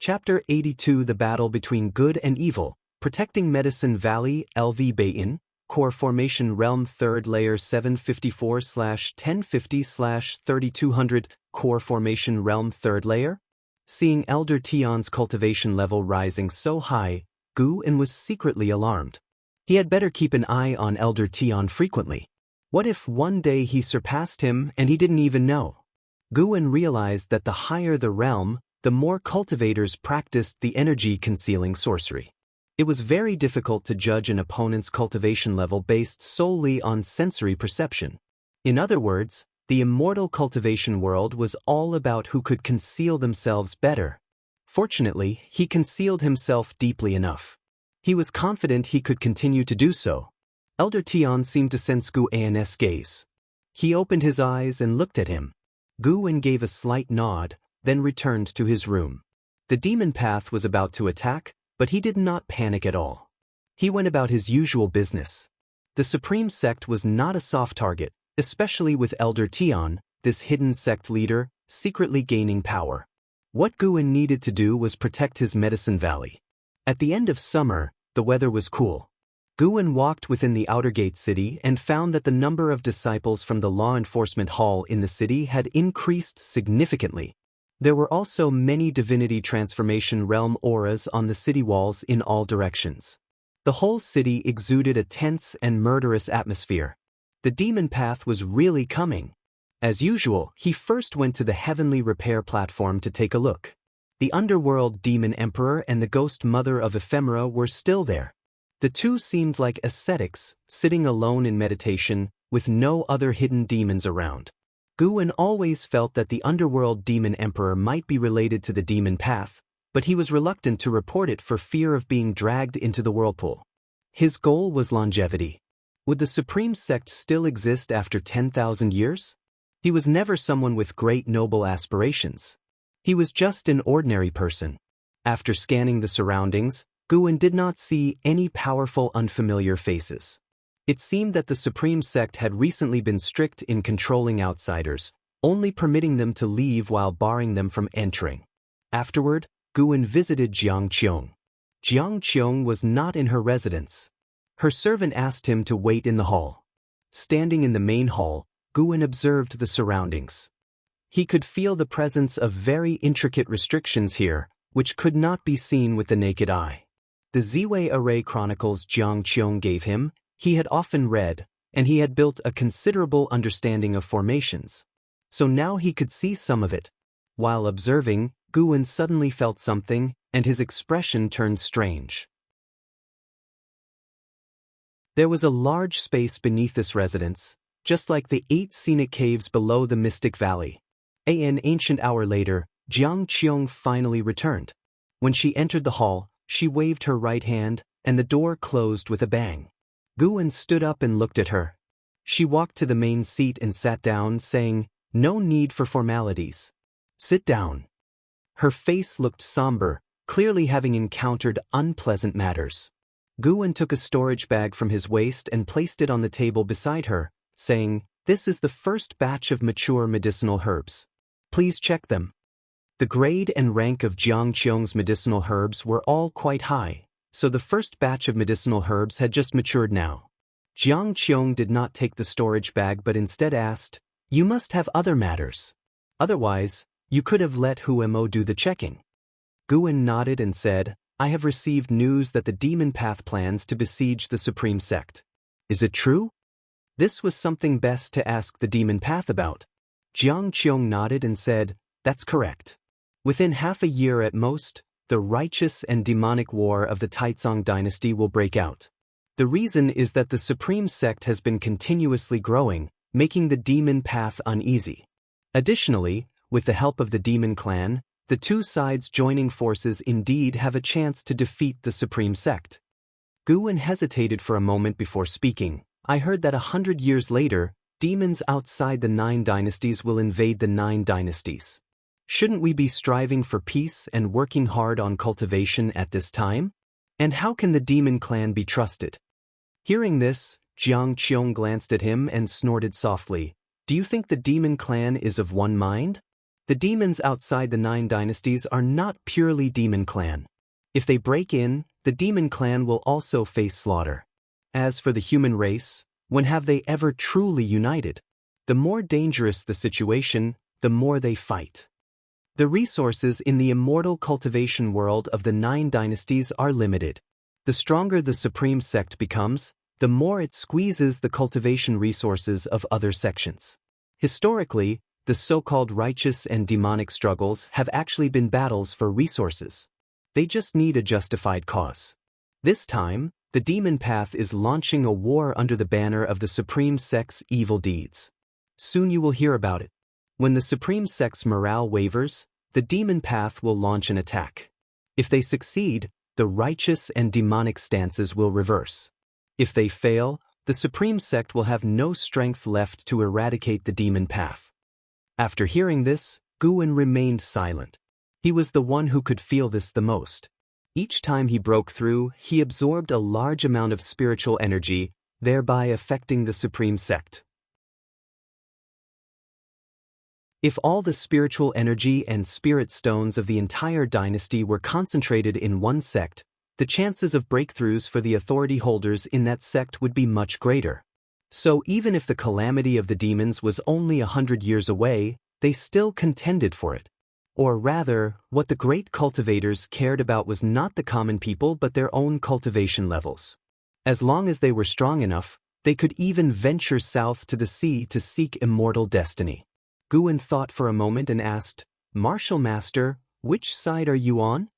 Chapter 82 The Battle Between Good and Evil, Protecting Medicine Valley, LV Bayin, Core Formation Realm 3rd Layer 754/1050/3200, Core Formation Realm 3rd Layer? Seeing Elder Tian's cultivation level rising so high, Guwen was secretly alarmed. He had better keep an eye on Elder Tian frequently. What if one day he surpassed him and he didn't even know? Guwen realized that the higher the realm, the more cultivators practiced the energy-concealing sorcery. It was very difficult to judge an opponent's cultivation level based solely on sensory perception. In other words, the immortal cultivation world was all about who could conceal themselves better. Fortunately, he concealed himself deeply enough. He was confident he could continue to do so. Elder Tian seemed to sense Guwen's gaze. He opened his eyes and looked at him. Guwen gave a slight nod, then returned to his room. The demon path was about to attack, but he did not panic at all. He went about his usual business. The Supreme Sect was not a soft target, especially with Elder Tian, this hidden sect leader, secretly gaining power. What Guwen needed to do was protect his Medicine Valley. At the end of summer, the weather was cool. Guwen walked within the Outer Gate City and found that the number of disciples from the law enforcement hall in the city had increased significantly. There were also many divinity transformation realm auras on the city walls in all directions. The whole city exuded a tense and murderous atmosphere. The demon path was really coming. As usual, he first went to the Heavenly Repair platform to take a look. The underworld demon emperor and the ghost mother of Ephemera were still there. The two seemed like ascetics, sitting alone in meditation, with no other hidden demons around. Guwen always felt that the underworld demon emperor might be related to the demon path, but he was reluctant to report it for fear of being dragged into the whirlpool. His goal was longevity. Would the Supreme Sect still exist after 10,000 years? He was never someone with great noble aspirations. He was just an ordinary person. After scanning the surroundings, Guwen did not see any powerful unfamiliar faces. It seemed that the Supreme Sect had recently been strict in controlling outsiders, only permitting them to leave while barring them from entering. Afterward, Guwen visited Jiang Qiong. Jiang Qiong was not in her residence. Her servant asked him to wait in the hall. Standing in the main hall, Guwen observed the surroundings. He could feel the presence of very intricate restrictions here, which could not be seen with the naked eye. The Ziwei Array Chronicles Jiang Qiong gave him, he had often read, and he had built a considerable understanding of formations. So now he could see some of it. While observing, Guwen suddenly felt something, and his expression turned strange. There was a large space beneath this residence, just like the 8 scenic caves below the Mystic Valley. An ancient hour later, Jiang Qiong finally returned. When she entered the hall, she waved her right hand, and the door closed with a bang. Guwen stood up and looked at her. She walked to the main seat and sat down, saying, "No need for formalities. Sit down." Her face looked somber, clearly having encountered unpleasant matters. Guwen took a storage bag from his waist and placed it on the table beside her, saying, "This is the first batch of mature medicinal herbs. Please check them." The grade and rank of Jiang Qiong's medicinal herbs were all quite high, so the first batch of medicinal herbs had just matured now. Jiang Qiong did not take the storage bag but instead asked, "You must have other matters. Otherwise, you could have let Huemo do the checking." Guan nodded and said, "I have received news that the demon path plans to besiege the supreme sect. Is it true?" This was something best to ask the demon path about. Jiang Qiong nodded and said, "That's correct. Within half a year at most, the righteous and demonic war of the Taizong dynasty will break out. The reason is that the supreme sect has been continuously growing, making the demon path uneasy. Additionally, with the help of the demon clan, the two sides joining forces indeed have a chance to defeat the supreme sect." Guan hesitated for a moment before speaking. "I heard that 100 years later, demons outside the 9 dynasties will invade the 9 dynasties. Shouldn't we be striving for peace and working hard on cultivation at this time? And how can the demon clan be trusted?" Hearing this, Jiang Qiong glanced at him and snorted softly. "Do you think the demon clan is of one mind? The demons outside the 9 dynasties are not purely demon clan. If they break in, the demon clan will also face slaughter. As for the human race, when have they ever truly united? The more dangerous the situation, the more they fight. The resources in the immortal cultivation world of the 9 dynasties are limited. The stronger the supreme sect becomes, the more it squeezes the cultivation resources of other sections. Historically, the so-called righteous and demonic struggles have actually been battles for resources. They just need a justified cause. This time, the demon path is launching a war under the banner of the supreme sect's evil deeds. Soon you will hear about it. When the supreme sect's morale wavers, the demon path will launch an attack. If they succeed, the righteous and demonic stances will reverse. If they fail, the supreme sect will have no strength left to eradicate the demon path." After hearing this, Guan remained silent. He was the one who could feel this the most. Each time he broke through, he absorbed a large amount of spiritual energy, thereby affecting the supreme sect. If all the spiritual energy and spirit stones of the entire dynasty were concentrated in one sect, the chances of breakthroughs for the authority holders in that sect would be much greater. So even if the calamity of the demons was only 100 years away, they still contended for it. Or rather, what the great cultivators cared about was not the common people but their own cultivation levels. As long as they were strong enough, they could even venture south to the sea to seek immortal destiny. Guan thought for a moment and asked, "Martial Master, which side are you on?"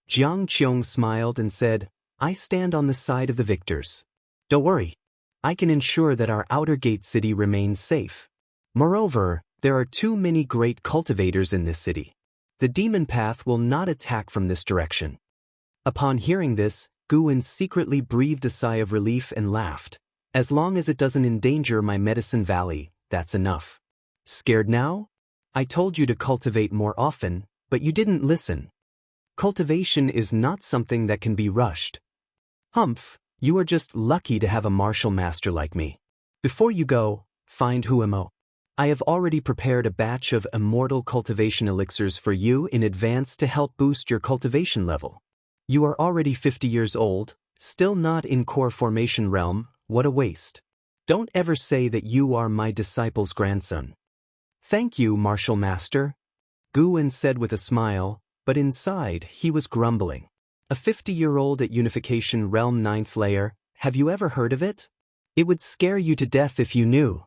Jiang Qiong smiled and said, "I stand on the side of the victors. Don't worry. I can ensure that our outer gate city remains safe. Moreover, there are too many great cultivators in this city. The demon path will not attack from this direction." Upon hearing this, Guan secretly breathed a sigh of relief and laughed. "As long as it doesn't endanger my medicine valley, that's enough. Scared now? I told you to cultivate more often, but you didn't listen. Cultivation is not something that can be rushed. Humph, you are just lucky to have a martial master like me. Before you go, find Huemo. I have already prepared a batch of immortal cultivation elixirs for you in advance to help boost your cultivation level. You are already 50 years old, still not in core formation realm, what a waste. Don't ever say that you are my disciple's grandson." "Thank you, martial master," Guan said with a smile, but inside he was grumbling. A 50-year-old at Unification Realm 9th layer, have you ever heard of it? It would scare you to death if you knew.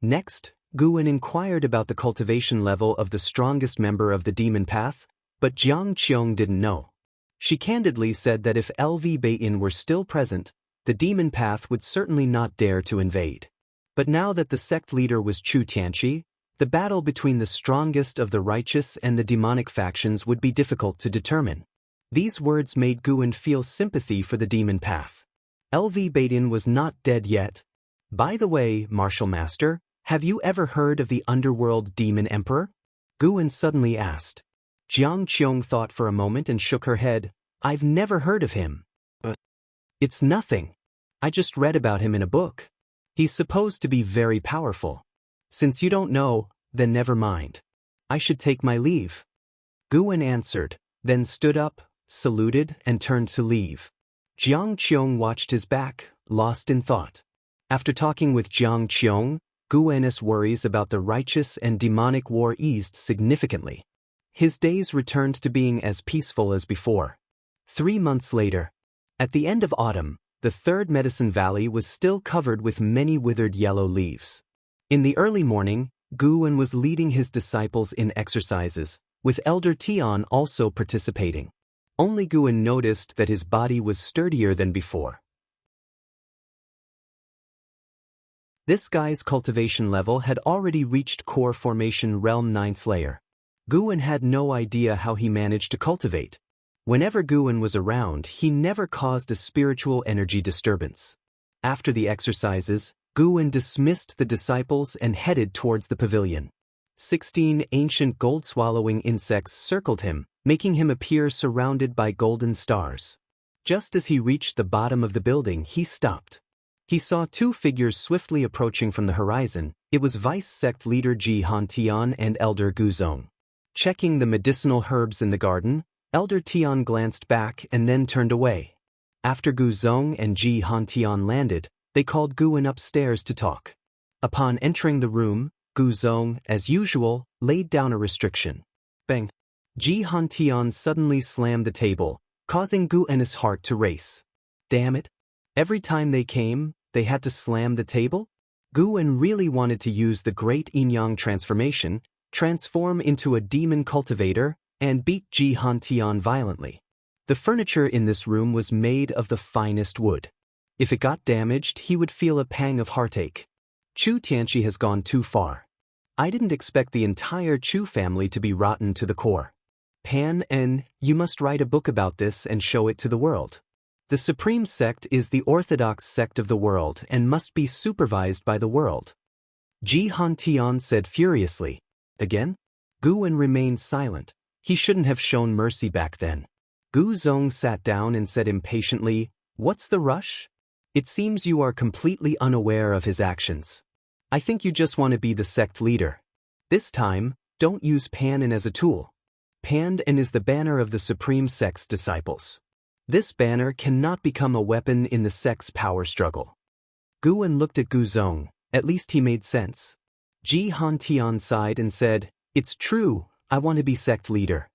Next, Guan inquired about the cultivation level of the strongest member of the demon path, but Jiang Qiong didn't know. She candidly said that if LV Beiyin were still present, the demon path would certainly not dare to invade. But now that the sect leader was Chu Tianqi, the battle between the strongest of the righteous and the demonic factions would be difficult to determine. These words made Guan feel sympathy for the demon path. LV Beiyin was not dead yet. By the way, Martial Master, have you ever heard of the underworld demon emperor? Guan suddenly asked. Jiang Qiong thought for a moment and shook her head. I've never heard of him. But it's nothing. I just read about him in a book. He's supposed to be very powerful. Since you don't know, then never mind. I should take my leave. Guan answered, then stood up, saluted, and turned to leave. Jiang Qiong watched his back, lost in thought. After talking with Jiang Qiong, Guwen's worries about the righteous and demonic war eased significantly. His days returned to being as peaceful as before. 3 months later, at the end of autumn, the third Medicine Valley was still covered with many withered yellow leaves. In the early morning, Guwen was leading his disciples in exercises, with Elder Tian also participating. Only Guwen noticed that his body was sturdier than before. This guy's cultivation level had already reached core formation realm 9th layer. Guwen had no idea how he managed to cultivate. Whenever Guwen was around, he never caused a spiritual energy disturbance. After the exercises, Guwen dismissed the disciples and headed towards the pavilion. 16 ancient gold-swallowing insects circled him, making him appear surrounded by golden stars. Just as he reached the bottom of the building, he stopped. He saw 2 figures swiftly approaching from the horizon. It was Vice Sect Leader Ji Hantian and Elder Guzong. Checking the medicinal herbs in the garden, Elder Tian glanced back and then turned away. After Guzong and Ji Hantian landed, they called Guwen upstairs to talk. Upon entering the room, Guzong, as usual, laid down a restriction. Bang! Ji Hantian suddenly slammed the table, causing Guwen's heart to race. Damn it! Every time they came, they had to slam the table? Guwen really wanted to use the great yin-yang transformation, transform into a demon cultivator, and beat Ji Hantian violently. The furniture in this room was made of the finest wood. If it got damaged, he would feel a pang of heartache. Chu Tianqi has gone too far. I didn't expect the entire Chu family to be rotten to the core. Pan En, you must write a book about this and show it to the world. The Supreme Sect is the orthodox sect of the world and must be supervised by the world. Ji Hantian said furiously. Again? Guwen remained silent. He shouldn't have shown mercy back then. Guzong sat down and said impatiently, "What's the rush? It seems you are completely unaware of his actions. I think you just want to be the sect leader. This time, don't use Pan En as a tool. Pan En is the banner of the Supreme Sect's disciples. This banner cannot become a weapon in the sect's power struggle." Guwen looked at Guzong. At least he made sense. Ji Hantian sighed and said, "It's true, I want to be sect leader.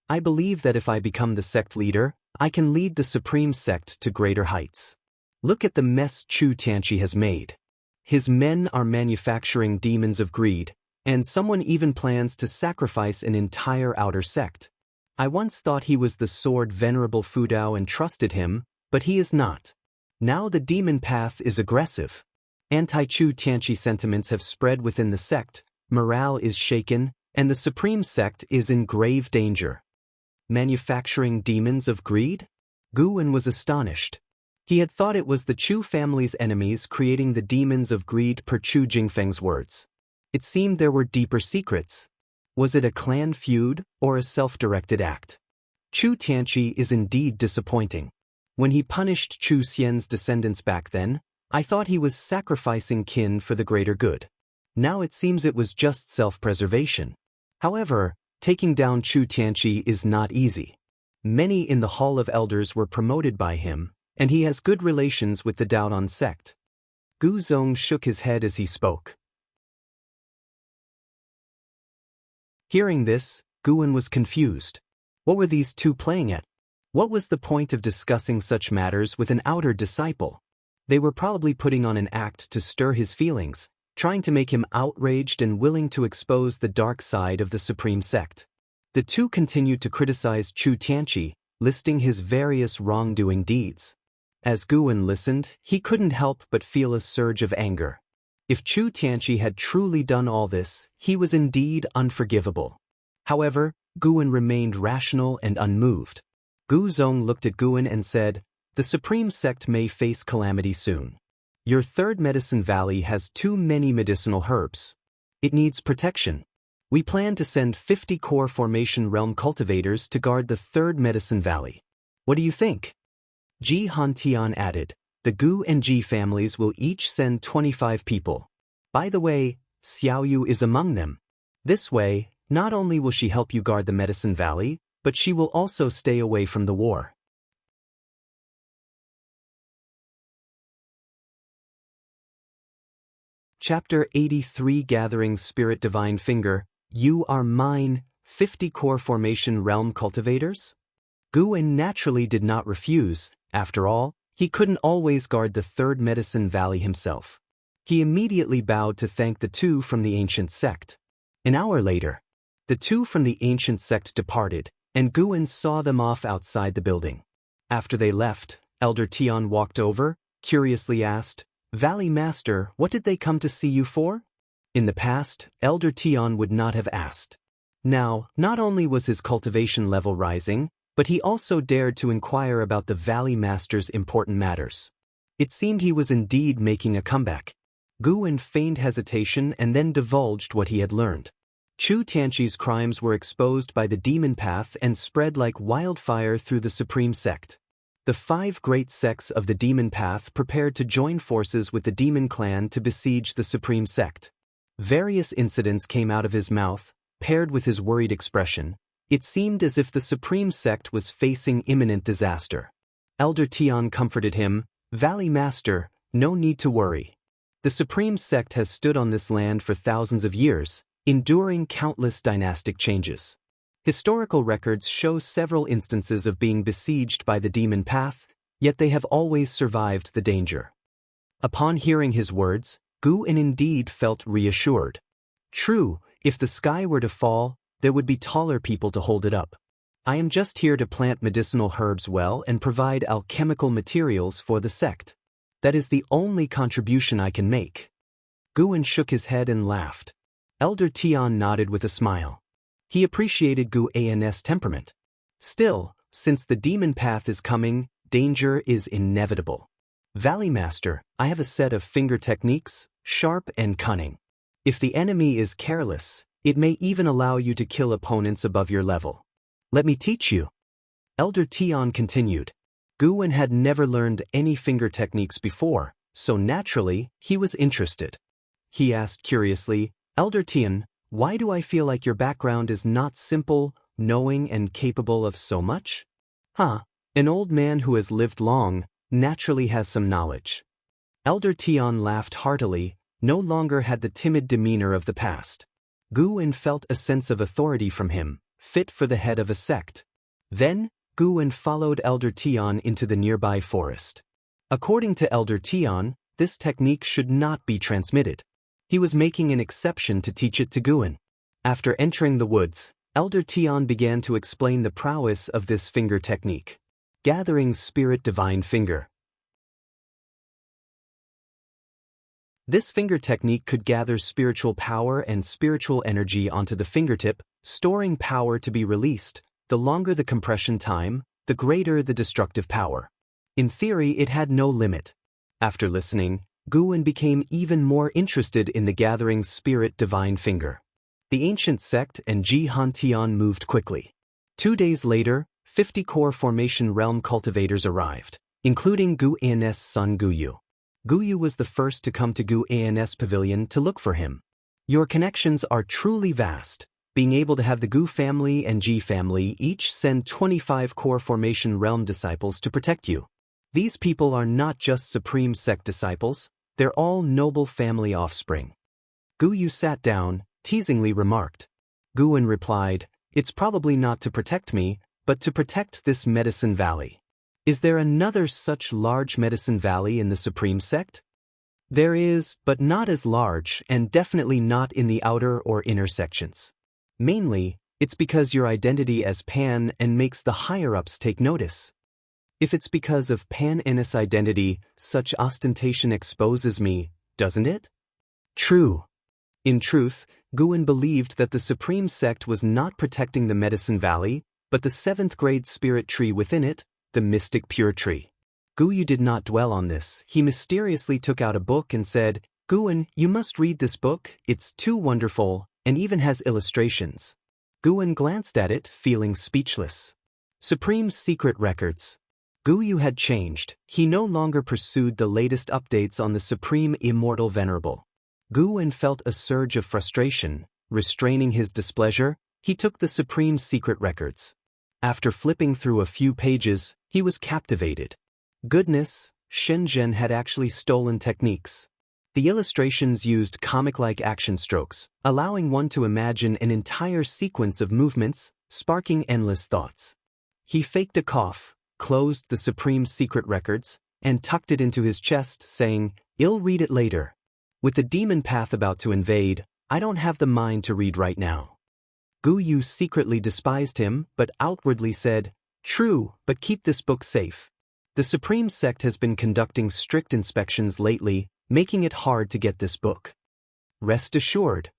I believe that if I become the sect leader, I can lead the Supreme Sect to greater heights. Look at the mess Chu Tianqi has made. His men are manufacturing demons of greed, and someone even plans to sacrifice an entire outer sect. I once thought he was the sword venerable Fudao and trusted him, but he is not. Now the demon path is aggressive. Anti-Chu Tianqi sentiments have spread within the sect, morale is shaken, and the Supreme Sect is in grave danger." Manufacturing demons of greed? Guwen was astonished. He had thought it was the Chu family's enemies creating the demons of greed per Chu Jingfeng's words. It seemed there were deeper secrets. Was it a clan feud or a self-directed act? Chu Tianqi is indeed disappointing. When he punished Chu Xian's descendants back then, I thought he was sacrificing kin for the greater good. Now it seems it was just self-preservation. However, taking down Chu Tianqi is not easy. Many in the Hall of Elders were promoted by him, and he has good relations with the Daoist sect. Guzong shook his head as he spoke. Hearing this, Guwen was confused. What were these two playing at? What was the point of discussing such matters with an outer disciple? They were probably putting on an act to stir his feelings, trying to make him outraged and willing to expose the dark side of the Supreme Sect. The two continued to criticize Chu Tianqi, listing his various wrongdoing deeds. As Guwen listened, he couldn't help but feel a surge of anger. If Chu Tianqi had truly done all this, he was indeed unforgivable. However, Guwen remained rational and unmoved. Guzong looked at Guwen and said, "The Supreme Sect may face calamity soon. Your third Medicine Valley has too many medicinal herbs. It needs protection. We plan to send 50 core formation realm cultivators to guard the third Medicine Valley. What do you think?" Ji Hantian added, "The Gu and Ji families will each send 25 people. By the way, Xiaoyu is among them. This way, not only will she help you guard the Medicine Valley, but she will also stay away from the war." Chapter 83 Gathering Spirit Divine Finger, You Are Mine, 50 Core Formation Realm Cultivators? Gu-en naturally did not refuse. After all, he couldn't always guard the third Medicine Valley himself. He immediately bowed to thank the two from the ancient sect. An hour later, the two from the ancient sect departed, and Gu-en saw them off outside the building. After they left, Elder Tian walked over, curiously asked, Valley Master, what did they come to see you for? In the past, Elder Tian would not have asked. Now, not only was his cultivation level rising, but he also dared to inquire about the Valley Master's important matters. It seemed he was indeed making a comeback. Gu-en feigned hesitation and then divulged what he had learned. Chu Tianqi's crimes were exposed by the demon path and spread like wildfire through the supreme sect. The 5 great sects of the demon path prepared to join forces with the demon clan to besiege the supreme sect. Various incidents came out of his mouth, paired with his worried expression. It seemed as if the supreme sect was facing imminent disaster. Elder Tian comforted him, Valley Master, no need to worry. The supreme sect has stood on this land for thousands of years, enduring countless dynastic changes. Historical records show several instances of being besieged by the demon path, yet they have always survived the danger. Upon hearing his words, Gu-en indeed felt reassured. True, if the sky were to fall, there would be taller people to hold it up. I am just here to plant medicinal herbs well and provide alchemical materials for the sect. That is the only contribution I can make. Gu-en shook his head and laughed. Elder Tian nodded with a smile. He appreciated Gu-en's temperament. Still, since the demon path is coming, danger is inevitable. Valley Master, I have a set of finger techniques, sharp and cunning. If the enemy is careless, it may even allow you to kill opponents above your level. Let me teach you. Elder Tian continued. Gu-en had never learned any finger techniques before, so naturally, he was interested. He asked curiously, Elder Tian, why do I feel like your background is not simple, knowing and capable of so much? An old man who has lived long, naturally has some knowledge. Elder Tian laughed heartily, no longer had the timid demeanor of the past. Gu-en felt a sense of authority from him, fit for the head of a sect. Then, Gu-en followed Elder Tian into the nearby forest. According to Elder Tian, this technique should not be transmitted. He was making an exception to teach it to Gu-en. After entering the woods, Elder Tian began to explain the prowess of this finger technique. Gathering Spirit Divine Finger. This finger technique could gather spiritual power and spiritual energy onto the fingertip, storing power to be released. The longer the compression time, the greater the destructive power. In theory, it had no limit. After listening, Gu-en became even more interested in the gathering Spirit Divine Finger. The ancient sect and Ji Hantian moved quickly. 2 days later, 50 core formation realm cultivators arrived, including Gu-en's son Guyu. Guyu was the first to come to Gu-en's pavilion to look for him. Your connections are truly vast, being able to have the Gu family and Ji family each send 25 core formation realm disciples to protect you. These people are not just supreme sect disciples, they're all noble family offspring. Guyu sat down, teasingly remarked. Gu-en replied, It's probably not to protect me, but to protect this Medicine Valley. Is there another such large Medicine Valley in the Supreme Sect? There is, but not as large and definitely not in the outer or inner sections. Mainly, it's because your identity as Pan and makes the higher-ups take notice. If it's because of Pan-Ennis identity, such ostentation exposes me, doesn't it? True. In truth, Gu-en believed that the Supreme Sect was not protecting the Medicine Valley, but the 7th grade spirit tree within it, the Mystic Pure Tree. Guyu did not dwell on this. He mysteriously took out a book and said, Gu-en, you must read this book, it's too wonderful, and even has illustrations. Gu-en glanced at it, feeling speechless. Supreme's Secret Records. Guyu had changed. He no longer pursued the latest updates on the Supreme Immortal Venerable. Gu-en felt a surge of frustration. Restraining his displeasure, he took the Supreme's Secret Records. After flipping through a few pages, he was captivated. Goodness, Shenzhen had actually stolen techniques. The illustrations used comic-like action strokes, allowing one to imagine an entire sequence of movements, sparking endless thoughts. He faked a cough, closed the Supreme's secret records, and tucked it into his chest, saying, "I'll read it later. With the demon path about to invade, I don't have the mind to read right now." Gu Yu secretly despised him, but outwardly said, "True, but keep this book safe. The Supreme Sect has been conducting strict inspections lately, making it hard to get this book. Rest assured."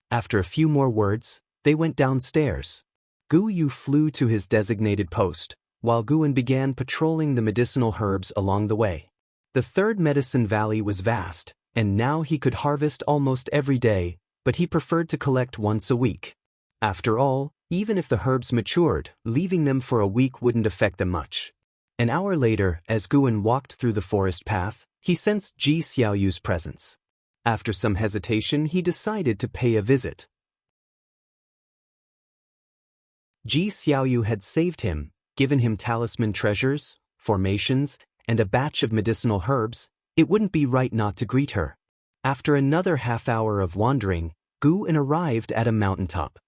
After a few more words, they went downstairs. Gu Yu flew to his designated post, while Guan began patrolling the medicinal herbs along the way. The third medicine valley was vast, and now he could harvest almost every day, but he preferred to collect once a week. After all, even if the herbs matured, leaving them for a week wouldn't affect them much. An hour later, as Guan walked through the forest path, he sensed Ji Xiaoyu's presence. After some hesitation, he decided to pay a visit. Ji Xiaoyu had saved him, given him talisman treasures, formations, and a batch of medicinal herbs. It wouldn't be right not to greet her. After another half-hour of wandering, Guan arrived at a mountaintop.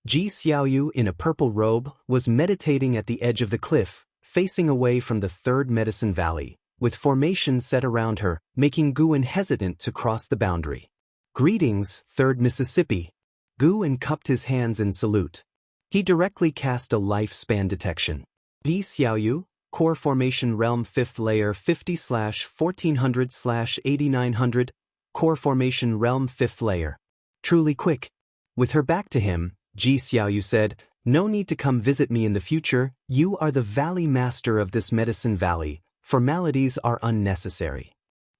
Ji Xiaoyu, in a purple robe, was meditating at the edge of the cliff, facing away from the third medicine valley, with formations set around her, making Guan hesitant to cross the boundary. "Greetings, Third Mississippi." Guan cupped his hands in salute. He directly cast a lifespan detection. Ji Xiaoyu, Core Formation Realm 5th Layer 50/1400/8900, Core Formation Realm 5th Layer. Truly quick. With her back to him, Ji Xiaoyu said, "No need to come visit me in the future, you are the valley master of this medicine valley, formalities are unnecessary.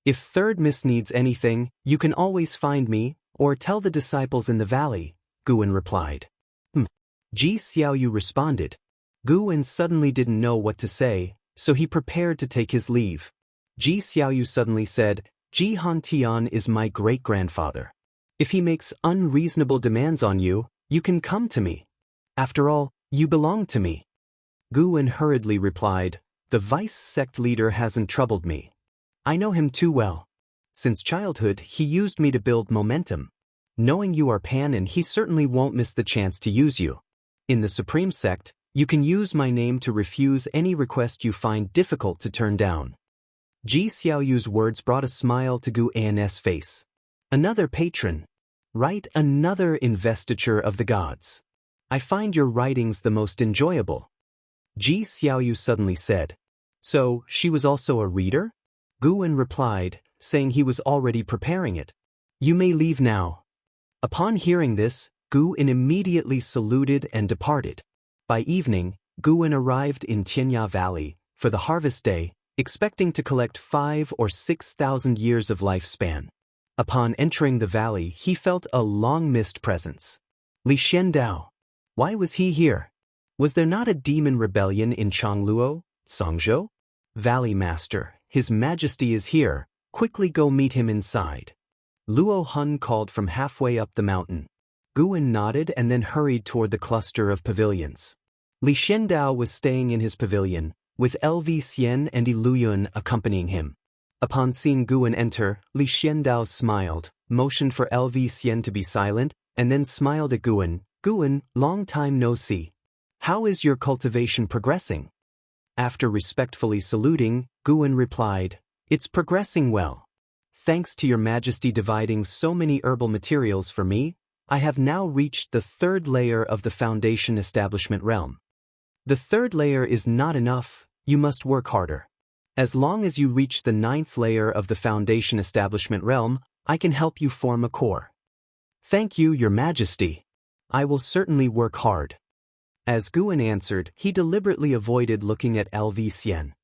If Third Miss needs anything, you can always find me, or tell the disciples in the valley," Guan replied. Ji Xiaoyu responded. Guan suddenly didn't know what to say, so he prepared to take his leave. Ji Xiaoyu suddenly said, "Ji Han Tian is my great-grandfather. If he makes unreasonable demands on you, you can come to me. After all, you belong to me." Guan hurriedly replied, "The vice sect leader hasn't troubled me. I know him too well. Since childhood, he used me to build momentum. Knowing you are Panin, he certainly won't miss the chance to use you. In the Supreme Sect, you can use my name to refuse any request you find difficult to turn down." Ji Xiaoyu's words brought a smile to Guan's face. "Another patron. Right, another investiture of the gods. I find your writings the most enjoyable." Ji Xiaoyu suddenly said. "So, she was also a reader?" Guan replied, saying he was already preparing it. "You may leave now." Upon hearing this, Guan immediately saluted and departed. By evening, Guan arrived in Tianya Valley for the harvest day, expecting to collect 5,000 or 6,000 years of lifespan. Upon entering the valley, he felt a long-missed presence. Li Xiandao. Why was he here? Was there not a demon rebellion in Changluo, Songzhou? "Valley Master, His Majesty is here, quickly go meet him inside." Luo Hun called from halfway up the mountain. Guan nodded and then hurried toward the cluster of pavilions. Li Xiandao was staying in his pavilion, with LV Xian and Yi Luyun accompanying him. Upon seeing Guan enter, Li Xiandao smiled, motioned for LV Xian to be silent, and then smiled at Guan. "Guan, long time no see. How is your cultivation progressing?" After respectfully saluting, Guan replied, "It's progressing well. Thanks to your Majesty dividing so many herbal materials for me, I have now reached the third layer of the Foundation Establishment realm. The third layer is not enough, you must work harder. As long as you reach the 9th layer of the Foundation Establishment realm, I can help you form a core." "Thank you, Your Majesty. I will certainly work hard." As Guan answered, he deliberately avoided looking at LV Xian.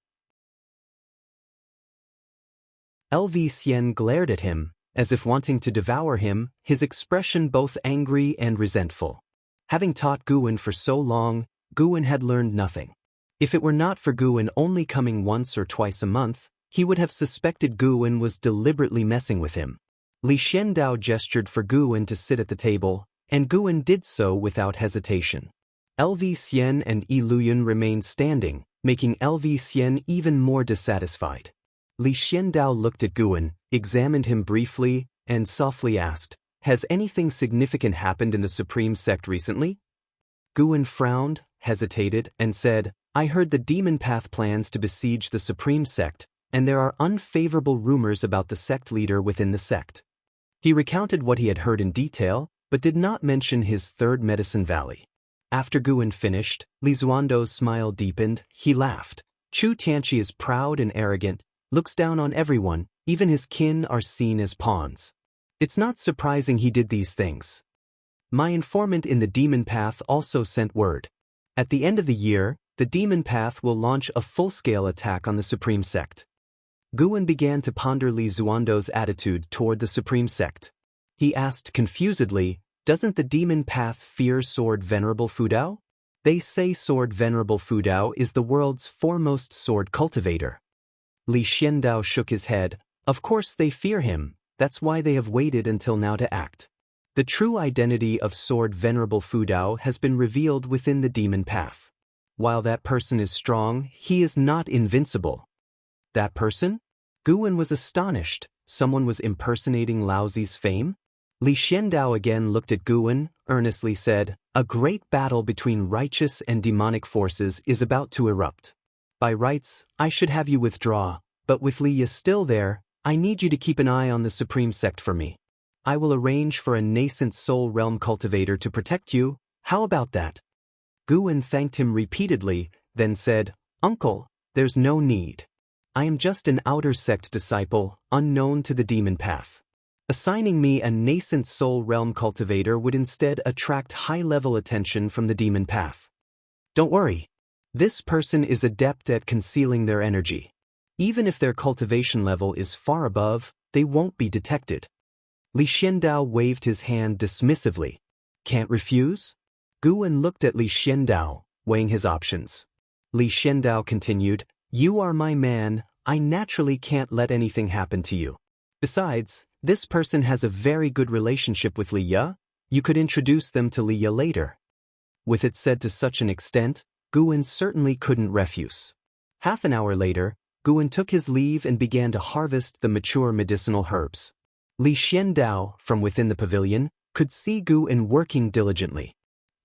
LV Xian glared at him, as if wanting to devour him, his expression both angry and resentful. Having taught Guan for so long, Guan had learned nothing. If it were not for Guan only coming once or twice a month, he would have suspected Guan was deliberately messing with him. Li Xiandao gestured for Guan to sit at the table, and Guan did so without hesitation. LV Xian and Yi Luyun remained standing, making LV Xian even more dissatisfied. Li Xiandao looked at Guan, examined him briefly, and softly asked, "Has anything significant happened in the Supreme Sect recently?" Guwen frowned, hesitated, and said, "I heard the Demon Path plans to besiege the Supreme Sect, and there are unfavorable rumors about the sect leader within the sect." He recounted what he had heard in detail, but did not mention his third Medicine Valley. After Guwen finished, Li Zuando's smile deepened. He laughed. "Chu Tianqi is proud and arrogant, looks down on everyone, even his kin are seen as pawns. It's not surprising he did these things. My informant in the Demon Path also sent word. At the end of the year, the Demon Path will launch a full-scale attack on the Supreme Sect." Guwen began to ponder Li Zuando's attitude toward the Supreme Sect. He asked confusedly, "Doesn't the Demon Path fear Sword Venerable Fudao? They say Sword Venerable Fudao is the world's foremost sword cultivator." Li Xiandao shook his head. "Of course they fear him, that's why they have waited until now to act. The true identity of Sword Venerable Fudao has been revealed within the Demon Path. While that person is strong, he is not invincible." "That person?" Guwen was astonished. Someone was impersonating Lao Zi's fame? Li Xiandao again looked at Guwen, earnestly said, "A great battle between righteous and demonic forces is about to erupt. By rights, I should have you withdraw, but with Li Yi still there, I need you to keep an eye on the Supreme Sect for me. I will arrange for a nascent soul realm cultivator to protect you. How about that?" Guwen thanked him repeatedly, then said, "Uncle, there's no need. I am just an outer sect disciple, unknown to the Demon Path. Assigning me a nascent soul realm cultivator would instead attract high-level attention from the Demon Path. Don't worry. This person is adept at concealing their energy. Even if their cultivation level is far above, they won't be detected." Li Xiandao waved his hand dismissively. "Can't refuse?" Guwen looked at Li Xiandao, weighing his options. Li Xiandao continued, "You are my man, I naturally can't let anything happen to you. Besides, this person has a very good relationship with Li Yi. You could introduce them to Li Yi later." With it said to such an extent, Guwen certainly couldn't refuse. Half an hour later, Guwen took his leave and began to harvest the mature medicinal herbs. Li Xiandao, from within the pavilion, could see Guwen working diligently.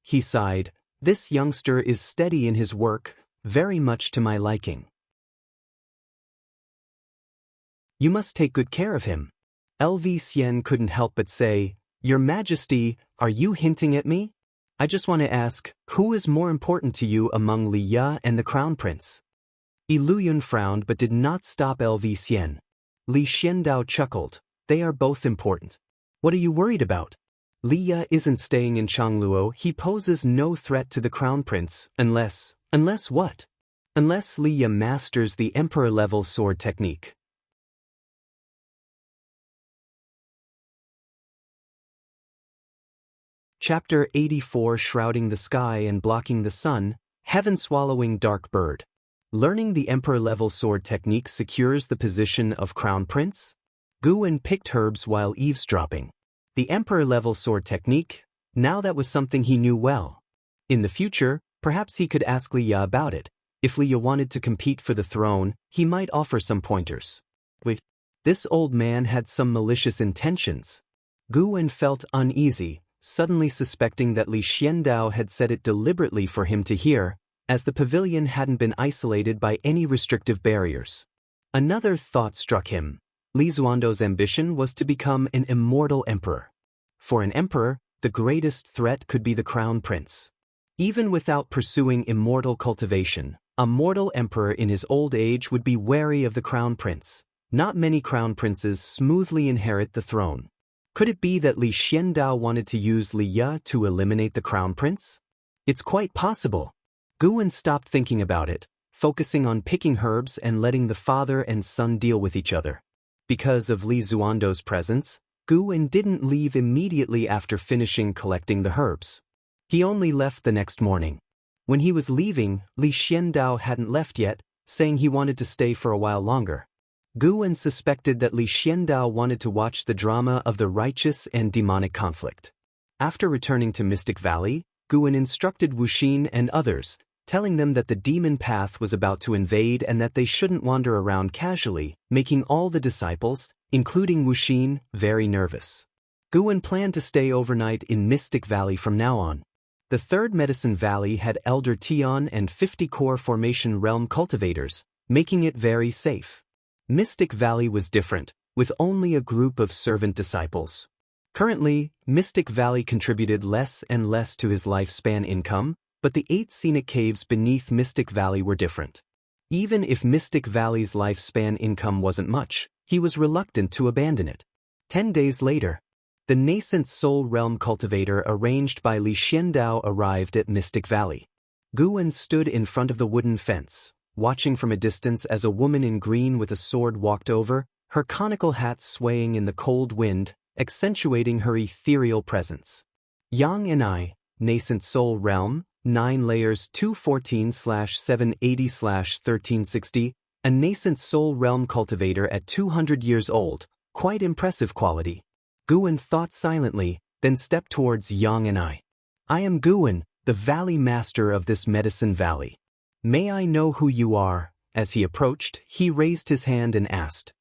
He sighed, "This youngster is steady in his work, very much to my liking. You must take good care of him." LV Xian couldn't help but say, "Your Majesty, are you hinting at me? I just want to ask, who is more important to you among Li Yi and the Crown Prince?" Iluyun frowned but did not stop LV Xian. Li Xiandao chuckled, "They are both important. What are you worried about? Li Yi isn't staying in Changluo. He poses no threat to the Crown Prince unless what? Unless Li Yi masters the Emperor-level sword technique." Chapter 84 Shrouding the Sky and Blocking the Sun, Heaven-Swallowing Dark Bird. Learning the Emperor-level sword technique secures the position of Crown Prince? Guwen picked herbs while eavesdropping. The Emperor-level sword technique? Now that was something he knew well. In the future, perhaps he could ask Li Yi about it. If Li Yi wanted to compete for the throne, he might offer some pointers. Wait, this old man had some malicious intentions. Guwen felt uneasy, suddenly suspecting that Li Xiandao had said it deliberately for him to hear, as the pavilion hadn't been isolated by any restrictive barriers. Another thought struck him. Li Zuando's ambition was to become an immortal emperor. For an emperor, the greatest threat could be the Crown Prince. Even without pursuing immortal cultivation, a mortal emperor in his old age would be wary of the Crown Prince. Not many Crown Princes smoothly inherit the throne. Could it be that Li Xiandao wanted to use Li Yi to eliminate the Crown Prince? It's quite possible. Guwen stopped thinking about it, focusing on picking herbs and letting the father and son deal with each other. Because of Li Zuando's presence, Guwen didn't leave immediately after finishing collecting the herbs. He only left the next morning. When he was leaving, Li Xiandao hadn't left yet, saying he wanted to stay for a while longer. Guwen suspected that Li Xiandao wanted to watch the drama of the righteous and demonic conflict. After returning to Mystic Valley, Guwen instructed Wuxin and others, telling them that the Demon Path was about to invade and that they shouldn't wander around casually, making all the disciples, including Wuxin, very nervous. Guwen planned to stay overnight in Mystic Valley from now on. The third Medicine Valley had Elder Tion and 50 core formation realm cultivators, making it very safe. Mystic Valley was different, with only a group of servant disciples. Currently, Mystic Valley contributed less and less to his lifespan income, but the 8 scenic caves beneath Mystic Valley were different. Even if Mystic Valley's lifespan income wasn't much, he was reluctant to abandon it. 10 days later, the nascent Soul Realm cultivator arranged by Li Xiandao arrived at Mystic Valley. Guwen stood in front of the wooden fence, watching from a distance as a woman in green with a sword walked over, her conical hat swaying in the cold wind, accentuating her ethereal presence. Yang and I, Nascent Soul Realm, 9 layers 214/780/1360, a nascent Soul Realm cultivator at 200 years old, quite impressive quality. Guwen thought silently, then stepped towards Yang and I. I am Guwen, the Valley Master of this Medicine Valley. May I know who you are? As he approached, he raised his hand and asked.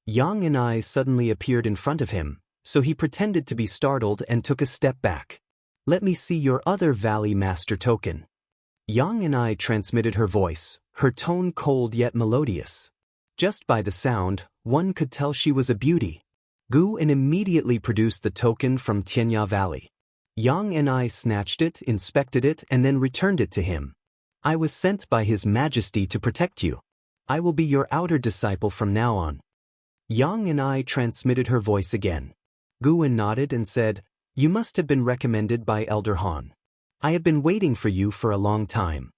Yang and I suddenly appeared in front of him, so he pretended to be startled and took a step back. Let me see your other Valley Master token. Yang and I transmitted her voice, her tone cold yet melodious. Just by the sound, one could tell she was a beauty. Guwen immediately produced the token from Tianya Valley. Yang and I snatched it, inspected it, and then returned it to him. I was sent by His Majesty to protect you. I will be your outer disciple from now on. Yang and I transmitted her voice again. Guwen nodded and said, You must have been recommended by Elder Han. I have been waiting for you for a long time.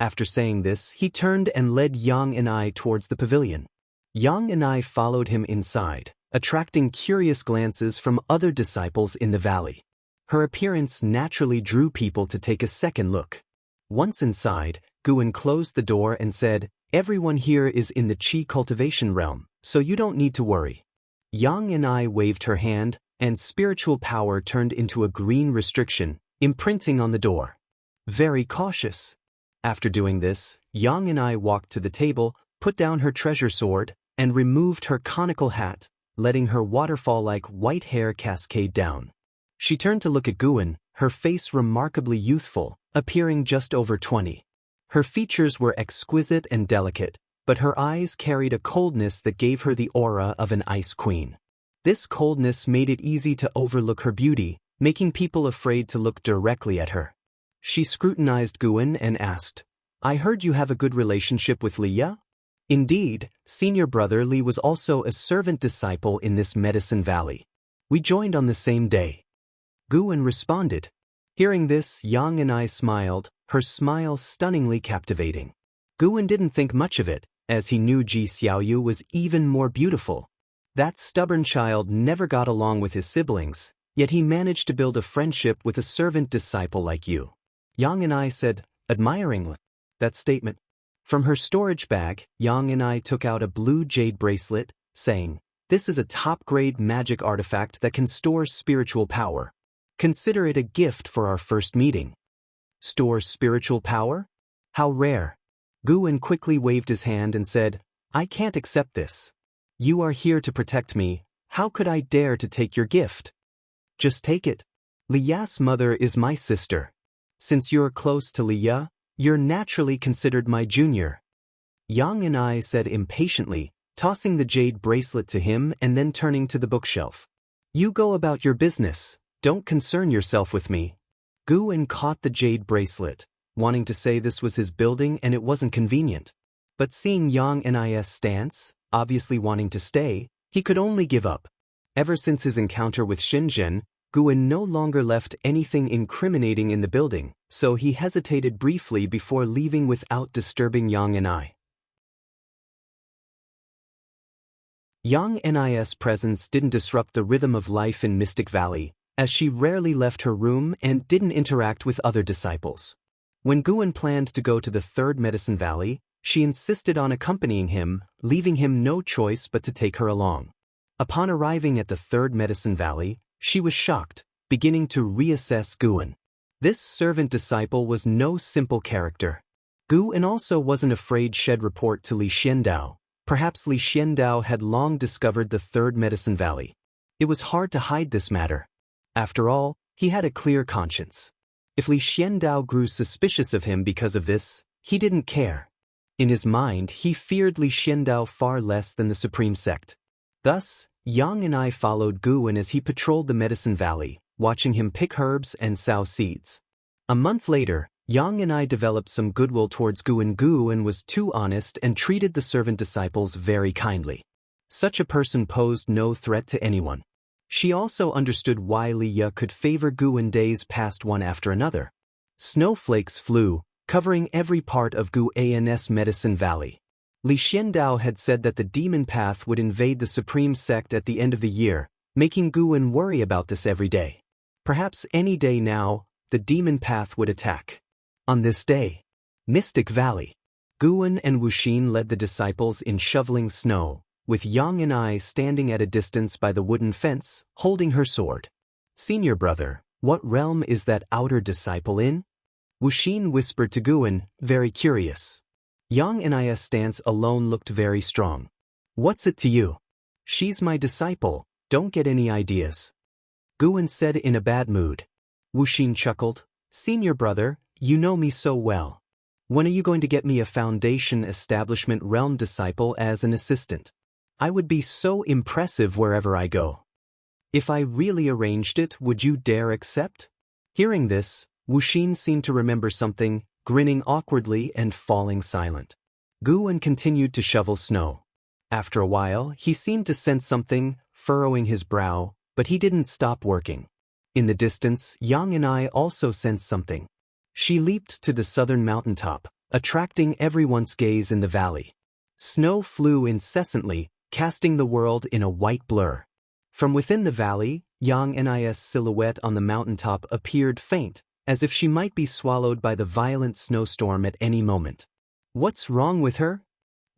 After saying this, he turned and led Yang and I towards the pavilion. Yang and I followed him inside, attracting curious glances from other disciples in the valley. Her appearance naturally drew people to take a second look. Once inside, Guwen closed the door and said, Everyone here is in the Qi cultivation realm, so you don't need to worry. Yang and I waved her hand, and spiritual power turned into a green restriction, imprinting on the door. Very cautious. After doing this, Yang and I walked to the table, put down her treasure sword, and removed her conical hat, letting her waterfall-like white hair cascade down. She turned to look at Guwen, her face remarkably youthful, appearing just over 20. Her features were exquisite and delicate, but her eyes carried a coldness that gave her the aura of an ice queen. This coldness made it easy to overlook her beauty, making people afraid to look directly at her. She scrutinized Guwen and asked, I heard you have a good relationship with Li? Indeed, senior brother Li was also a servant disciple in this Medicine Valley. We joined on the same day. Guwen responded. Hearing this, Yang and I smiled, her smile stunningly captivating. Guwen didn't think much of it, as he knew Ji Xiaoyu was even more beautiful. That stubborn child never got along with his siblings, yet he managed to build a friendship with a servant disciple like you. Yang and I said, admiringly, that statement. From her storage bag, Yang and I took out a blue jade bracelet, saying, This is a top-grade magic artifact that can store spiritual power. Consider it a gift for our first meeting. Store spiritual power? How rare. Guwen quickly waved his hand and said, I can't accept this. You are here to protect me, how could I dare to take your gift? Just take it. Liya's mother is my sister. Since you're close to Liya, you're naturally considered my junior. Yang and I said impatiently, tossing the jade bracelet to him and then turning to the bookshelf. You go about your business, don't concern yourself with me. Guwen caught the jade bracelet, wanting to say this was his building and it wasn't convenient. But seeing Yang and I's stance, obviously wanting to stay, he could only give up. Ever since his encounter with Shenzhen, Guwen no longer left anything incriminating in the building, so he hesitated briefly before leaving without disturbing Yang and I. Yang and I's presence didn't disrupt the rhythm of life in Mystic Valley, as she rarely left her room and didn't interact with other disciples. When Guwen planned to go to the third Medicine Valley, she insisted on accompanying him, leaving him no choice but to take her along. Upon arriving at the third Medicine Valley, she was shocked, beginning to reassess Guwen. This servant disciple was no simple character. Guwen also wasn't afraid shed report to Li Xiandao, Perhaps Li Xiandao had long discovered the third medicine valley. It was hard to hide this matter. After all, he had a clear conscience. If Li Xiandao grew suspicious of him because of this, he didn't care. In his mind, he feared Li Xiandao far less than the Supreme Sect. Thus, Yang and I followed Guwen as he patrolled the Medicine Valley, watching him pick herbs and sow seeds. A month later, Yang and I developed some goodwill towards Guwen. Guwen was too honest and treated the servant disciples very kindly. Such a person posed no threat to anyone. She also understood why Li Ye could favor Guwen days passed one after another. Snowflakes flew, covering every part of Guwen's Medicine Valley. Li Xiandao had said that the demon path would invade the Supreme Sect at the end of the year, making Guwen worry about this every day. Perhaps any day now, the demon path would attack. On this day, Mystic Valley, Guwen and Wuxin led the disciples in shoveling snow, with Yang and I standing at a distance by the wooden fence, holding her sword. "Senior brother, what realm is that outer disciple in?" Wuxin whispered to Guwen, very curious. Yang and I's stance alone looked very strong. "What's it to you? She's my disciple, don't get any ideas," Guwen said in a bad mood. Wuxin chuckled, "Senior brother, you know me so well. When are you going to get me a Foundation Establishment Realm disciple as an assistant? I would be so impressive wherever I go. If I really arranged it, would you dare accept?" Hearing this, Wuxin seemed to remember something, grinning awkwardly and falling silent. Guwen continued to shovel snow. After a while, he seemed to sense something, furrowing his brow, but he didn't stop working. In the distance, Yang and I also sensed something. She leaped to the southern mountaintop, attracting everyone's gaze in the valley. Snow flew incessantly, casting the world in a white blur. From within the valley, Yang and I's silhouette on the mountaintop appeared faint, as if she might be swallowed by the violent snowstorm at any moment. "What's wrong with her?"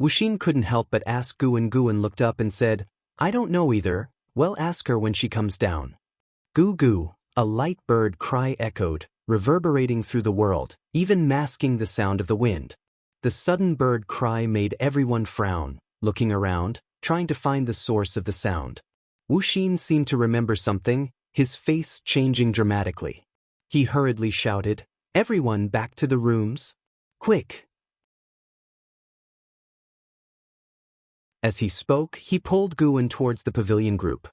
Wuxin couldn't help but ask Guwen. Guwen looked up and said, "I don't know either, well ask her when she comes down." "Goo goo," a light bird cry echoed, reverberating through the world, even masking the sound of the wind. The sudden bird cry made everyone frown, looking around, trying to find the source of the sound. Wuxin seemed to remember something, his face changing dramatically. He hurriedly shouted, "Everyone back to the rooms! Quick!" As he spoke, he pulled Guwen towards the pavilion group.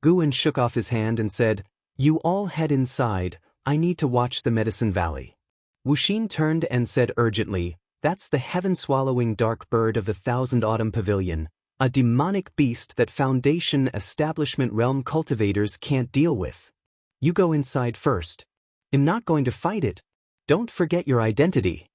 Guwen shook off his hand and said, "You all head inside, I need to watch the Medicine Valley." Wuxin turned and said urgently, "That's the heaven-swallowing dark bird of the Thousand Autumn Pavilion, a demonic beast that Foundation Establishment Realm cultivators can't deal with. You go inside first. I'm not going to fight it. Don't forget your identity,"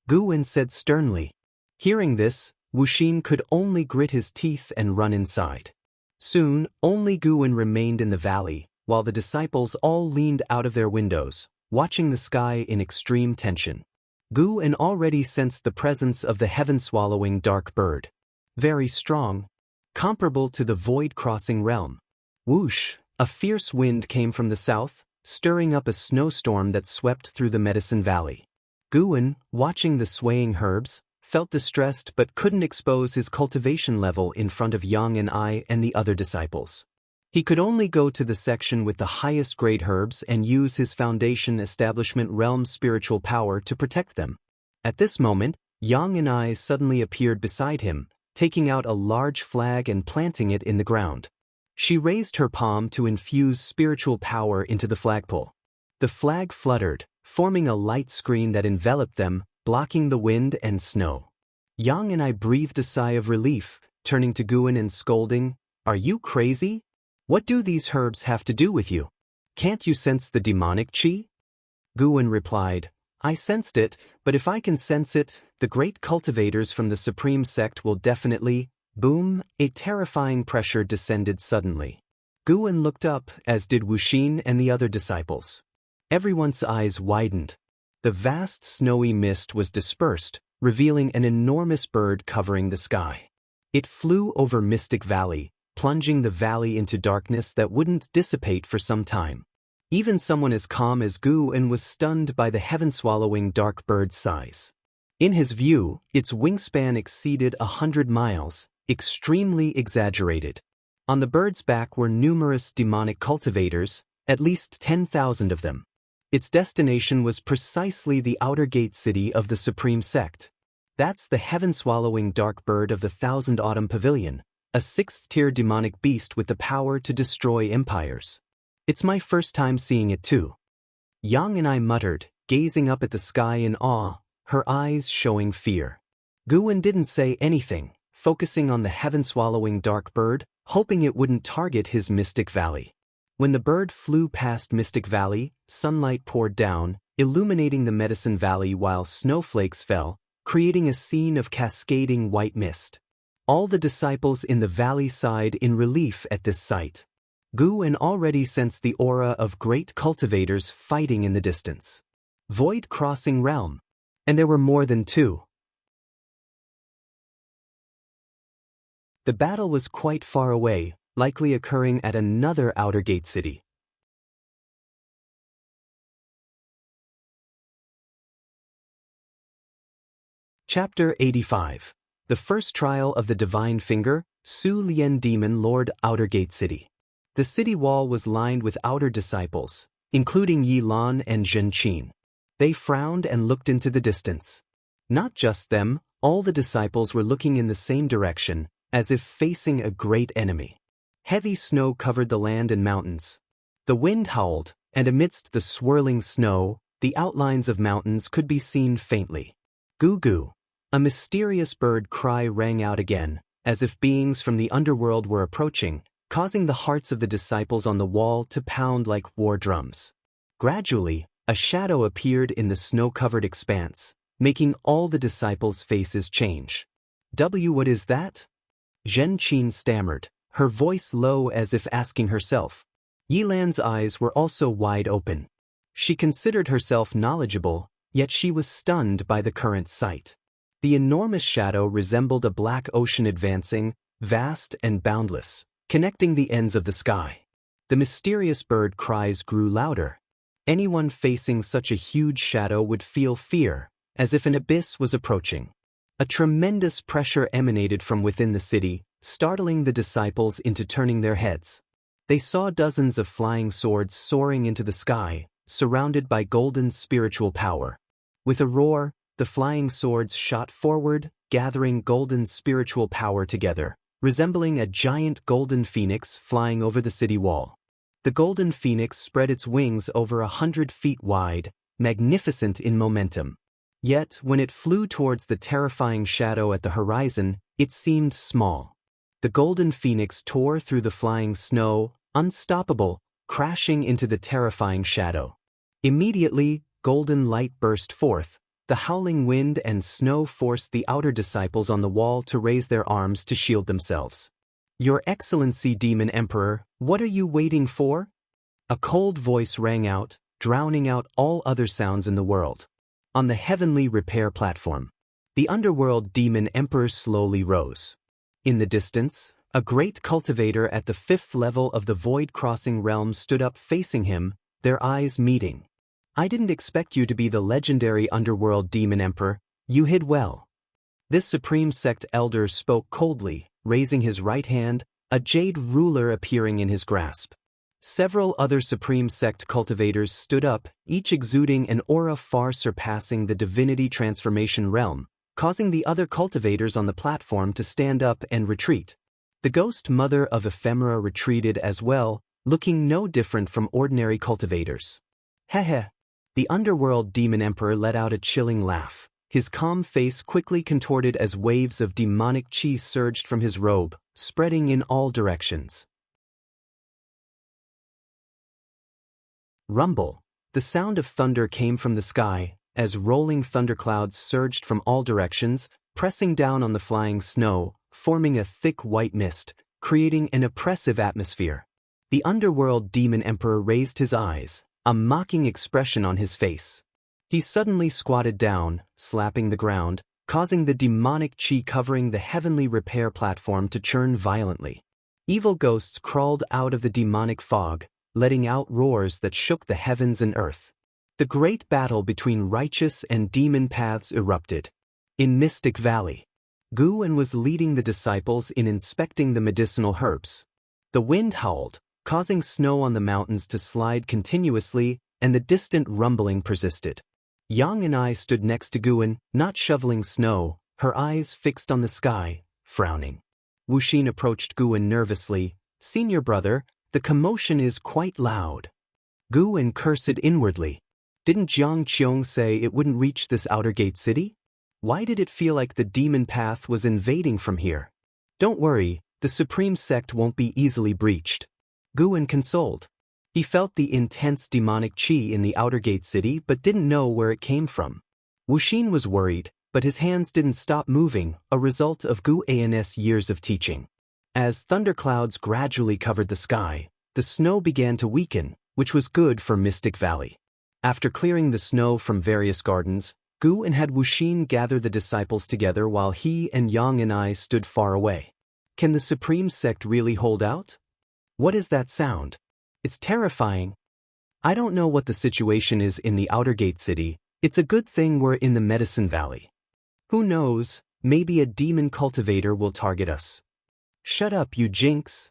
Guwen said sternly. Hearing this, Wuxin could only grit his teeth and run inside. Soon, only Guwen remained in the valley, while the disciples all leaned out of their windows, watching the sky in extreme tension. Guwen already sensed the presence of the heaven-swallowing dark bird. Very strong, comparable to the void-crossing realm. Whoosh! A fierce wind came from the south, stirring up a snowstorm that swept through the Medicine Valley. Guwen, watching the swaying herbs, felt distressed but couldn't expose his cultivation level in front of Yang and I and the other disciples. He could only go to the section with the highest grade herbs and use his Foundation Establishment Realm spiritual power to protect them. At this moment, Yang and I suddenly appeared beside him, taking out a large flag and planting it in the ground. She raised her palm to infuse spiritual power into the flagpole. The flag fluttered, forming a light screen that enveloped them, blocking the wind and snow. Yang and I breathed a sigh of relief, turning to Guwen and scolding, "Are you crazy? What do these herbs have to do with you? Can't you sense the demonic chi?" Guwen replied, "I sensed it, but if I can sense it, the great cultivators from the Supreme Sect will definitely..." Boom! A terrifying pressure descended suddenly. Guwen looked up, as did Wuxin and the other disciples. Everyone's eyes widened. The vast snowy mist was dispersed, revealing an enormous bird covering the sky. It flew over Mystic Valley, plunging the valley into darkness that wouldn't dissipate for some time. Even someone as calm as Guwen was stunned by the heaven-swallowing dark bird's size. In his view, its wingspan exceeded 100 miles, extremely exaggerated. On the bird's back were numerous demonic cultivators, at least 10,000 of them. Its destination was precisely the outer gate city of the Supreme Sect. That's the heaven-swallowing dark bird of the Thousand Autumn Pavilion, a sixth-tier demonic beast with the power to destroy empires. It's my first time seeing it too. Yang and I muttered, gazing up at the sky in awe, her eyes showing fear. Guwen didn't say anything, focusing on the heaven-swallowing dark bird, hoping it wouldn't target his Mystic Valley. When the bird flew past Mystic Valley, sunlight poured down, illuminating the Medicine Valley while snowflakes fell, creating a scene of cascading white mist. All the disciples in the valley sighed in relief at this sight. Guwen already sensed the aura of great cultivators fighting in the distance. Void crossing realm. And there were more than two. The battle was quite far away, likely occurring at another outer gate city. Chapter 85. The First Trial of the Divine Finger, Su Lian Demon Lord Outer Gate City. The city wall was lined with outer disciples, including Yi Lan and Zhen Qin. They frowned and looked into the distance. Not just them, all the disciples were looking in the same direction, as if facing a great enemy. Heavy snow covered the land and mountains. The wind howled, and amidst the swirling snow, the outlines of mountains could be seen faintly. Goo-goo. A mysterious bird cry rang out again, as if beings from the underworld were approaching, causing the hearts of the disciples on the wall to pound like war drums. Gradually, a shadow appeared in the snow-covered expanse, making all the disciples' faces change. What is that? Zhen Qin stammered, her voice low as if asking herself. Yi Lan's eyes were also wide open. She considered herself knowledgeable, yet she was stunned by the current sight. The enormous shadow resembled a black ocean advancing, vast and boundless, connecting the ends of the sky. The mysterious bird cries grew louder. Anyone facing such a huge shadow would feel fear, as if an abyss was approaching. A tremendous pressure emanated from within the city, startling the disciples into turning their heads. They saw dozens of flying swords soaring into the sky, surrounded by golden spiritual power. With a roar, the flying swords shot forward, gathering golden spiritual power together, resembling a giant golden phoenix flying over the city wall. The golden phoenix spread its wings over 100 feet wide, magnificent in momentum. Yet, when it flew towards the terrifying shadow at the horizon, it seemed small. The golden phoenix tore through the flying snow, unstoppable, crashing into the terrifying shadow. Immediately, golden light burst forth. The howling wind and snow forced the outer disciples on the wall to raise their arms to shield themselves. "Your Excellency, Demon Emperor, what are you waiting for?" A cold voice rang out, drowning out all other sounds in the world. On the heavenly repair platform, the underworld Demon Emperor slowly rose. In the distance, a great cultivator at the 5th level of the Void Crossing realm stood up facing him, their eyes meeting. "I didn't expect you to be the legendary underworld Demon Emperor. You hid well." This Supreme Sect elder spoke coldly, raising his right hand, a jade ruler appearing in his grasp. Several other Supreme Sect cultivators stood up, each exuding an aura far surpassing the divinity transformation realm, causing the other cultivators on the platform to stand up and retreat. The ghost mother of ephemera retreated as well, looking no different from ordinary cultivators. Heh. The underworld Demon Emperor let out a chilling laugh. His calm face quickly contorted as waves of demonic chi surged from his robe, spreading in all directions. Rumble. The sound of thunder came from the sky, as rolling thunderclouds surged from all directions, pressing down on the flying snow, forming a thick white mist, creating an oppressive atmosphere. The underworld Demon Emperor raised his eyes, a mocking expression on his face. He suddenly squatted down, slapping the ground, causing the demonic chi covering the heavenly repair platform to churn violently. Evil ghosts crawled out of the demonic fog, letting out roars that shook the heavens and earth. The great battle between righteous and demon paths erupted. In Mystic Valley, Gu En was leading the disciples in inspecting the medicinal herbs. The wind howled, causing snow on the mountains to slide continuously, and the distant rumbling persisted. Yang and I stood next to Gu En, not shoveling snow, her eyes fixed on the sky, frowning. Wuxin approached Gu En nervously. "Senior brother, the commotion is quite loud." Gu En cursed inwardly. Didn't Jiang Qiong say it wouldn't reach this outer gate city? Why did it feel like the demon path was invading from here? Don't worry, the supreme sect won't be easily breached. Gu En consoled. He felt the intense demonic qi in the outer gate city but didn't know where it came from. Wuxin was worried, but his hands didn't stop moving, a result of Gu An's years of teaching. As thunderclouds gradually covered the sky, the snow began to weaken, which was good for Mystic Valley. After clearing the snow from various gardens, Gu En had Wuxin gather the disciples together while he and Yang and I stood far away. Can the supreme sect really hold out? What is that sound? It's terrifying. I don't know what the situation is in the outer gate city. It's a good thing we're in the Medicine Valley. Who knows, maybe a demon cultivator will target us. Shut up, you jinx.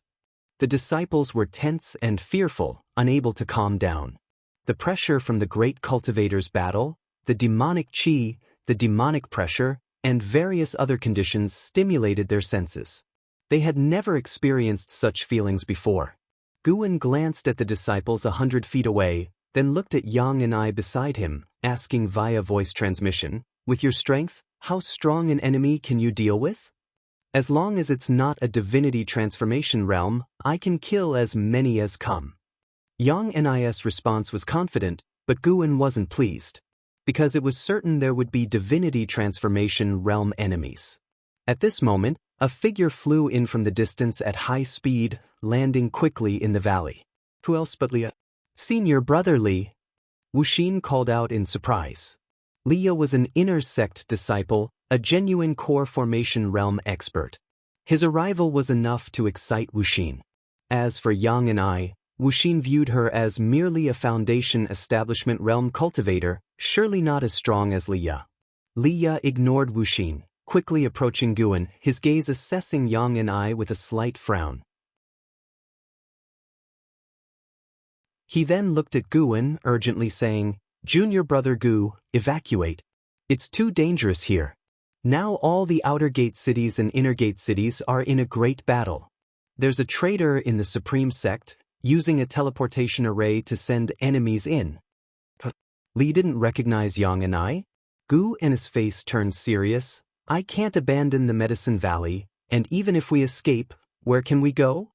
The disciples were tense and fearful, unable to calm down. The pressure from the great cultivator's battle, the demonic qi, the demonic pressure, and various other conditions stimulated their senses. They had never experienced such feelings before. Gu En glanced at the disciples 100 feet away, then looked at Yang and I beside him, asking via voice transmission, "With your strength, how strong an enemy can you deal with?" "As long as it's not a divinity transformation realm, I can kill as many as come." Yang Ni's response was confident, but Gu En wasn't pleased. Because it was certain there would be divinity transformation realm enemies. At this moment, a figure flew in from the distance at high speed, landing quickly in the valley. Who else but Leah? "Senior brother Li," Wuxin called out in surprise. Leah was an inner sect disciple, a genuine core formation realm expert. His arrival was enough to excite Wuxin. As for Yang and I, Wuxin viewed her as merely a foundation establishment realm cultivator, surely not as strong as Leah. Leah ignored Wuxin, quickly approaching Gu En, his gaze assessing Yang and I with a slight frown. He then looked at Gu En, urgently saying, "Junior brother Gu, evacuate. It's too dangerous here. Now all the outer gate cities and inner gate cities are in a great battle. There's a traitor in the supreme sect, using a teleportation array to send enemies in." Li didn't recognize Yang and I. Gu En's face turned serious. "I can't abandon the Medicine Valley, and even if we escape, where can we go?"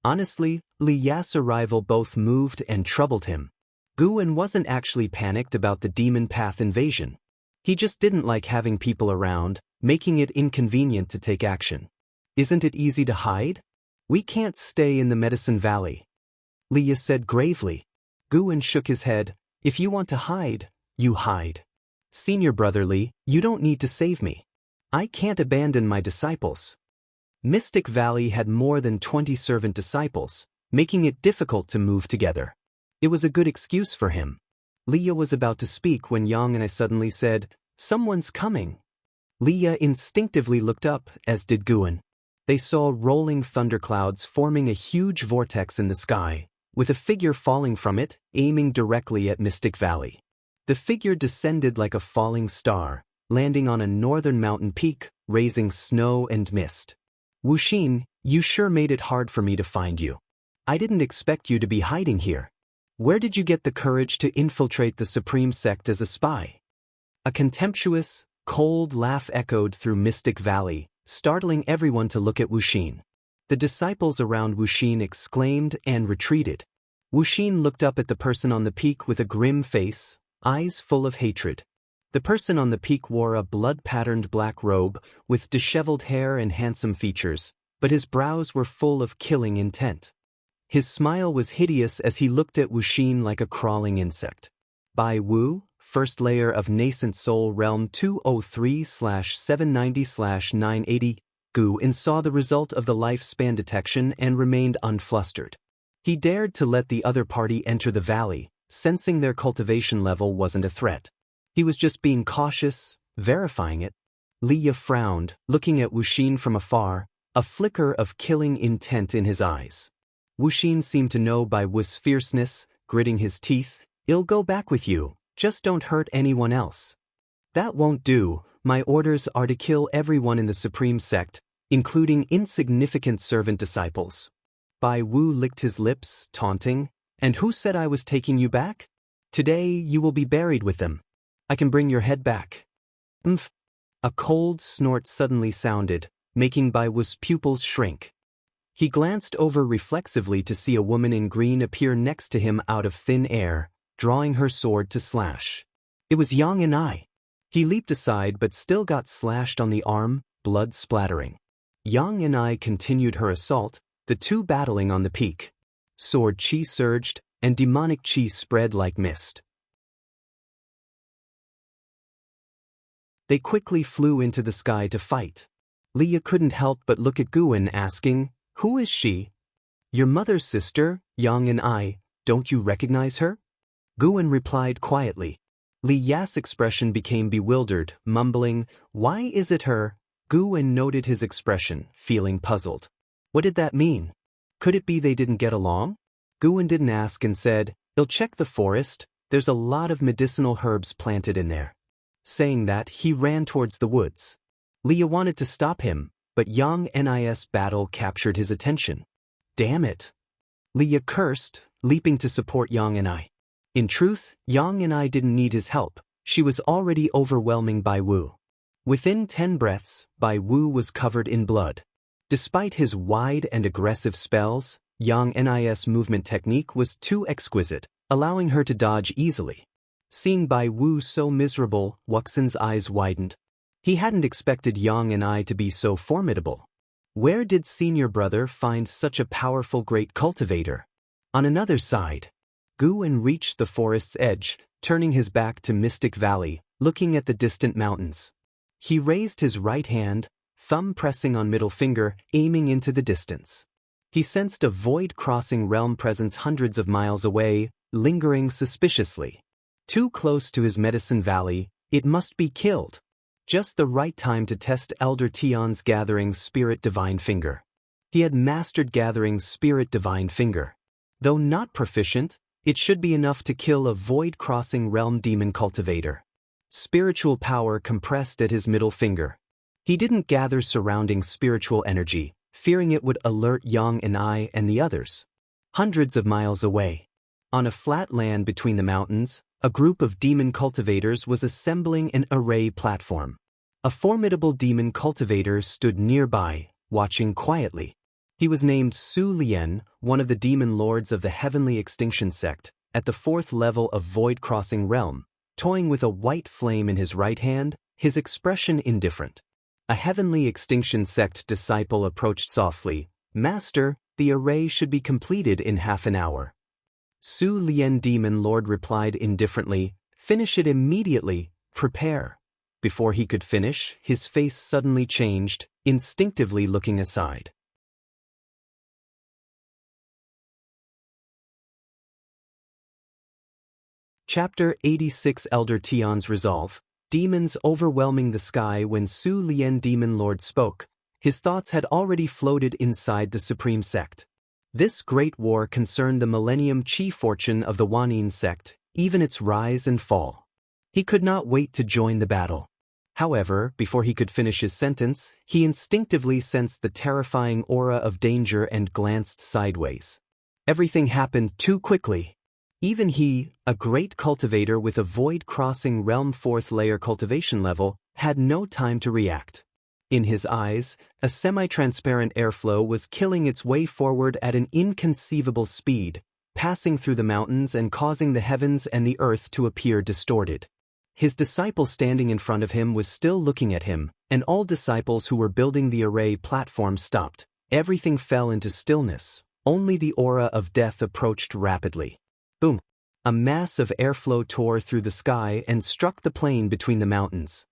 Honestly, Li Ya's arrival both moved and troubled him. Gu En wasn't actually panicked about the demon path invasion. He just didn't like having people around, making it inconvenient to take action. "Isn't it easy to hide? We can't stay in the Medicine Valley," Li said gravely. Gu En shook his head. "If you want to hide, you hide. Senior brother Li, you don't need to save me. I can't abandon my disciples." Mystic Valley had more than 20 servant disciples, making it difficult to move together. It was a good excuse for him. Leah was about to speak when Yang and I suddenly said, "Someone's coming." Leah instinctively looked up, as did Gu En. They saw rolling thunderclouds forming a huge vortex in the sky, with a figure falling from it, aiming directly at Mystic Valley. The figure descended like a falling star, landing on a northern mountain peak, raising snow and mist. "Wuxin, you sure made it hard for me to find you. I didn't expect you to be hiding here. Where did you get the courage to infiltrate the supreme sect as a spy?" A contemptuous, cold laugh echoed through Mystic Valley, startling everyone to look at Wuxin. The disciples around Wuxin exclaimed and retreated. Wuxin looked up at the person on the peak with a grim face, eyes full of hatred. The person on the peak wore a blood-patterned black robe, with disheveled hair and handsome features, but his brows were full of killing intent. His smile was hideous as he looked at Wuxin like a crawling insect. Bai Wu, first layer of Nascent Soul Realm 203/790/980, Gu En saw the result of the lifespan detection and remained unflustered. He dared to let the other party enter the valley, sensing their cultivation level wasn't a threat. He was just being cautious, verifying it. Liya frowned, looking at Wuxin from afar, a flicker of killing intent in his eyes. Wuxin seemed to know by Wu's fierceness, gritting his teeth, "I'll go back with you, just don't hurt anyone else." "That won't do, my orders are to kill everyone in the Supreme Sect, including insignificant servant disciples." Bai Wu licked his lips, taunting, "And who said I was taking you back? Today you will be buried with them. I can bring your head back." "Umph." A cold snort suddenly sounded, making Bai Wu's pupils shrink. He glanced over reflexively to see a woman in green appear next to him out of thin air, drawing her sword to slash. It was Yang and I. He leaped aside but still got slashed on the arm, blood splattering. Yang and I continued her assault, the two battling on the peak. Sword chi surged, and demonic chi spread like mist. They quickly flew into the sky to fight. Liya couldn't help but look at Guwen, asking, "Who is she?" "Your mother's sister, Yang and I, don't you recognize her?" Guwen replied quietly. Liya's expression became bewildered, mumbling, "Why is it her?" Guwen noted his expression, feeling puzzled. What did that mean? Could it be they didn't get along? Guwen didn't ask and said, "I'll check the forest, there's a lot of medicinal herbs planted in there." Saying that, he ran towards the woods. Liya wanted to stop him, but Yang Nis battle captured his attention. "Damn it!" Liya cursed, leaping to support Yang and I. In truth, Yang and I didn't need his help, she was already overwhelming Bai Wu. Within 10 breaths, Bai Wu was covered in blood. Despite his wide and aggressive spells, Yang Nis movement technique was too exquisite, allowing her to dodge easily. Seeing Bai Wu so miserable, Wuxin's eyes widened. He hadn't expected Yang and I to be so formidable. Where did senior brother find such a powerful great cultivator? On another side, Guwen reached the forest's edge, turning his back to Mystic Valley, looking at the distant mountains. He raised his right hand, thumb pressing on middle finger, aiming into the distance. He sensed a void-crossing realm presence hundreds of miles away, lingering suspiciously. Too close to his medicine valley, it must be killed. Just the right time to test Elder Tion's Gathering Spirit Divine Finger. He had mastered Gathering Spirit Divine Finger. Though not proficient, it should be enough to kill a void-crossing realm demon cultivator. Spiritual power compressed at his middle finger. He didn't gather surrounding spiritual energy, fearing it would alert Yang and I and the others. Hundreds of miles away, on a flat land between the mountains, a group of demon cultivators was assembling an array platform. A formidable demon cultivator stood nearby, watching quietly. He was named Su Lian, one of the demon lords of the Heavenly Extinction Sect, at the 4th level of Void-Crossing Realm, toying with a white flame in his right hand, his expression indifferent. A Heavenly Extinction Sect disciple approached softly. "Master, the array should be completed in half an hour." Su Lian Demon Lord replied indifferently, "Finish it immediately, prepare." Before he could finish, his face suddenly changed, instinctively looking aside. Chapter 86 Elder Tion's Resolve. Demons overwhelming the sky. When Su Lian Demon Lord spoke, his thoughts had already floated inside the Supreme Sect. This great war concerned the Millennium Chi fortune of the Wanin sect, even its rise and fall. He could not wait to join the battle. However, before he could finish his sentence, he instinctively sensed the terrifying aura of danger and glanced sideways. Everything happened too quickly. Even he, a great cultivator with a void-crossing realm 4th layer cultivation level, had no time to react. In his eyes, a semi-transparent airflow was killing its way forward at an inconceivable speed, passing through the mountains and causing the heavens and the earth to appear distorted. His disciple standing in front of him was still looking at him, and all disciples who were building the array platform stopped. Everything fell into stillness. Only the aura of death approached rapidly. Boom! A mass of airflow tore through the sky and struck the plain between the mountains.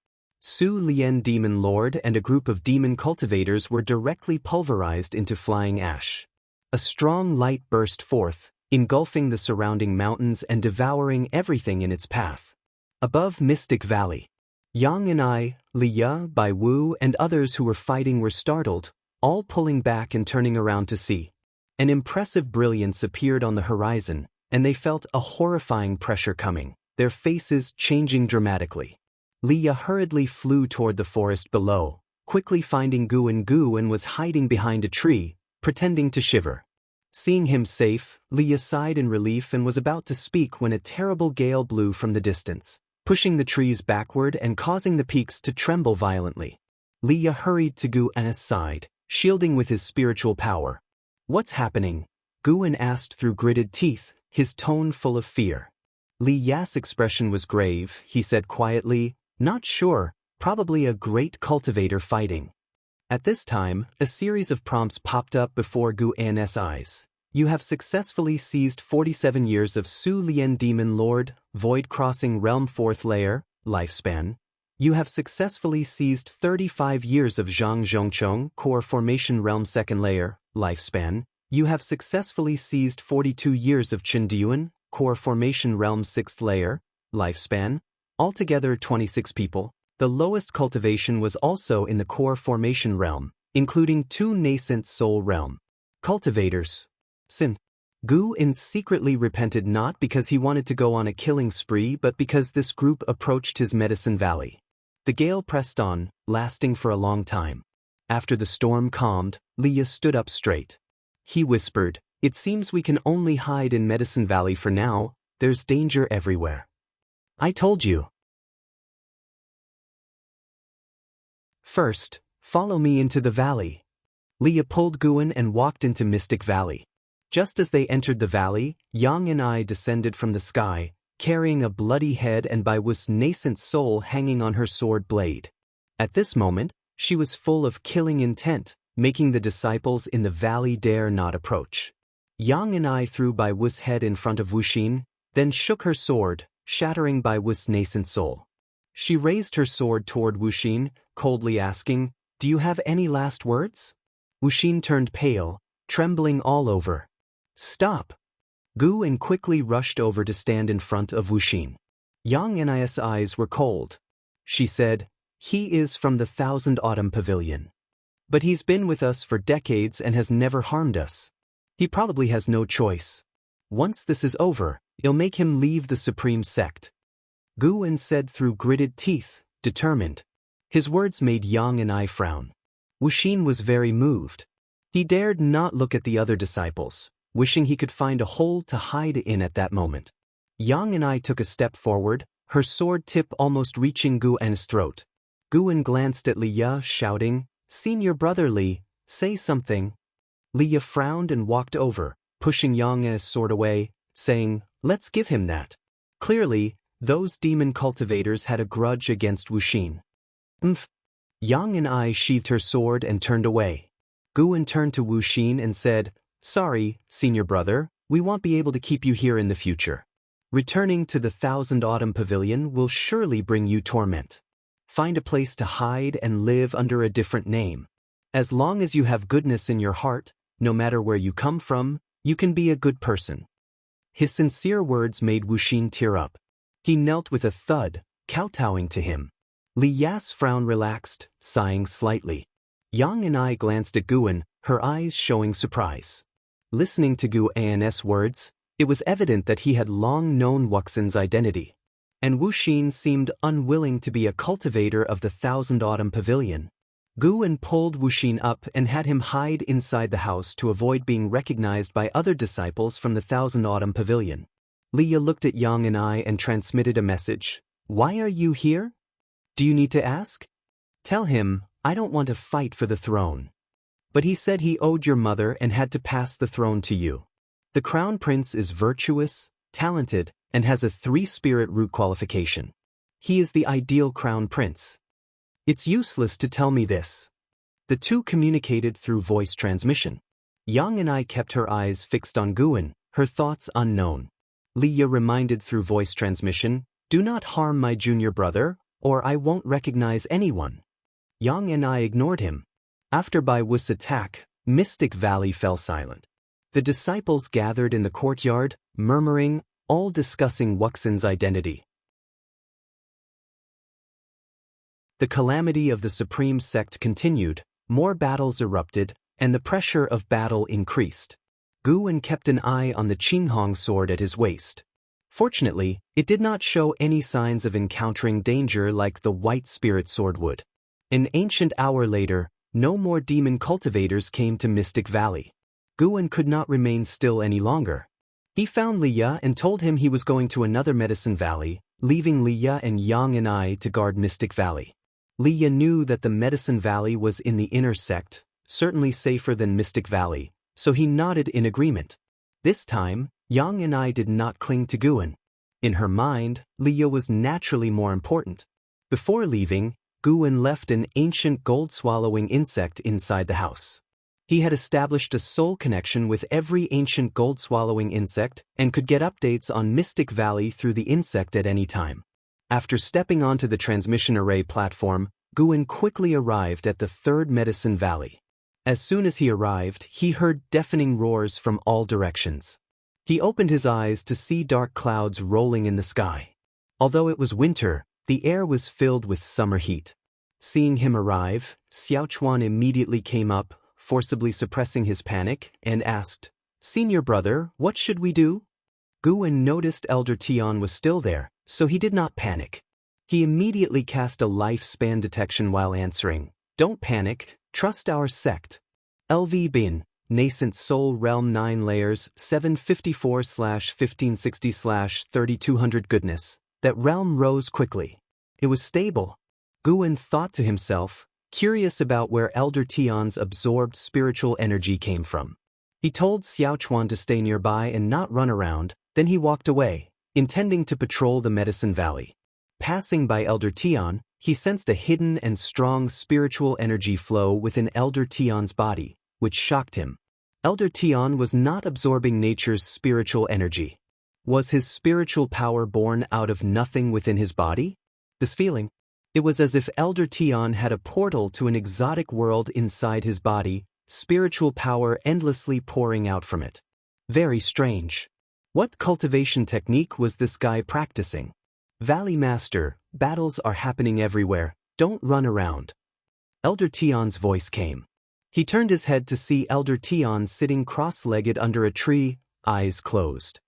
Su Lian Demon Lord and a group of demon cultivators were directly pulverized into flying ash. A strong light burst forth, engulfing the surrounding mountains and devouring everything in its path. Above Mystic Valley, Yang and I, Liya, Bai Wu, and others who were fighting were startled, all pulling back and turning around to see. An impressive brilliance appeared on the horizon, and they felt a horrifying pressure coming, their faces changing dramatically. Liya hurriedly flew toward the forest below, quickly finding Gu and was hiding behind a tree, pretending to shiver. Seeing him safe, Liya sighed in relief and was about to speak when a terrible gale blew from the distance, pushing the trees backward and causing the peaks to tremble violently. Liya hurried to Gu An's side, shielding with his spiritual power. "What's happening?" Gu An asked through gritted teeth, his tone full of fear. Li Ya's expression was grave. He said quietly, "Not sure, probably a great cultivator fighting." At this time, a series of prompts popped up before Gu An's eyes. "You have successfully seized 47 years of Su Lian Demon Lord, Void Crossing Realm 4th Layer, Lifespan. You have successfully seized 35 years of Zhang Zhongchong, Core Formation Realm 2nd Layer, Lifespan. You have successfully seized 42 years of Chen Duan, Core Formation Realm 6th Layer, Lifespan. Altogether 26 people. The lowest cultivation was also in the Core Formation Realm, including 2 nascent Soul Realm cultivators. Sin. Gu In secretly repented not because he wanted to go on a killing spree but because this group approached his medicine valley. The gale pressed on, lasting for a long time. After the storm calmed, Liya stood up straight. He whispered, "It seems we can only hide in Medicine Valley for now. There's danger everywhere. I told you. First, follow me into the valley." Liya pulled Guan and walked into Mystic Valley. Just as they entered the valley, Yang and I descended from the sky, carrying a bloody head and Bai Wu's nascent soul hanging on her sword blade. At this moment, she was full of killing intent, making the disciples in the valley dare not approach. Yang and I threw Bai Wu's head in front of Wuxin, then shook her sword, shattering Bai Wu's nascent soul. She raised her sword toward Wuxin, coldly asking, "Do you have any last words?" Wuxin turned pale, trembling all over. "Stop!" Gu An quickly rushed over to stand in front of Wuxin. Yang An's eyes were cold. She said, "He is from the Thousand Autumn Pavilion. But he's been with us for decades and has never harmed us. He probably has no choice. Once this is over, it'll make him leave the Supreme Sect." Gu An said through gritted teeth, determined. His words made Yang and I frown. Wuxin was very moved. He dared not look at the other disciples, wishing he could find a hole to hide in at that moment. Yang and I took a step forward, her sword tip almost reaching Gu An's throat. Gu An glanced at Liya, shouting, "Senior brother Li, say something." Liya frowned and walked over, pushing Yang's sword away, saying, "Let's give him that." Clearly, those demon cultivators had a grudge against Wuxin. Yang and I sheathed her sword and turned away. Gu An turned to Wuxin and said, "Sorry, senior brother, we won't be able to keep you here in the future. Returning to the Thousand Autumn Pavilion will surely bring you torment. Find a place to hide and live under a different name. As long as you have goodness in your heart, no matter where you come from, you can be a good person." His sincere words made Wuxin tear up. He knelt with a thud, kowtowing to him. Li Ya's frown relaxed, sighing slightly. Yang and I glanced at Gu An, her eyes showing surprise. Listening to Gu An's words, it was evident that he had long known Wuxin's identity. And Wuxin seemed unwilling to be a cultivator of the Thousand Autumn Pavilion. Gu An pulled Wuxin up and had him hide inside the house to avoid being recognized by other disciples from the Thousand Autumn Pavilion. Liya looked at Yang and I and transmitted a message. "Why are you here? Do you need to ask? Tell him, I don't want to fight for the throne. But he said he owed your mother and had to pass the throne to you. The Crown Prince is virtuous, talented, and has a 3-spirit root qualification. He is the ideal Crown Prince. It's useless to tell me this." The two communicated through voice transmission. Yang and I kept her eyes fixed on Gu An, her thoughts unknown. Liya reminded through voice transmission, "Do not harm my junior brother, or I won't recognize anyone." Yang and I ignored him. After Bai Wu's attack, Mystic Valley fell silent. The disciples gathered in the courtyard, murmuring, all discussing Wuxin's identity. The calamity of the supreme sect continued, more battles erupted, and the pressure of battle increased. Gu Wen kept an eye on the Qinghong sword at his waist. Fortunately, it did not show any signs of encountering danger like the white spirit sword would. An ancient hour later, no more demon cultivators came to Mystic Valley. Gu Wen could not remain still any longer. He found Li Ya and told him he was going to another Medicine Valley, leaving Li Ya and Yang and I to guard Mystic Valley. Li Ya knew that the Medicine Valley was in the inner sect, certainly safer than Mystic Valley, so he nodded in agreement. This time, Yang and I did not cling to Gu Wen. In her mind, Li Ya was naturally more important. Before leaving, Gu Wen left an ancient gold-swallowing insect inside the house. He had established a soul connection with every ancient gold-swallowing insect and could get updates on Mystic Valley through the insect at any time. After stepping onto the transmission array platform, Gu Wen quickly arrived at the third Medicine Valley. As soon as he arrived, he heard deafening roars from all directions. He opened his eyes to see dark clouds rolling in the sky. Although it was winter, the air was filled with summer heat. Seeing him arrive, Xiaochuan immediately came up, forcibly suppressing his panic, and asked, "Senior brother, what should we do?" Gu Wen noticed Elder Tian was still there, so he did not panic. He immediately cast a lifespan detection while answering, "Don't panic, trust our sect." LV Bin, Nascent Soul Realm 9 Layers 754/1560/3200 Goodness. That realm rose quickly. It was stable. Gu Wen thought to himself, curious about where Elder Tian's absorbed spiritual energy came from. He told Xiaochuan to stay nearby and not run around, then he walked away, intending to patrol the Medicine Valley. Passing by Elder Tian, he sensed a hidden and strong spiritual energy flow within Elder Tian's body, which shocked him. Elder Tian was not absorbing nature's spiritual energy. Was his spiritual power born out of nothing within his body? This feeling, it was as if Elder Tian had a portal to an exotic world inside his body, spiritual power endlessly pouring out from it. Very strange. What cultivation technique was this guy practicing? Valley Master, battles are happening everywhere, don't run around. Elder Tian's voice came. He turned his head to see Elder Tian sitting cross-legged under a tree, eyes closed.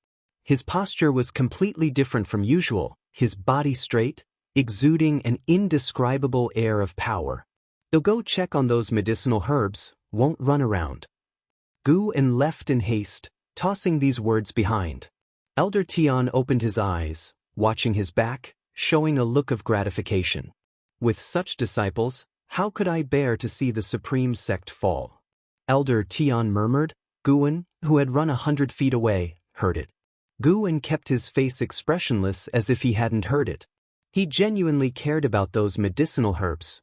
His posture was completely different from usual, his body straight, exuding an indescribable air of power. "They'll go check on those medicinal herbs, won't run around." Gu Wen left in haste, tossing these words behind. Elder Tian opened his eyes, watching his back, showing a look of gratification. With such disciples, how could I bear to see the supreme sect fall? Elder Tian murmured. Gu Wen, who had run 100 feet away, heard it. Gu Wen kept his face expressionless as if he hadn't heard it. He genuinely cared about those medicinal herbs.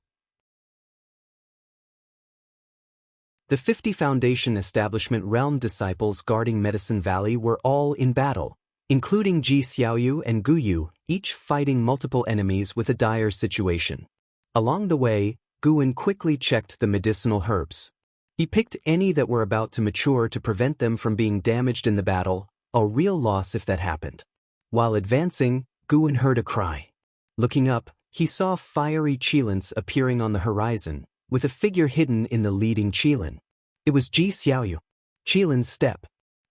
The 50 Foundation Establishment Realm disciples guarding Medicine Valley were all in battle, including Ji Xiaoyu and Gu Yu, each fighting multiple enemies with a dire situation. Along the way, Gu Wen quickly checked the medicinal herbs. He picked any that were about to mature to prevent them from being damaged in the battle, a real loss if that happened. While advancing, Gu Wen heard a cry. Looking up, he saw fiery Qilins appearing on the horizon, with a figure hidden in the leading Qilin. It was Ji Xiaoyu. Qilin's step.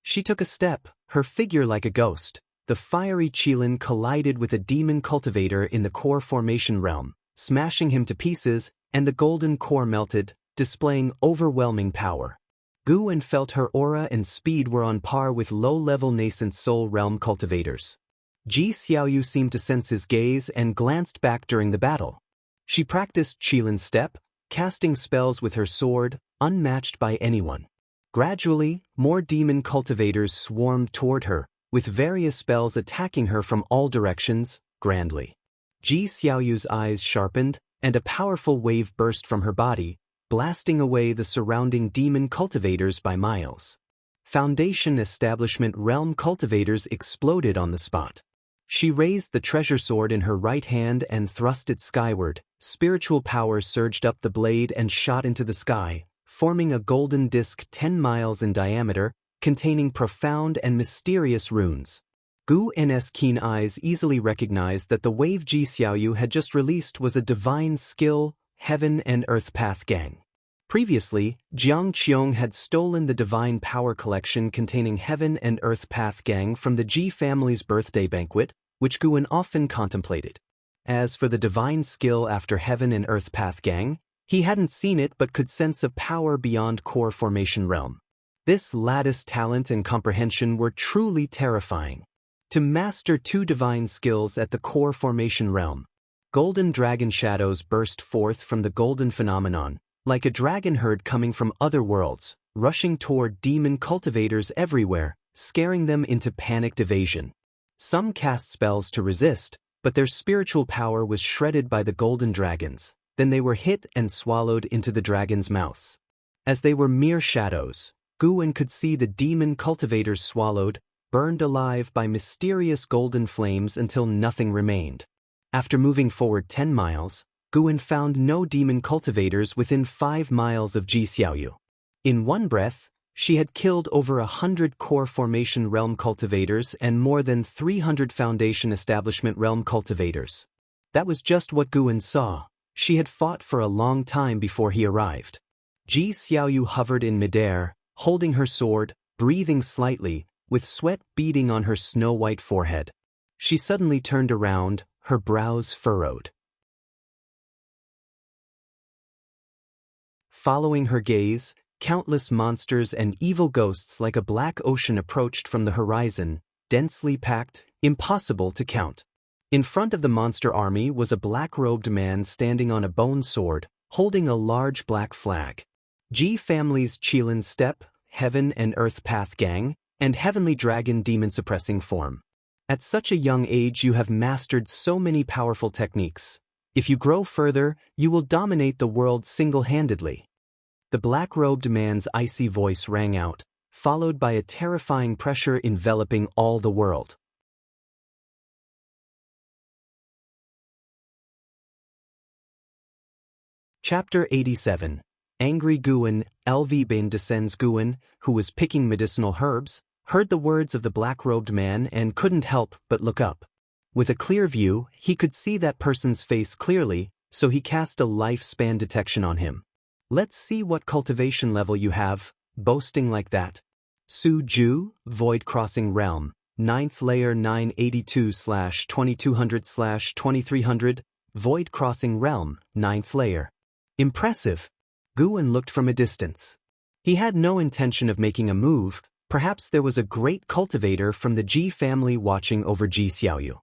She took a step, her figure like a ghost. The fiery Qilin collided with a demon cultivator in the core formation realm, smashing him to pieces, and the golden core melted, displaying overwhelming power. Gu Wen felt her aura and speed were on par with low-level nascent soul realm cultivators. Ji Xiaoyu seemed to sense his gaze and glanced back during the battle. She practiced Qilin's step, casting spells with her sword, unmatched by anyone. Gradually, more demon cultivators swarmed toward her, with various spells attacking her from all directions, grandly. Ji Xiaoyu's eyes sharpened, and a powerful wave burst from her body, blasting away the surrounding demon cultivators by miles. Foundation Establishment Realm cultivators exploded on the spot. She raised the treasure sword in her right hand and thrust it skyward. Spiritual power surged up the blade and shot into the sky, forming a golden disc 10 miles in diameter, containing profound and mysterious runes. Gu N's keen eyes easily recognized that the wave Ji Xiaoyu had just released was a divine skill, Heaven and Earth Path Gang. Previously, Jiang Qiong had stolen the divine power collection containing Heaven and Earth Path Gang from the Ji family's birthday banquet, which Guan often contemplated. As for the divine skill after Heaven and Earth Path Gang, he hadn't seen it but could sense a power beyond core formation realm. This lattice talent and comprehension were truly terrifying. To master two divine skills at the core formation realm, golden dragon shadows burst forth from the golden phenomenon, like a dragon herd coming from other worlds, rushing toward demon cultivators everywhere, scaring them into panicked evasion. Some cast spells to resist, but their spiritual power was shredded by the golden dragons. Then they were hit and swallowed into the dragons' mouths. As they were mere shadows, Guan could see the demon cultivators swallowed, burned alive by mysterious golden flames until nothing remained. After moving forward 10 miles, Guan found no demon cultivators within 5 miles of Ji Xiaoyu. In one breath, she had killed over 100 core formation realm cultivators and more than 300 foundation establishment realm cultivators. That was just what Guan saw. She had fought for a long time before he arrived. Ji Xiaoyu hovered in midair, holding her sword, breathing slightly, with sweat beading on her snow-white forehead. She suddenly turned around, her brows furrowed. Following her gaze, countless monsters and evil ghosts like a black ocean approached from the horizon, densely packed, impossible to count. In front of the monster army was a black-robed man standing on a bone sword, holding a large black flag. Ji family's Qilin Step, Heaven and Earth Path Gang, and Heavenly Dragon demon-suppressing form. At such a young age you have mastered so many powerful techniques. If you grow further, you will dominate the world single-handedly. The black-robed man's icy voice rang out, followed by a terrifying pressure enveloping all the world. Chapter 87. Angry Guan. LV Bin descends. Guan, who was picking medicinal herbs, heard the words of the black-robed man and couldn't help but look up. With a clear view, he could see that person's face clearly, so he cast a lifespan detection on him. Let's see what cultivation level you have, boasting like that. Su Ju, Void Crossing Realm, 9th layer 982/2200/2300, Void Crossing Realm, 9th layer. Impressive. Guan looked from a distance. He had no intention of making a move. Perhaps there was a great cultivator from the Ji family watching over Ji Xiaoyu.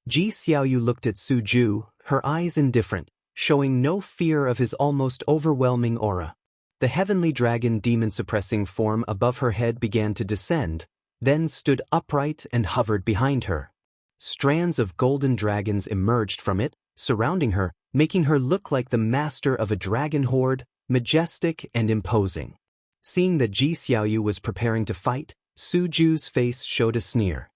Ji Xiaoyu looked at Su Ju, her eyes indifferent, showing no fear of his almost overwhelming aura. The heavenly dragon demon-suppressing form above her head began to descend, then stood upright and hovered behind her. Strands of golden dragons emerged from it, surrounding her, making her look like the master of a dragon horde, majestic and imposing. Seeing that Ji Xiaoyu was preparing to fight, Su Ju's face showed a sneer.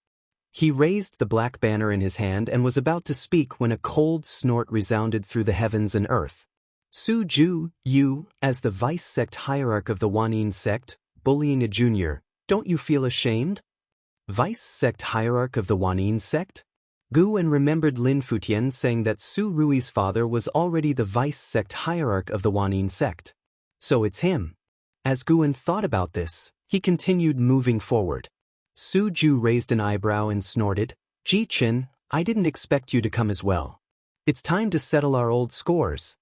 He raised the black banner in his hand and was about to speak when a cold snort resounded through the heavens and earth. Su Ju, you, as the vice-sect hierarch of the Wanyin sect, bullying a junior, don't you feel ashamed? Vice-sect hierarch of the Wanyin sect? Guan remembered Lin Futian saying that Su Rui's father was already the vice-sect hierarch of the Wanyin sect. So it's him. As Guan thought about this, he continued moving forward. Su Ju raised an eyebrow and snorted, Ji Qin, I didn't expect you to come as well. It's time to settle our old scores.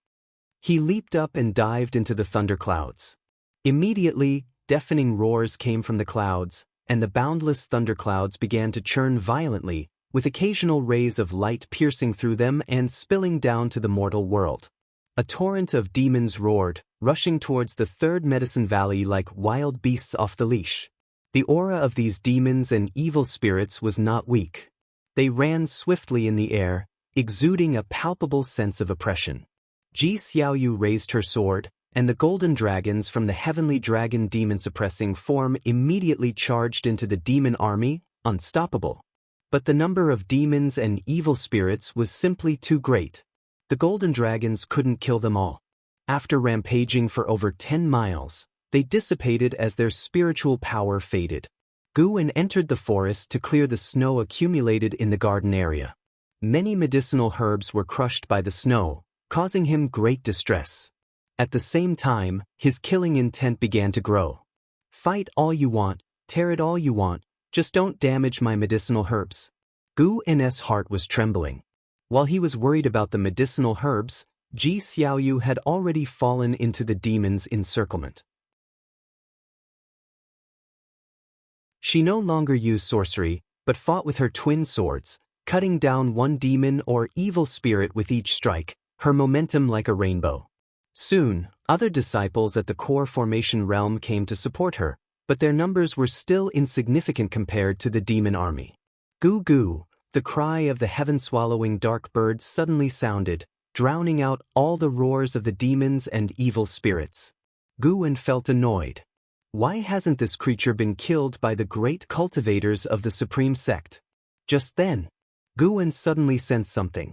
He leaped up and dived into the thunderclouds. Immediately, deafening roars came from the clouds, and the boundless thunderclouds began to churn violently, with occasional rays of light piercing through them and spilling down to the mortal world. A torrent of demons roared, rushing towards the third medicine valley like wild beasts off the leash. The aura of these demons and evil spirits was not weak. They ran swiftly in the air, exuding a palpable sense of oppression. Ji Xiaoyu raised her sword, and the golden dragons from the heavenly dragon demon-suppressing form immediately charged into the demon army, unstoppable. But the number of demons and evil spirits was simply too great. The golden dragons couldn't kill them all. After rampaging for over 10 miles, they dissipated as their spiritual power faded. Gu entered the forest to clear the snow accumulated in the garden area. Many medicinal herbs were crushed by the snow, causing him great distress. At the same time, his killing intent began to grow. Fight all you want, tear it all you want, just don't damage my medicinal herbs. Gu's heart was trembling. While he was worried about the medicinal herbs, Ji Xiaoyu had already fallen into the demon's encirclement. She no longer used sorcery, but fought with her twin swords, cutting down one demon or evil spirit with each strike, her momentum like a rainbow. Soon, other disciples at the core formation realm came to support her, but their numbers were still insignificant compared to the demon army. Gu gu, the cry of the heaven-swallowing dark bird suddenly sounded, drowning out all the roars of the demons and evil spirits. Gu felt annoyed. Why hasn't this creature been killed by the great cultivators of the supreme sect? Just then, Gu suddenly sensed something.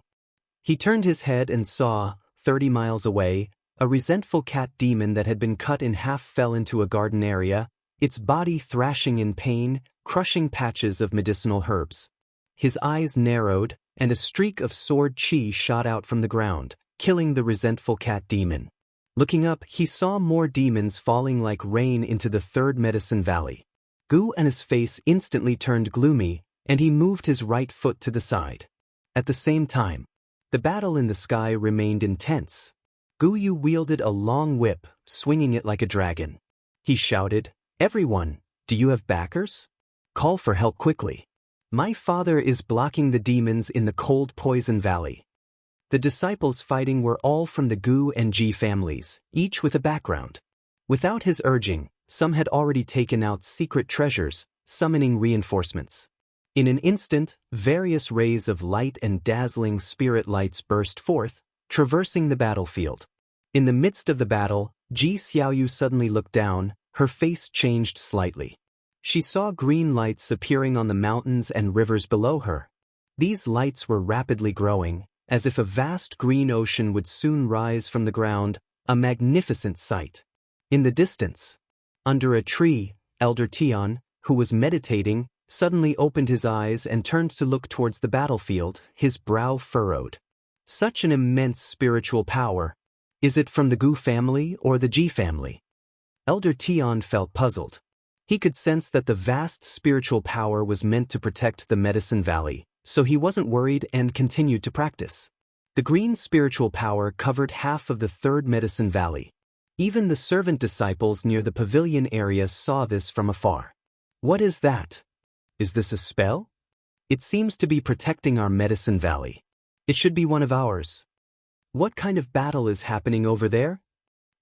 He turned his head and saw, 30 miles away, a resentful cat demon that had been cut in half fell into a garden area, its body thrashing in pain, crushing patches of medicinal herbs. His eyes narrowed, and a streak of sword chi shot out from the ground, killing the resentful cat demon. Looking up, he saw more demons falling like rain into the third medicine valley. Gu's face instantly turned gloomy, and he moved his right foot to the side. At the same time, the battle in the sky remained intense. Gu wielded a long whip, swinging it like a dragon. He shouted, "Everyone, do you have backers? Call for help quickly. My father is blocking the demons in the cold poison valley." The disciples fighting were all from the Gu and Ji families, each with a background. Without his urging, some had already taken out secret treasures, summoning reinforcements. In an instant, various rays of light and dazzling spirit lights burst forth, traversing the battlefield. In the midst of the battle, Ji Xiaoyu suddenly looked down, her face changed slightly. She saw green lights appearing on the mountains and rivers below her. These lights were rapidly growing, as if a vast green ocean would soon rise from the ground, a magnificent sight. In the distance, under a tree, Elder Tian, who was meditating, suddenly opened his eyes and turned to look towards the battlefield, his brow furrowed. Such an immense spiritual power. Is it from the Gu family or the Ji family? Elder Tian felt puzzled. He could sense that the vast spiritual power was meant to protect the Medicine Valley, so he wasn't worried and continued to practice. The green spiritual power covered half of the third Medicine Valley. Even the servant disciples near the pavilion area saw this from afar. What is that? Is this a spell? It seems to be protecting our Medicine Valley. It should be one of ours. What kind of battle is happening over there?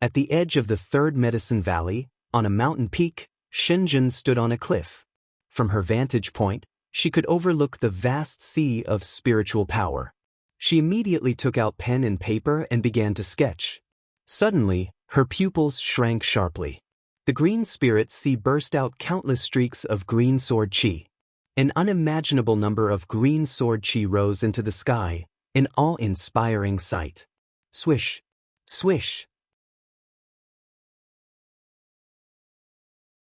At the edge of the third Medicine Valley, on a mountain peak, Shenzhen stood on a cliff. From her vantage point, she could overlook the vast sea of spiritual power. She immediately took out pen and paper and began to sketch. Suddenly, her pupils shrank sharply. The green spirit sea burst out countless streaks of green sword chi. An unimaginable number of green sword chi rose into the sky, an awe-inspiring sight. Swish, swish,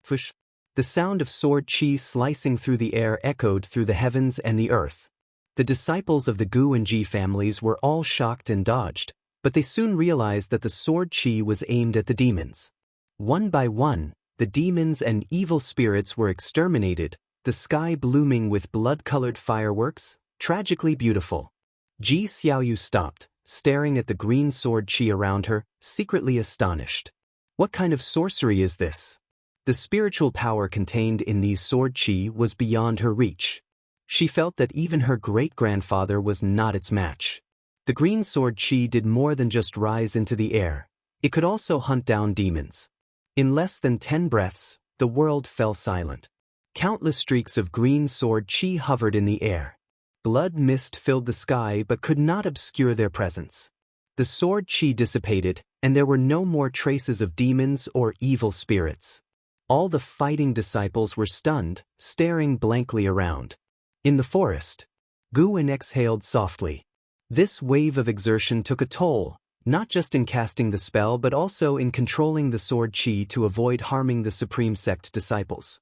swish. The sound of sword chi slicing through the air echoed through the heavens and the earth. The disciples of the Gu and Ji families were all shocked and dodged, but they soon realized that the sword chi was aimed at the demons. One by one, the demons and evil spirits were exterminated, the sky blooming with blood-colored fireworks, tragically beautiful. Ji Xiaoyu stopped, staring at the green sword chi around her, secretly astonished. What kind of sorcery is this? The spiritual power contained in these sword chi was beyond her reach. She felt that even her great-grandfather was not its match. The green sword chi did more than just rise into the air. It could also hunt down demons. In less than 10 breaths, the world fell silent. Countless streaks of green sword chi hovered in the air. Blood mist filled the sky but could not obscure their presence. The sword chi dissipated, and there were no more traces of demons or evil spirits. All the fighting disciples were stunned, staring blankly around. In the forest, Gu exhaled softly. This wave of exertion took a toll, not just in casting the spell but also in controlling the sword chi to avoid harming the Supreme Sect disciples.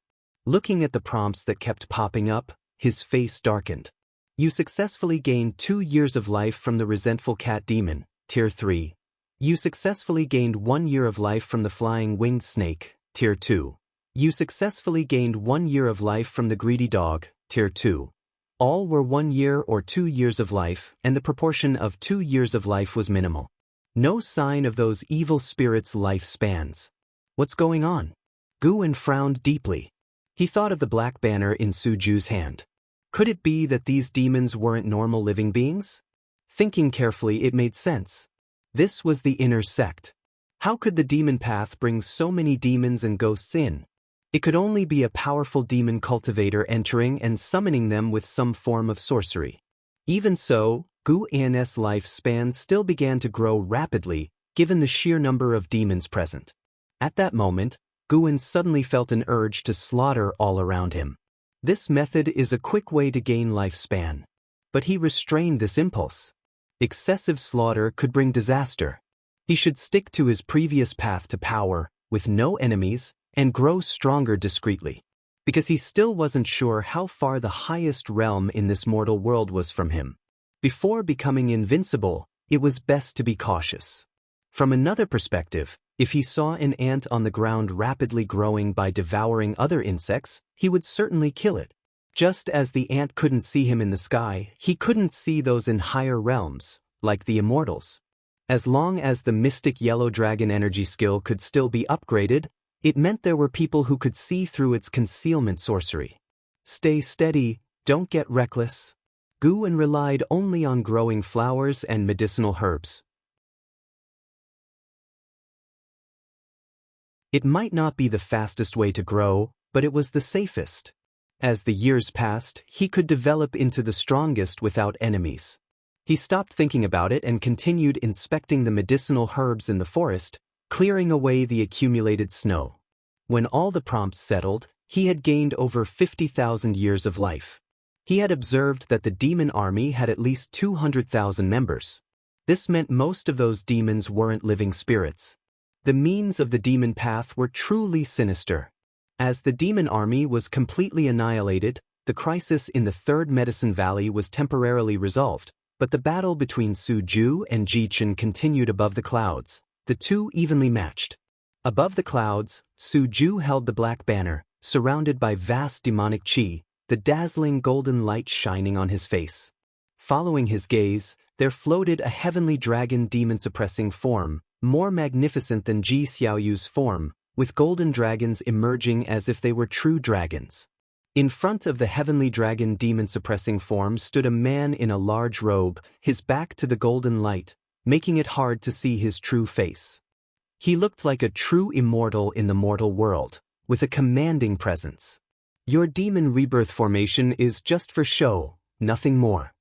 Looking at the prompts that kept popping up, his face darkened. You successfully gained 2 years of life from the resentful cat demon, Tier 3. You successfully gained 1 year of life from the flying winged snake, Tier 2. You successfully gained 1 year of life from the greedy dog, Tier 2. All were 1 year or 2 years of life, and the proportion of 2 years of life was minimal. No sign of those evil spirits' life spans. What's going on? Guwen frowned deeply. He thought of the black banner in Suju's hand. Could it be that these demons weren't normal living beings? Thinking carefully, it made sense. This was the inner sect. How could the demon path bring so many demons and ghosts in? It could only be a powerful demon cultivator entering and summoning them with some form of sorcery. Even so, Guwen's lifespan still began to grow rapidly, given the sheer number of demons present. At that moment, Guwen suddenly felt an urge to slaughter all around him. This method is a quick way to gain lifespan. But he restrained this impulse. Excessive slaughter could bring disaster. He should stick to his previous path to power, with no enemies, and grow stronger discreetly. Because he still wasn't sure how far the highest realm in this mortal world was from him. Before becoming invincible, it was best to be cautious. From another perspective, if he saw an ant on the ground rapidly growing by devouring other insects, he would certainly kill it. Just as the ant couldn't see him in the sky, he couldn't see those in higher realms, like the immortals. As long as the mystic yellow dragon energy skill could still be upgraded, it meant there were people who could see through its concealment sorcery. Stay steady, don't get reckless. Guwen relied only on growing flowers and medicinal herbs. It might not be the fastest way to grow, but it was the safest. As the years passed, he could develop into the strongest without enemies. He stopped thinking about it and continued inspecting the medicinal herbs in the forest, clearing away the accumulated snow. When all the prompts settled, he had gained over 50,000 years of life. He had observed that the demon army had at least 200,000 members. This meant most of those demons weren't living spirits. The means of the demon path were truly sinister. As the demon army was completely annihilated, the crisis in the Third Medicine Valley was temporarily resolved, but the battle between Suju and Jichen continued above the clouds, the two evenly matched. Above the clouds, Suju held the black banner, surrounded by vast demonic chi, the dazzling golden light shining on his face. Following his gaze, there floated a heavenly dragon demon-suppressing form, more magnificent than Ji Xiaoyu's form, with golden dragons emerging as if they were true dragons. In front of the heavenly dragon demon-suppressing form stood a man in a large robe, his back to the golden light, making it hard to see his true face. He looked like a true immortal in the mortal world, with a commanding presence. Your demon rebirth formation is just for show, nothing more.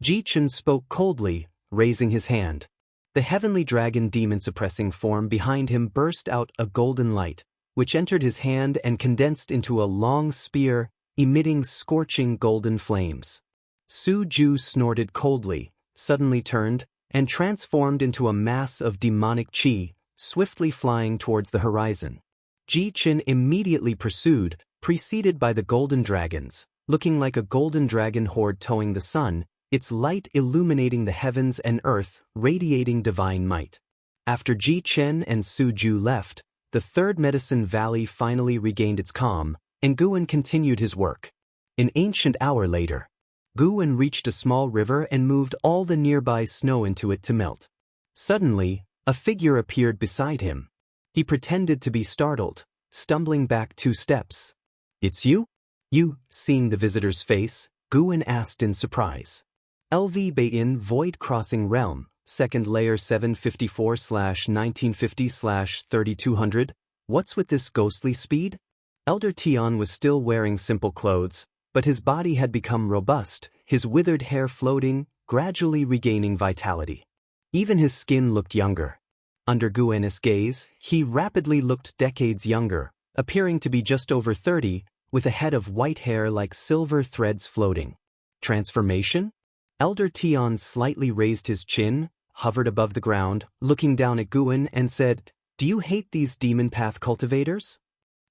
Jichen spoke coldly, raising his hand. The heavenly dragon demon-suppressing form behind him burst out a golden light, which entered his hand and condensed into a long spear, emitting scorching golden flames. Suju snorted coldly, suddenly turned, and transformed into a mass of demonic chi, swiftly flying towards the horizon. Jichen immediately pursued, preceded by the golden dragons, looking like a golden dragon horde towing the sun, its light illuminating the heavens and earth, radiating divine might. After Jichen and Suju left, the Third Medicine Valley finally regained its calm, and Guwen continued his work. An ancient hour later, Guwen reached a small river and moved all the nearby snow into it to melt. Suddenly, a figure appeared beside him. He pretended to be startled, stumbling back 2 steps. "It's you?" Seeing the visitor's face, Guwen asked in surprise. LV Baitin Void Crossing Realm, 2nd Layer 754/1950/3200, what's with this ghostly speed? Elder Tian was still wearing simple clothes, but his body had become robust, his withered hair floating, gradually regaining vitality. Even his skin looked younger. Under Guwen's gaze, he rapidly looked decades younger, appearing to be just over 30, with a head of white hair like silver threads floating. Transformation? Elder Tian slightly raised his chin, hovered above the ground, looking down at Guwen and said, "Do you hate these demon path cultivators?"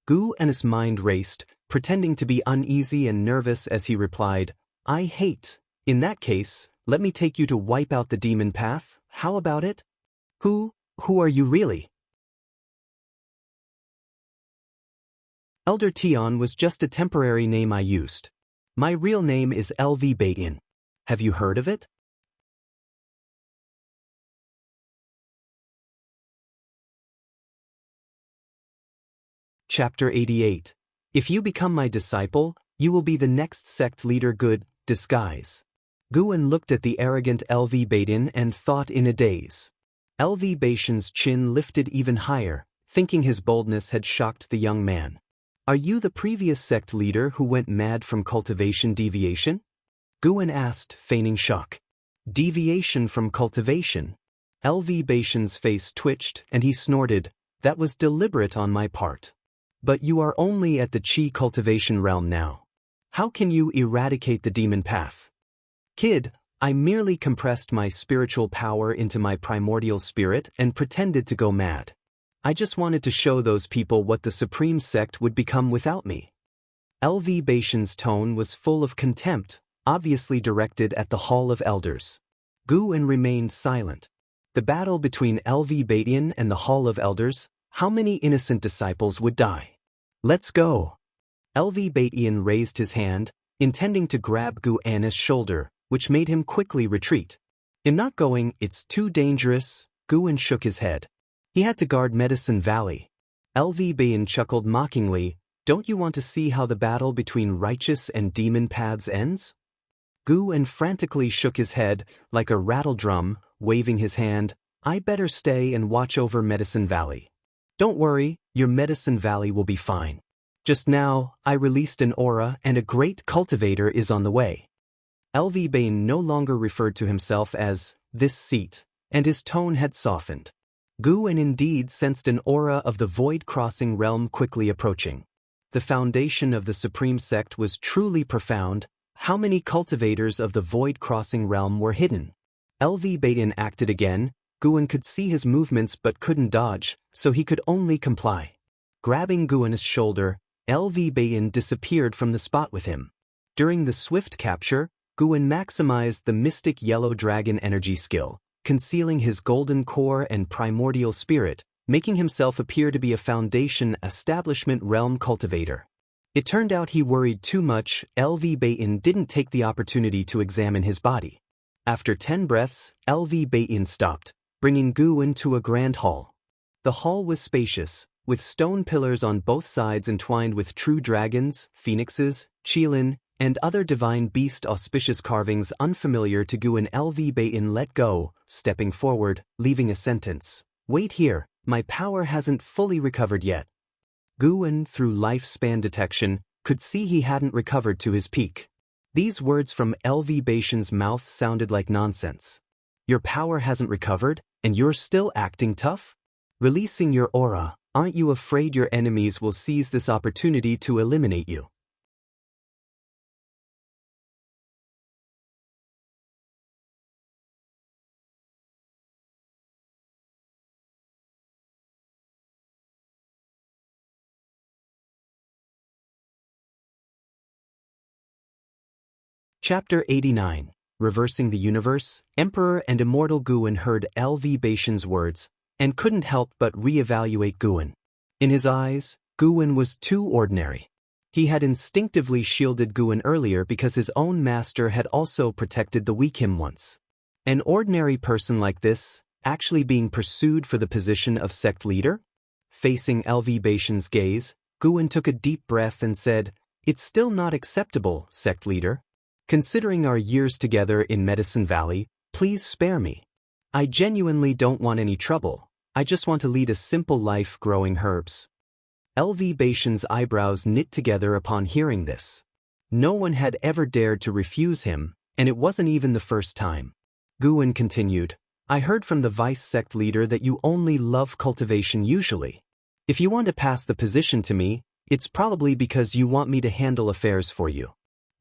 Guwen's mind raced, pretending to be uneasy and nervous as he replied, I hate. In that case, let me take you to wipe out the demon path, how about it? Who are you really? Elder Tion was just a temporary name I used. My real name is LV Baitin. Have you heard of it? Chapter 88. If you become my disciple, you will be the next sect leader. Good disguise. Guan looked at the arrogant LV Baitin and thought in a daze. LV Baitin's chin lifted even higher, thinking his boldness had shocked the young man. Are you the previous sect leader who went mad from cultivation deviation? Guan asked, feigning shock. Deviation from cultivation? LV Baitin's face twitched and he snorted, that was deliberate on my part. But you are only at the Qi cultivation realm now. How can you eradicate the demon path? Kid, I merely compressed my spiritual power into my primordial spirit and pretended to go mad. I just wanted to show those people what the supreme sect would become without me. LV Baitin's tone was full of contempt, obviously directed at the Hall of Elders. Guan remained silent. The battle between LV Baitin and the Hall of Elders, how many innocent disciples would die? Let's go. LV Baitin raised his hand, intending to grab Guan's shoulder, which made him quickly retreat. I'm not going, it's too dangerous. Guan shook his head. He had to guard Medicine Valley. LV Baitin chuckled mockingly, don't you want to see how the battle between righteous and demon paths ends? Guan frantically shook his head, like a rattle drum, waving his hand, I better stay and watch over Medicine Valley. Don't worry, your Medicine Valley will be fine. Just now, I released an aura and a great cultivator is on the way. LV Baitin no longer referred to himself as this seat, and his tone had softened. Guan indeed sensed an aura of the void-crossing realm quickly approaching. The foundation of the supreme sect was truly profound. How many cultivators of the void-crossing realm were hidden? LV Baitin acted again. Guan could see his movements but couldn't dodge, so he could only comply. Grabbing Guan's shoulder, LV Baitin disappeared from the spot with him. During the swift capture, Guan maximized the mystic yellow dragon energy skill, concealing his golden core and primordial spirit, making himself appear to be a foundation establishment realm cultivator. It turned out he worried too much. LV Baitin didn't take the opportunity to examine his body. After 10 breaths, LV Baitin stopped, bringing Guan to a grand hall. The hall was spacious, with stone pillars on both sides entwined with true dragons, phoenixes, qilin, and other divine beast auspicious carvings unfamiliar to Guan. LV Baitin let go, stepping forward, leaving a sentence. Wait here, my power hasn't fully recovered yet. Guan, through lifespan detection, could see he hadn't recovered to his peak. These words from LV Baitin's mouth sounded like nonsense. Your power hasn't recovered, and you're still acting tough? Releasing your aura, aren't you afraid your enemies will seize this opportunity to eliminate you? Chapter 89. Reversing the Universe. Emperor and Immortal Guan heard LV Baitin's words, and couldn't help but re-evaluate Guan. In his eyes, Guan was too ordinary. He had instinctively shielded Guan earlier because his own master had also protected the weak him once. An ordinary person like this, actually being pursued for the position of sect leader? Facing LV Baitin's gaze, Guan took a deep breath and said, It's still not acceptable, sect leader. Considering our years together in Medicine Valley, please spare me. I genuinely don't want any trouble. I just want to lead a simple life growing herbs. LV Baitin's eyebrows knit together upon hearing this. No one had ever dared to refuse him, and it wasn't even the first time. Guan continued, I heard from the vice sect leader that you only love cultivation usually. If you want to pass the position to me, it's probably because you want me to handle affairs for you.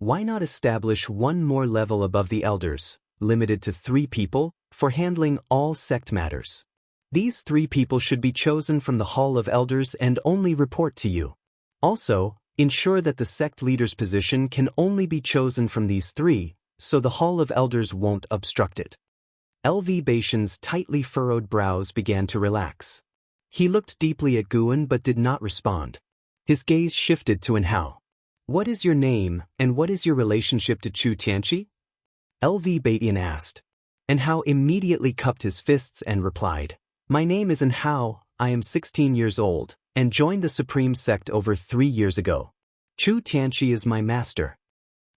Why not establish one more level above the elders, limited to 3 people, for handling all sect matters? These 3 people should be chosen from the Hall of Elders and only report to you. Also, Ensure that the sect leader's position can only be chosen from these three, so the Hall of Elders won't obstruct it. LV Baishan's tightly furrowed brows began to relax. He looked deeply at Guan but did not respond. His gaze shifted to Anhao. What is your name, and what is your relationship to Chu Tianqi? LV Baiyan asked. Anhao immediately cupped his fists and replied, My name is Anhao, I am 16 years old, and joined the Supreme Sect over 3 years ago. Chu Tianqi is my master.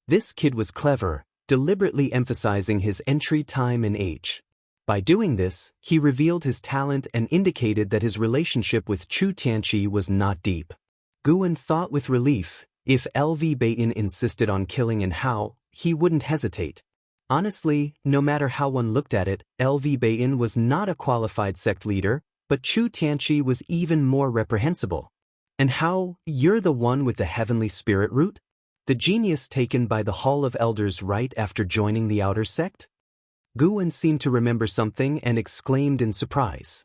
This kid was clever, deliberately emphasizing his entry time and age. By doing this, he revealed his talent and indicated that his relationship with Chu Tianqi was not deep. Guan thought with relief, if LV Baiyan insisted on killing Anhao, he wouldn't hesitate. Honestly, no matter how one looked at it, LV Baiyan was not a qualified sect leader, but Chu Tianqi was even more reprehensible. Anhao, you're the one with the heavenly spirit root? The genius taken by the Hall of Elders right after joining the outer sect? Guan seemed to remember something and exclaimed in surprise.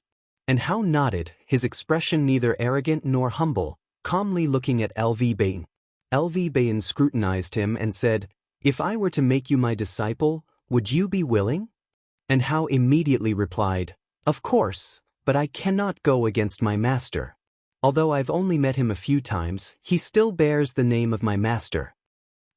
Anhao nodded, his expression neither arrogant nor humble, calmly looking at LV Baiyan. LV Baiyan scrutinized him and said, If I were to make you my disciple, would you be willing? Anhao immediately replied, Of course, but I cannot go against my master. Although I've only met him a few times, he still bears the name of my master.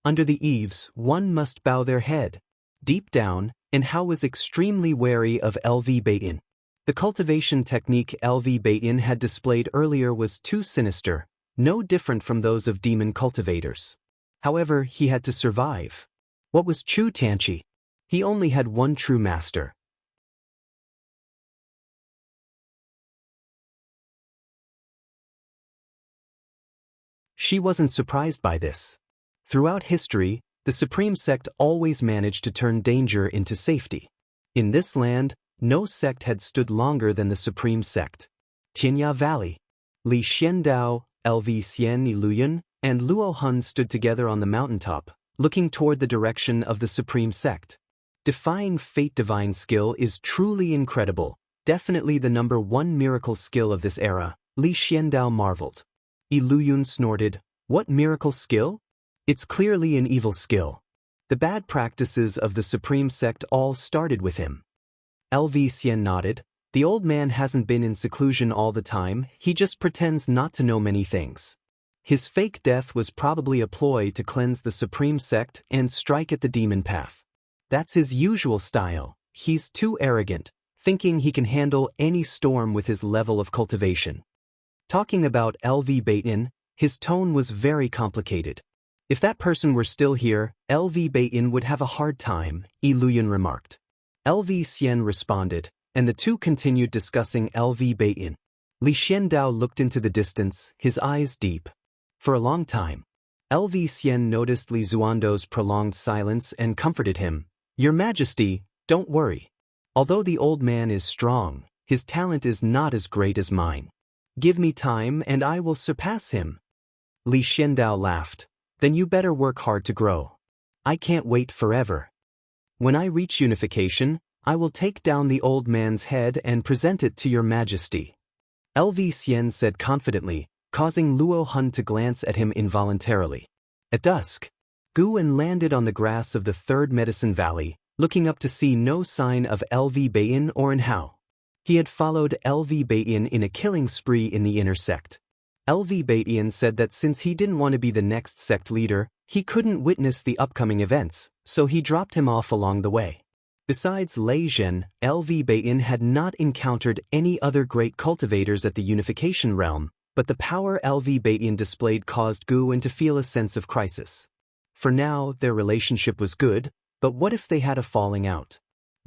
Under the eaves, one must bow their head. Deep down, Anhao was extremely wary of LV Baiyan. The cultivation technique LV Baiyan had displayed earlier was too sinister, no different from those of demon cultivators. However, he had to survive. What was Chu Tianqi? He only had one true master. She wasn't surprised by this. Throughout history, the Supreme Sect always managed to turn danger into safety. In this land, no sect had stood longer than the Supreme Sect. Tianya Valley. Li Xiandao, LV Xian Iluyan, and Luo Hun stood together on the mountaintop, looking toward the direction of the Supreme Sect. Defying fate divine skill is truly incredible, definitely the #1 miracle skill of this era, Li Xiandao marveled. Iluyun snorted, What miracle skill? It's clearly an evil skill. The bad practices of the Supreme Sect all started with him. LV Xian nodded, The old man hasn't been in seclusion all the time, he just pretends not to know many things. His fake death was probably a ploy to cleanse the Supreme Sect and strike at the demon path. That's his usual style, he's too arrogant, thinking he can handle any storm with his level of cultivation. Talking about LV Baiyan, his tone was very complicated. If that person were still here, LV Baiyan would have a hard time, Iluyun remarked. LV Xian responded, and the two continued discussing LV Baiyan. Li Xiandao looked into the distance, his eyes deep. For a long time, LV Xian noticed Li Zuando's prolonged silence and comforted him. Your Majesty, don't worry. Although the old man is strong, his talent is not as great as mine. Give me time and I will surpass him. Li Xiandao laughed. Then you better work hard to grow. I can't wait forever. When I reach unification, I will take down the old man's head and present it to your Majesty. LV Xian said confidently, causing Luo Hun to glance at him involuntarily. At dusk, Guan landed on the grass of the third Medicine Valley, looking up to see no sign of LV Baiyan or Anhao. He had followed LV Baiyan in a killing spree in the inner sect. LV Baiyan said that since he didn't want to be the next sect leader, he couldn't witness the upcoming events, so he dropped him off along the way. Besides Lei Zhen, LV Baiyan had not encountered any other great cultivators at the unification realm, but the power LV Baiyan displayed caused Guan to feel a sense of crisis. For now, their relationship was good, but what if they had a falling out?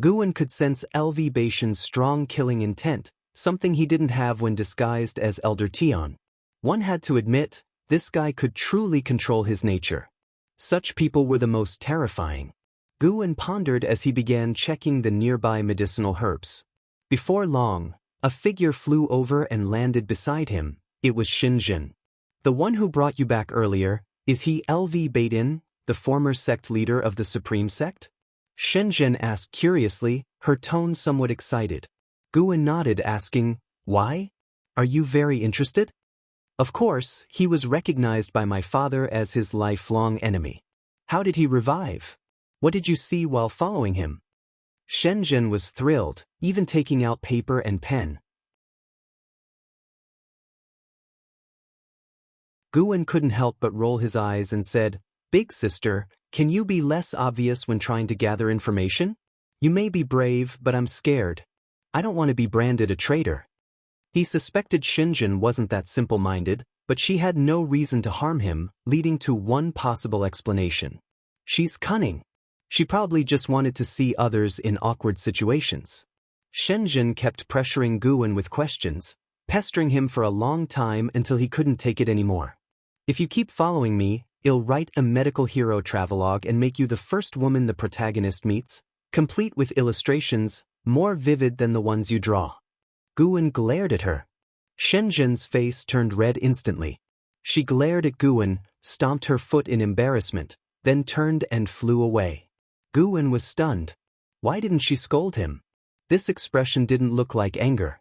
Guan could sense LV Baishan's strong killing intent, something he didn't have when disguised as Elder Tian. One had to admit, this guy could truly control his nature. Such people were the most terrifying. Guan pondered as he began checking the nearby medicinal herbs. Before long, a figure flew over and landed beside him. It was Shenzhen. The one who brought you back earlier, is he LV Baiyan, the former sect leader of the Supreme Sect? Shenzhen asked curiously, her tone somewhat excited. Guan nodded asking, Why? Are you very interested? Of course, he was recognized by my father as his lifelong enemy. How did he revive? What did you see while following him? Shenzhen was thrilled, even taking out paper and pen. Guwen couldn't help but roll his eyes and said, "Big sister, can you be less obvious when trying to gather information? You may be brave, but I'm scared. I don't want to be branded a traitor." He suspected Shenzhen wasn't that simple-minded, but she had no reason to harm him, leading to one possible explanation. She's cunning. She probably just wanted to see others in awkward situations. Shenzhen kept pressuring Guwen with questions, pestering him for a long time until he couldn't take it anymore. "If you keep following me, I'll write a medical hero travelogue and make you the first woman the protagonist meets, complete with illustrations, more vivid than the ones you draw." Guwen glared at her. Shenzhen's face turned red instantly. She glared at Guwen, stomped her foot in embarrassment, then turned and flew away. Guwen was stunned. Why didn't she scold him? This expression didn't look like anger.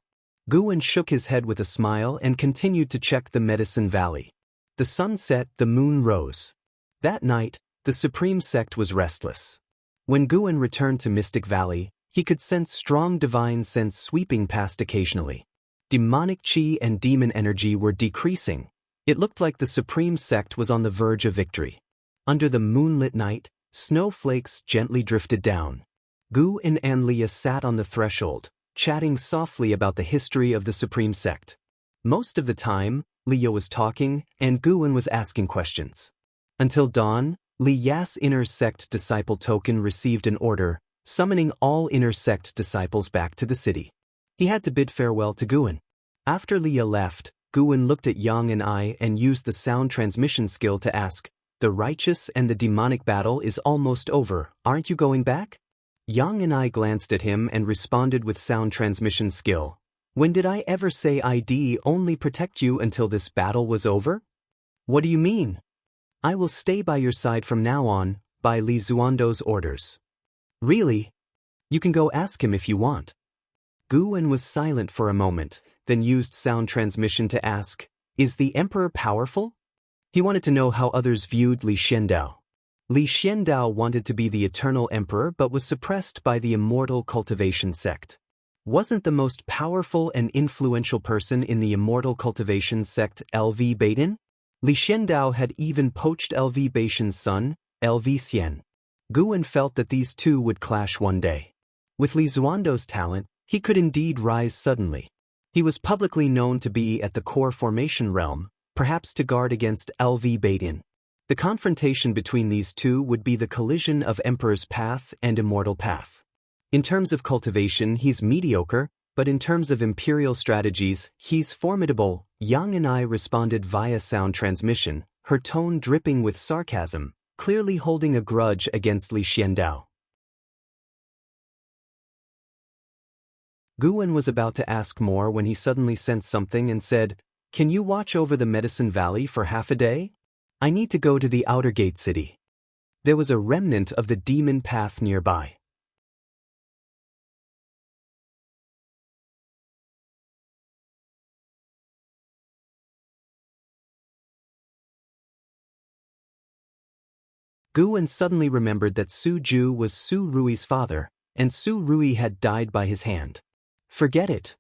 Guwen shook his head with a smile and continued to check the Medicine Valley. The sun set, the moon rose. That night, the Supreme Sect was restless. When Guwen returned to Mystic Valley, he could sense strong divine sense sweeping past occasionally. Demonic chi and demon energy were decreasing. It looked like the Supreme Sect was on the verge of victory. Under the moonlit night, snowflakes gently drifted down. Guwen and Leah sat on the threshold, chatting softly about the history of the Supreme Sect. Most of the time, Leah was talking, and Guwen was asking questions. Until dawn, Leah's inner sect disciple token received an order, summoning all inner sect disciples back to the city. He had to bid farewell to Guwen. After Leah left, Guwen looked at Yang and I and used the sound transmission skill to ask, "The righteous and the demonic battle is almost over, aren't you going back?" Yang and I glanced at him and responded with sound transmission skill. "When did I ever say I'd only protect you until this battle was over?" "What do you mean?" "I will stay by your side from now on, by Li Zuando's orders." "Really? You can go ask him if you want." Guwen was silent for a moment, then used sound transmission to ask, "Is the Emperor powerful?" He wanted to know how others viewed Li Xiandao. Li Xiandao wanted to be the eternal emperor but was suppressed by the Immortal Cultivation sect. Wasn't the most powerful and influential person in the Immortal Cultivation sect LV Baitin? Li Xiandao had even poached LV Baitin's son, LV Xian. Guwen felt that these two would clash one day. With Li Zuando's talent, he could indeed rise suddenly. He was publicly known to be at the core formation realm, perhaps to guard against LV Baitin. The confrontation between these two would be the collision of Emperor's Path and Immortal Path. In terms of cultivation, he's mediocre, but in terms of imperial strategies, he's formidable. Yang and I responded via sound transmission, her tone dripping with sarcasm, clearly holding a grudge against Li Xiandao. Guwen was about to ask more when he suddenly sensed something and said, "Can you watch over the Medicine Valley for half a day? I need to go to the outer gate city." There was a remnant of the demon path nearby. Guwen suddenly remembered that Su Ju was Su Rui's father, and Su Rui had died by his hand. Forget it.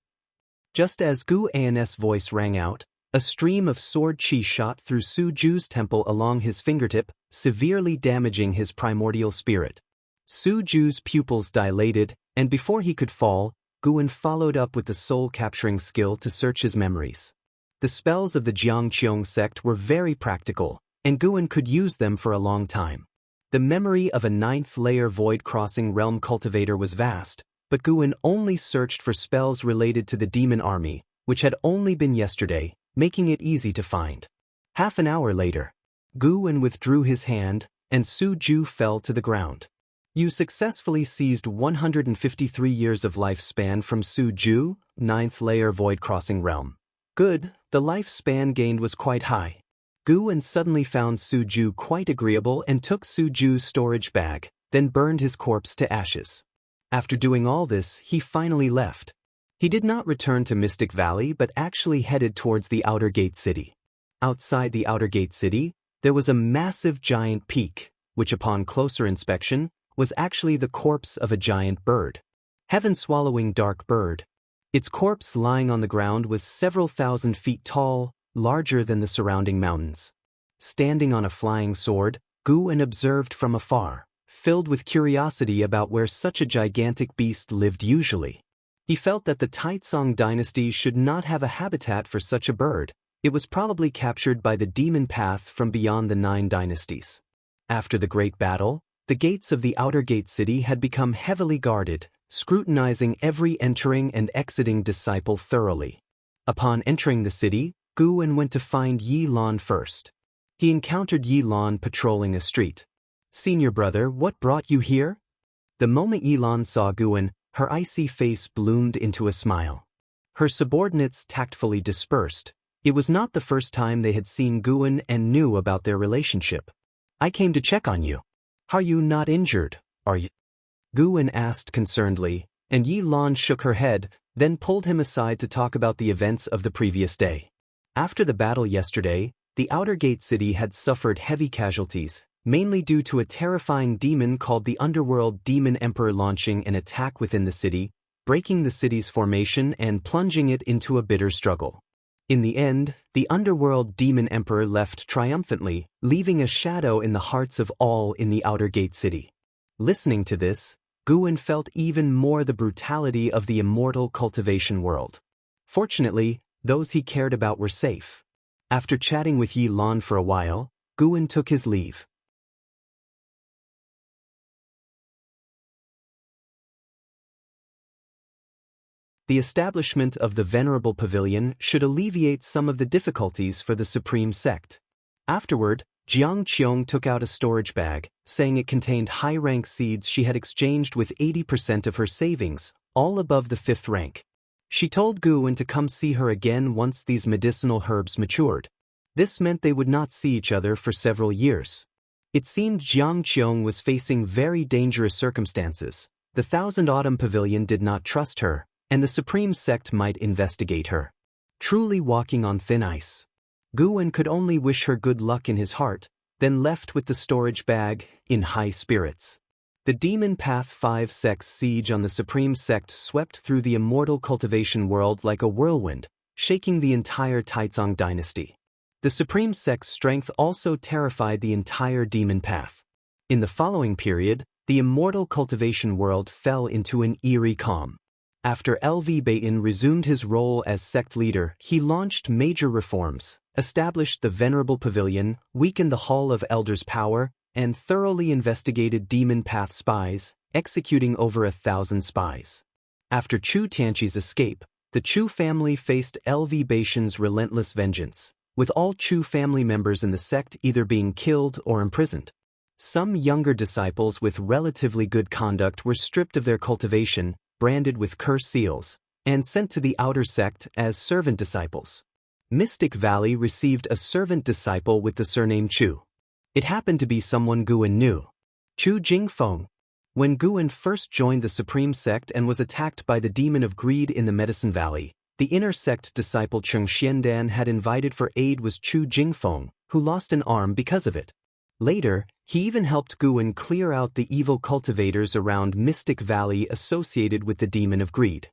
Just as Gu An's voice rang out, a stream of sword chi shot through Su Ju's temple along his fingertip, severely damaging his primordial spirit. Su Ju's pupils dilated, and before he could fall, Guwen followed up with the soul-capturing skill to search his memories. The spells of the Jiangqiong sect were very practical, and Guwen could use them for a long time. The memory of a ninth-layer void-crossing realm cultivator was vast, but Guwen only searched for spells related to the demon army, which had only been yesterday, making it easy to find. Half an hour later, Guwen withdrew his hand, and Su Ju fell to the ground. "You successfully seized 153 years of lifespan from Su Ju, ninth-layer void-crossing realm. Good, the lifespan gained was quite high." Guwen suddenly found Su Ju quite agreeable and took Su Ju's storage bag, then burned his corpse to ashes. After doing all this, he finally left. He did not return to Mystic Valley but actually headed towards the outer gate city. Outside the outer gate city, there was a massive giant peak, which upon closer inspection, was actually the corpse of a giant bird. Heaven-swallowing dark bird. Its corpse lying on the ground was several thousand feet tall, larger than the surrounding mountains. Standing on a flying sword, Guwen observed from afar, filled with curiosity about where such a gigantic beast lived usually. He felt that the Taizong dynasty should not have a habitat for such a bird. It was probably captured by the demon path from beyond the 9 dynasties. After the great battle, the gates of the outer gate city had become heavily guarded, scrutinizing every entering and exiting disciple thoroughly. Upon entering the city, Guwen went to find Yi Lan first. He encountered Yi Lan patrolling a street. "Senior brother, what brought you here?" The moment Yi Lan saw Guwen, her icy face bloomed into a smile. Her subordinates tactfully dispersed. It was not the first time they had seen Guwen and knew about their relationship. "I came to check on you. Are you not injured, are you?" Guwen asked concernedly, and Yi Lan shook her head, then pulled him aside to talk about the events of the previous day. After the battle yesterday, the outer gate city had suffered heavy casualties, mainly due to a terrifying demon called the Underworld Demon Emperor launching an attack within the city, breaking the city's formation and plunging it into a bitter struggle. In the end, the Underworld Demon Emperor left triumphantly, leaving a shadow in the hearts of all in the outer gate city. Listening to this, Guwen felt even more the brutality of the immortal cultivation world. Fortunately, those he cared about were safe. After chatting with Yi Lan for a while, Guwen took his leave. The establishment of the Venerable Pavilion should alleviate some of the difficulties for the Supreme Sect. Afterward, Jiang Qiong took out a storage bag, saying it contained high-rank seeds she had exchanged with 80% of her savings, all above the 5th rank. She told Guwen to come see her again once these medicinal herbs matured. This meant they would not see each other for several years. It seemed Jiang Qiong was facing very dangerous circumstances. The Thousand Autumn Pavilion did not trust her, and the Supreme Sect might investigate her. Truly walking on thin ice. Guwen could only wish her good luck in his heart, then left with the storage bag, in high spirits. The Demon Path 5 sect's siege on the Supreme Sect swept through the immortal cultivation world like a whirlwind, shaking the entire Taizong dynasty. The Supreme Sect's strength also terrified the entire Demon Path. In the following period, the immortal cultivation world fell into an eerie calm. After LV Baton resumed his role as sect leader, he launched major reforms, established the Venerable Pavilion, weakened the Hall of Elders' power, and thoroughly investigated Demon Path spies, executing over 1,000 spies. After Chu Tianqi's escape, the Chu family faced LV Baton's relentless vengeance, with all Chu family members in the sect either being killed or imprisoned. Some younger disciples with relatively good conduct were stripped of their cultivation, branded with curse seals, and sent to the outer sect as servant disciples. Mystic Valley received a servant disciple with the surname Chu. It happened to be someone Guwen knew. Chu Jingfeng. When Guwen first joined the Supreme Sect and was attacked by the demon of greed in the Medicine Valley, the inner sect disciple Cheng Xiandan had invited for aid was Chu Jingfeng, who lost an arm because of it. Later, he even helped Guwen clear out the evil cultivators around Mystic Valley associated with the demon of greed.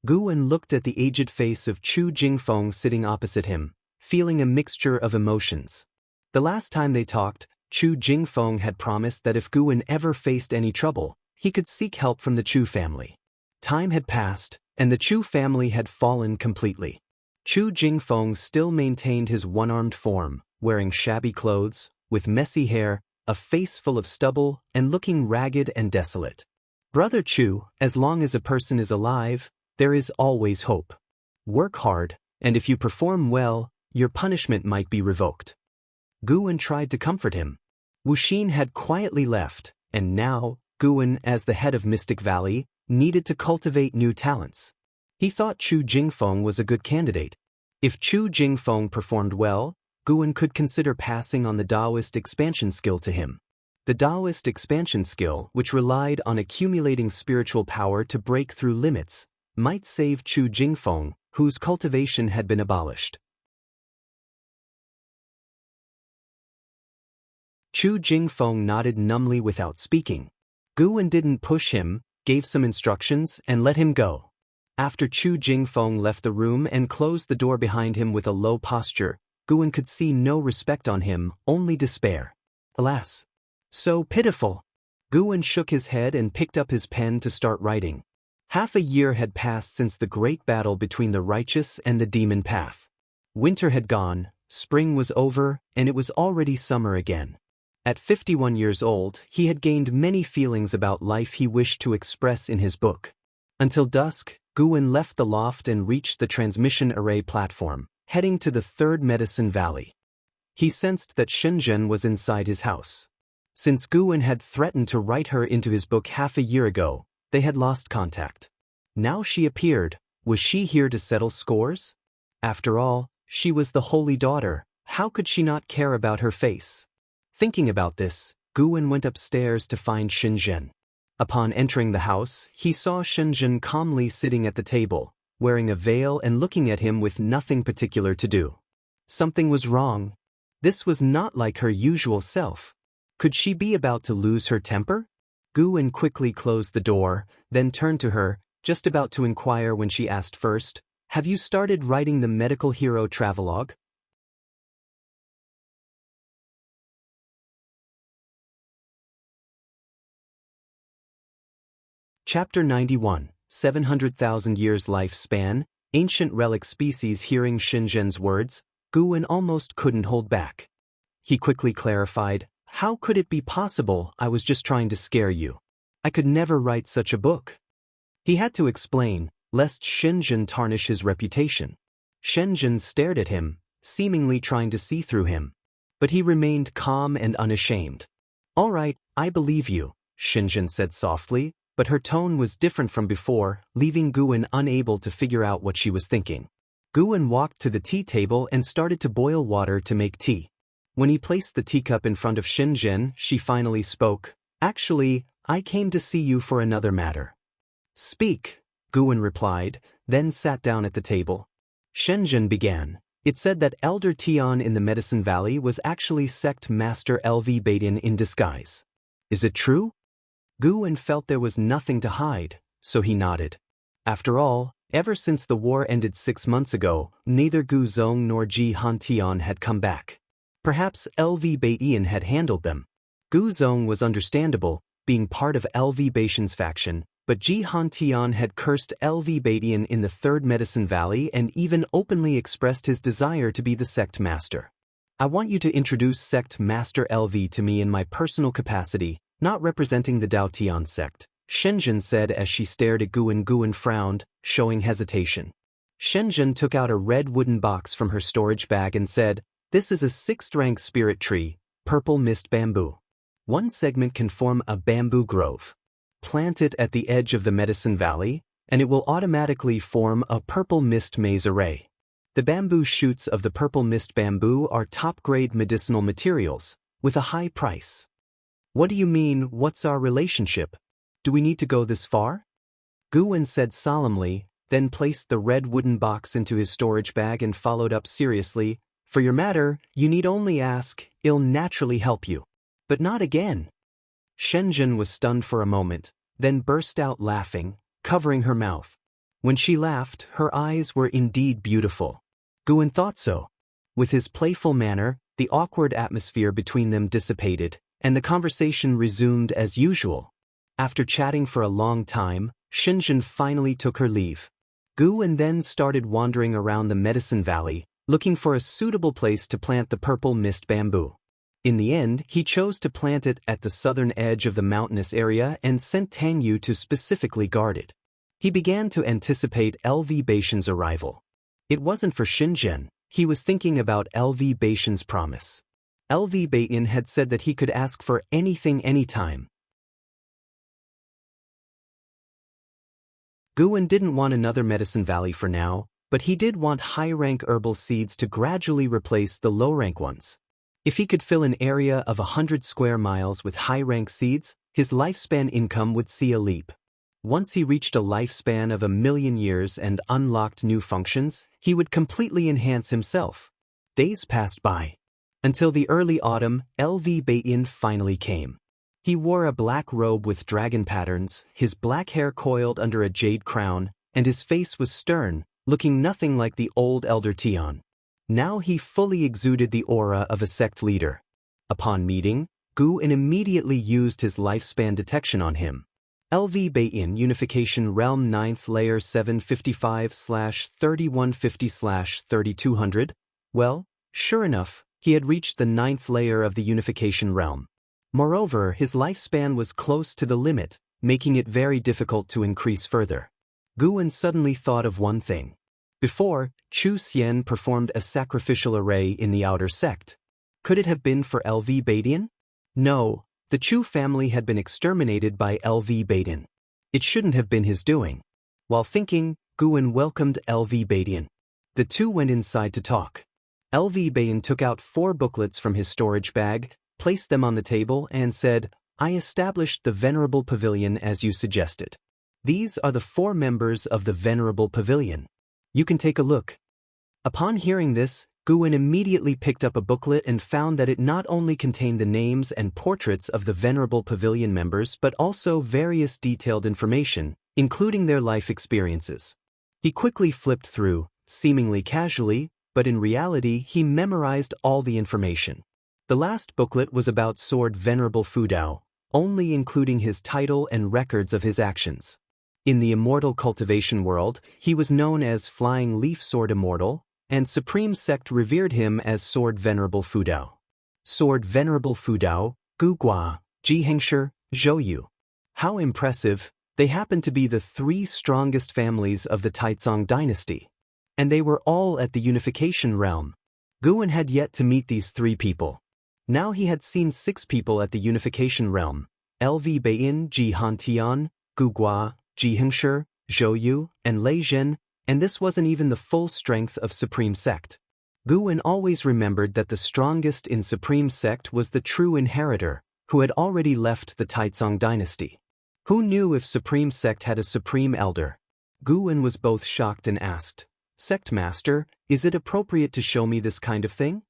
Guwen looked at the aged face of Chu Jingfeng sitting opposite him, feeling a mixture of emotions. The last time they talked, Chu Jingfeng had promised that if Guwen ever faced any trouble, he could seek help from the Chu family. Time had passed, and the Chu family had fallen completely. Chu Jingfeng still maintained his one-armed form, wearing shabby clothes, with messy hair, a face full of stubble, and looking ragged and desolate. Brother Chu, as long as a person is alive, there is always hope. Work hard, and if you perform well, your punishment might be revoked. Guwen tried to comfort him. Wuxin had quietly left, and now, Guwen, as the head of Mystic Valley, needed to cultivate new talents. He thought Chu Jingfeng was a good candidate. If Chu Jingfeng performed well, Guwen could consider passing on the Daoist expansion skill to him. The Daoist expansion skill, which relied on accumulating spiritual power to break through limits, might save Chu Jingfeng, whose cultivation had been abolished. Chu Jingfeng nodded numbly without speaking. Guwen didn't push him, gave some instructions, and let him go. After Chu Jingfeng left the room and closed the door behind him with a low posture, Guwen could see no respect on him, only despair. Alas! So pitiful! Guwen shook his head and picked up his pen to start writing. Half a year had passed since the great battle between the righteous and the demon path. Winter had gone, spring was over, and it was already summer again. At 51 years old, he had gained many feelings about life he wished to express in his book. Until dusk, Guwen left the loft and reached the transmission array platform, heading to the third Medicine Valley. He sensed that Shenzhen was inside his house. Since Guwen had threatened to write her into his book half a year ago, they had lost contact. Now she appeared. Was she here to settle scores? After all, she was the holy daughter. How could she not care about her face? Thinking about this, Guwen went upstairs to find Shenzhen. Upon entering the house, he saw Shenzhen calmly sitting at the table, wearing a veil and looking at him with nothing particular to do. Something was wrong. This was not like her usual self. Could she be about to lose her temper? Guwen quickly closed the door, then turned to her, just about to inquire when she asked first, "Have you started writing the medical hero travelogue?" Chapter 91, 700,000 years lifespan, ancient relic species. Hearing Shenzhen's words, Guwen almost couldn't hold back. He quickly clarified, "How could it be possible? I was just trying to scare you. I could never write such a book." He had to explain, lest Shenzhen tarnish his reputation. Shenzhen stared at him, seemingly trying to see through him. But he remained calm and unashamed. "All right, I believe you," Shenzhen said softly, but her tone was different from before, leaving Guwen unable to figure out what she was thinking. Guwen walked to the tea table and started to boil water to make tea. When he placed the teacup in front of Shenzhen, she finally spoke. "Actually, I came to see you for another matter." "Speak," Guwen replied, then sat down at the table. Shenzhen began. "It said that Elder Tian in the Medicine Valley was actually Sect Master LV Baidian in disguise. Is it true?" Guwen felt there was nothing to hide, so he nodded. After all, ever since the war ended 6 months ago, neither Gu Zong nor Ji Hantian had come back. Perhaps LV Baidian had handled them. Gu Zong was understandable, being part of LV Baidian's faction, but Ji Hantian had cursed LV Baidian in the Third Medicine Valley and even openly expressed his desire to be the sect master. "I want you to introduce Sect Master LV to me in my personal capacity, not representing the Daotian sect," Shenzhen said as she stared at Guwen. Guwen frowned, showing hesitation. Shenzhen took out a red wooden box from her storage bag and said, "This is a 6th-rank spirit tree, purple mist bamboo. One segment can form a bamboo grove. Plant it at the edge of the Medicine Valley, and it will automatically form a purple mist maze array. The bamboo shoots of the purple mist bamboo are top-grade medicinal materials, with a high price." "What do you mean, what's our relationship? Do we need to go this far?" Guwen said solemnly, then placed the red wooden box into his storage bag and followed up seriously, "For your matter, you need only ask, I'll naturally help you. But not again." Shenzhen was stunned for a moment, then burst out laughing, covering her mouth. When she laughed, her eyes were indeed beautiful. Guwen thought so. With his playful manner, the awkward atmosphere between them dissipated, and the conversation resumed as usual. After chatting for a long time, Shenzhen finally took her leave. Guwen then started wandering around the Medicine Valley, looking for a suitable place to plant the purple mist bamboo. In the end, he chose to plant it at the southern edge of the mountainous area and sent Tang Yu to specifically guard it. He began to anticipate LV Baidian's arrival. It wasn't for Shenzhen, he was thinking about LV Baidian's promise. LV Baidian had said that he could ask for anything anytime. Guwen didn't want another Medicine Valley for now, but he did want high-rank herbal seeds to gradually replace the low-rank ones. If he could fill an area of 100 square miles with high-rank seeds, his lifespan income would see a leap. Once he reached a lifespan of 1,000,000 years and unlocked new functions, he would completely enhance himself. Days passed by. Until the early autumn, LV Baiyin finally came. He wore a black robe with dragon patterns, his black hair coiled under a jade crown, and his face was stern, looking nothing like the old Elder Tian. Now he fully exuded the aura of a sect leader. Upon meeting, Guan immediately used his lifespan detection on him. LV Baiyin Unification Realm 9th Layer 755/3150/3200. Well, sure enough, he had reached the 9th layer of the Unification Realm. Moreover, his lifespan was close to the limit, making it very difficult to increase further. Guan suddenly thought of one thing. Before, Chu Xian performed a sacrificial array in the outer sect. Could it have been for LV Baiyin? No, the Chu family had been exterminated by LV Baiyin. It shouldn't have been his doing. While thinking, Guan welcomed LV Baiyin. The two went inside to talk. LV Baiyin took out 4 booklets from his storage bag, placed them on the table, and said, "I established the Venerable Pavilion as you suggested. These are the 4 members of the Venerable Pavilion. You can take a look." Upon hearing this, Guan immediately picked up a booklet and found that it not only contained the names and portraits of the Venerable Pavilion members but also various detailed information, including their life experiences. He quickly flipped through, seemingly casually, but in reality he memorized all the information. The last booklet was about Sword Venerable Fudao, only including his title and records of his actions. In the Immortal cultivation world, he was known as Flying Leaf Sword Immortal, and Supreme Sect revered him as Sword Venerable Fudao. Sword Venerable Fudao, Gugua, Xianxia, Zhouyu. How impressive! They happened to be the 3 strongest families of the Taizong dynasty. And they were all at the Unification Realm. Guan had yet to meet these 3 people. Now he had seen 6 people at the Unification Realm: LV Baiyin, Jihantian, Gugua, Xianxia, Zhouyu, and Lei Zhen, and this wasn't even the full strength of Supreme Sect. Guan always remembered that the strongest in Supreme Sect was the true inheritor, who had already left the Taizong dynasty. Who knew if Supreme Sect had a Supreme Elder? Guan was both shocked and asked, "Sect Master, is it appropriate to show me this kind of thing?"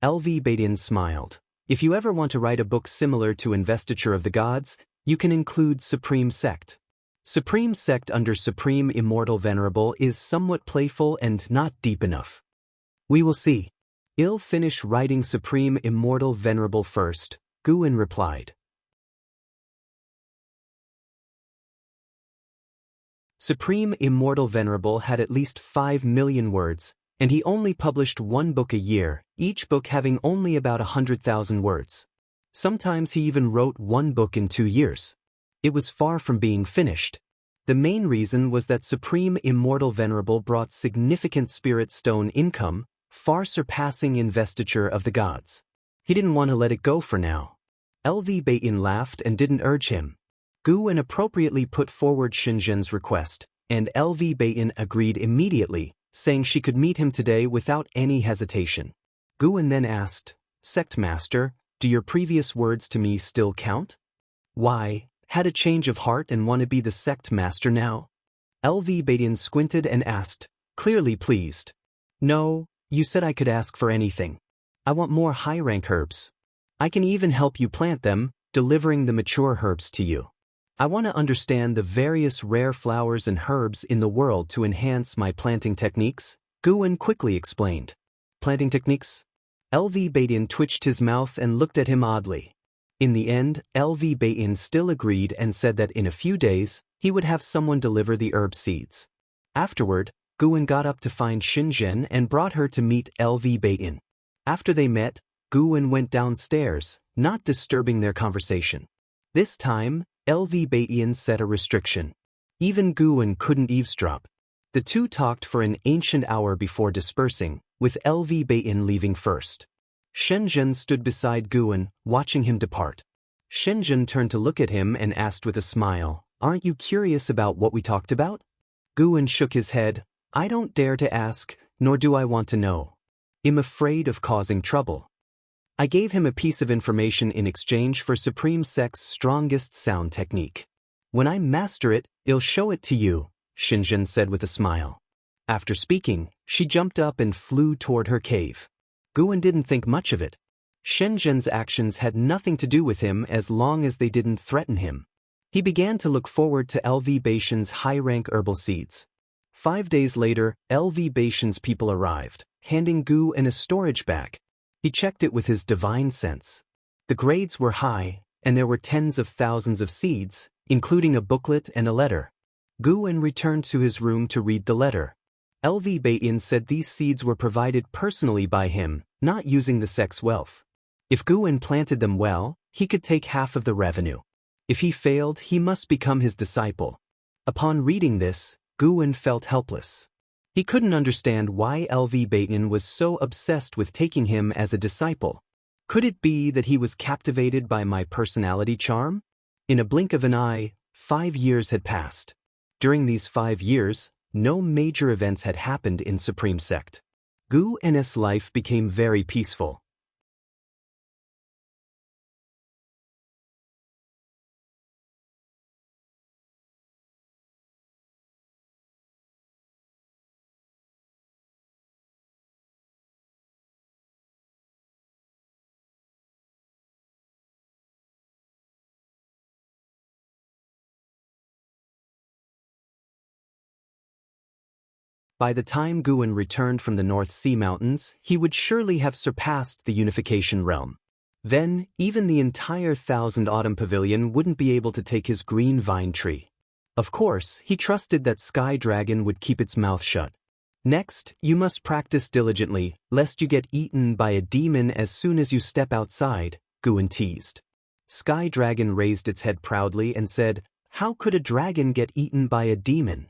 LV Baiyin smiled. "If you ever want to write a book similar to Investiture of the Gods, you can include Supreme Sect. Supreme Sect under Supreme Immortal Venerable is somewhat playful and not deep enough. We will see. I'll finish writing Supreme Immortal Venerable first," Guan replied. Supreme Immortal Venerable had at least 5 million words, and he only published 1 book a year, each book having only about 100,000 words. Sometimes he even wrote 1 book in 2 years. It was far from being finished. The main reason was that Supreme Immortal Venerable brought significant Spirit Stone income, far surpassing Investiture of the Gods. He didn't want to let it go for now. LV Baiyin laughed and didn't urge him. Guan appropriately put forward Shenzhen's request, and LV Baiyin agreed immediately, saying she could meet him today without any hesitation. Guan then asked, "Sect Master, do your previous words to me still count?" "Why? Had a change of heart and want to be the Sect Master now?" LV Baiyin squinted and asked, clearly pleased. "No, you said I could ask for anything. I want more high-rank herbs. I can even help you plant them, delivering the mature herbs to you. I want to understand the various rare flowers and herbs in the world to enhance my planting techniques," Guan quickly explained. "Planting techniques?" LV Baiyin twitched his mouth and looked at him oddly. In the end, LV Baiyin still agreed and said that in a few days, he would have someone deliver the herb seeds. Afterward, Guan got up to find Shenzhen and brought her to meet LV Baiyin. After they met, Guan went downstairs, not disturbing their conversation. This time, LV Baiyin set a restriction. Even Guan couldn't eavesdrop. The two talked for an ancient hour before dispersing, with LV Baiyin leaving first. Shenzhen stood beside Guan, watching him depart. Shenzhen turned to look at him and asked with a smile, "Aren't you curious about what we talked about?" Guan shook his head. "I don't dare to ask, nor do I want to know. I'm afraid of causing trouble." I gave him a piece of information in exchange for Supreme Sect's strongest sound technique. "When I master it, I'll show it to you," Shenzhen said with a smile. After speaking, she jumped up and flew toward her cave. Guan didn't think much of it. Shenzhen's actions had nothing to do with him as long as they didn't threaten him. He began to look forward to LV Baishan's high-rank herbal seeds. 5 days later, LV Baishan's people arrived, handing Gu in a storage bag. He checked it with his divine sense. The grades were high, and there were tens of thousands of seeds, including a booklet and a letter. Guan returned to his room to read the letter. LV Bain said these seeds were provided personally by him, not using the sect's wealth. If Guan planted them well, he could take half of the revenue. If he failed, he must become his disciple. Upon reading this, Guan felt helpless. He couldn't understand why LV Bain was so obsessed with taking him as a disciple. Could it be that he was captivated by my personality charm? In a blink of an eye, 5 years had passed. During these 5 years, no major events had happened in Supreme Sect. Gu N's life became very peaceful. By the time Guan returned from the North Sea Mountains, he would surely have surpassed the unification realm. Then, even the entire Thousand Autumn Pavilion wouldn't be able to take his green vine tree. Of course, he trusted that Sky Dragon would keep its mouth shut. Next, you must practice diligently, lest you get eaten by a demon as soon as you step outside, Guan teased. Sky Dragon raised its head proudly and said, "How could a dragon get eaten by a demon?"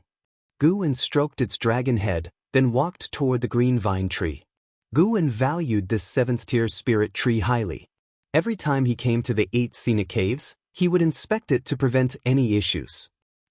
Guan stroked its dragon head, then walked toward the green vine tree. Guan valued this 7th-tier spirit tree highly. Every time he came to the 8 scenic caves, he would inspect it to prevent any issues.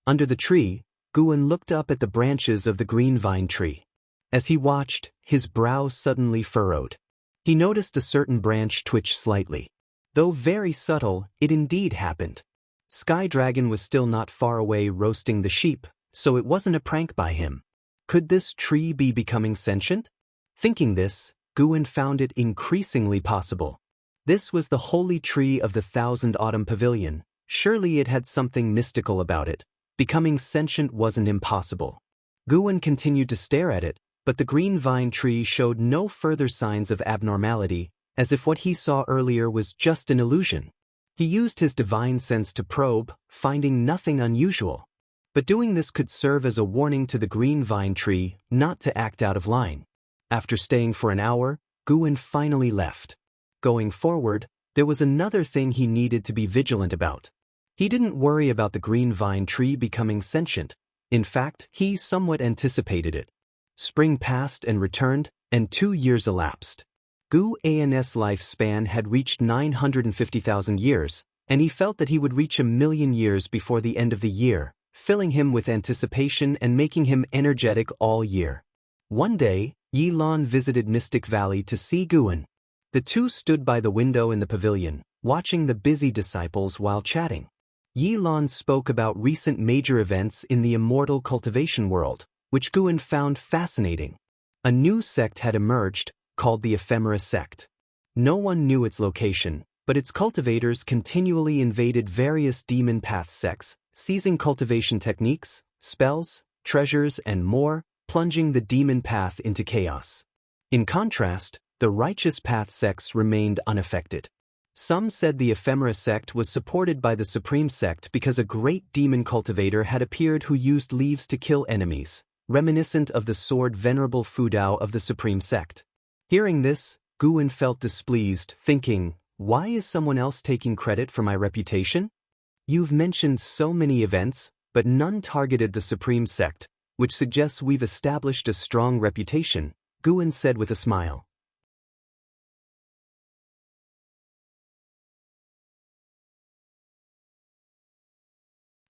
Under the tree, Guan looked up at the branches of the green vine tree. As he watched, his brow suddenly furrowed. He noticed a certain branch twitch slightly. Though very subtle, it indeed happened. Sky Dragon was still not far away roasting the sheep, so it wasn't a prank by him. Could this tree be becoming sentient? Thinking this, Guan found it increasingly possible. This was the holy tree of the Thousand Autumn Pavilion. Surely it had something mystical about it. Becoming sentient wasn't impossible. Guan continued to stare at it, but the green vine tree showed no further signs of abnormality, as if what he saw earlier was just an illusion. He used his divine sense to probe, finding nothing unusual. But doing this could serve as a warning to the green vine tree not to act out of line. After staying for an hour, Guan finally left. Going forward, there was another thing he needed to be vigilant about. He didn't worry about the green vine tree becoming sentient. In fact, he somewhat anticipated it. Spring passed and returned, and 2 years elapsed. Gu An's lifespan had reached 950,000 years, and he felt that he would reach 1,000,000 years before the end of the year, filling him with anticipation and making him energetic all year. One day, Yilan visited Mystic Valley to see Guan. The two stood by the window in the pavilion, watching the busy disciples while chatting. Yilan spoke about recent major events in the Immortal cultivation world, which Guan found fascinating. A new sect had emerged, called the Ephemera Sect. No one knew its location, but its cultivators continually invaded various demon path sects, seizing cultivation techniques, spells, treasures, and more, plunging the demon path into chaos. In contrast, the righteous path sects remained unaffected. Some said the Ephemera Sect was supported by the Supreme Sect because a great demon cultivator had appeared who used leaves to kill enemies, reminiscent of the sword Venerable Fudao of the Supreme Sect. Hearing this, Guan felt displeased, thinking, "Why is someone else taking credit for my reputation? You've mentioned so many events, but none targeted the Supreme Sect, which suggests we've established a strong reputation," Guan said with a smile.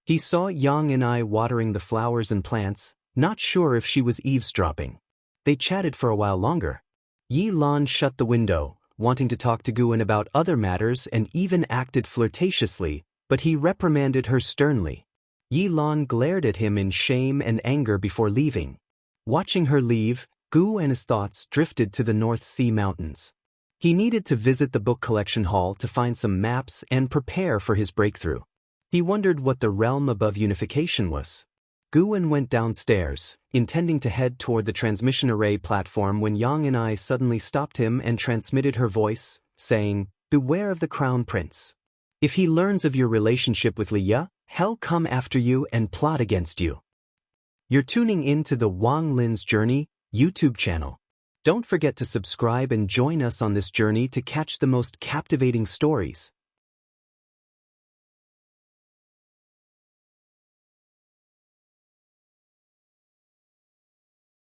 He saw Yang and I watering the flowers and plants, not sure if she was eavesdropping. They chatted for a while longer. Yi Lan shut the window, wanting to talk to Guan about other matters and even acted flirtatiously, but he reprimanded her sternly. Yi Lan glared at him in shame and anger before leaving. Watching her leave, Gu and his thoughts drifted to the North Sea Mountains. He needed to visit the book collection hall to find some maps and prepare for his breakthrough. He wondered what the realm above unification was. Guwen went downstairs, intending to head toward the transmission array platform when Yang and I suddenly stopped him and transmitted her voice, saying, "Beware of the Crown Prince. If he learns of your relationship with Liya, he'll come after you and plot against you." You're tuning in to the Wang Lin's Journey YouTube channel. Don't forget to subscribe and join us on this journey to catch the most captivating stories.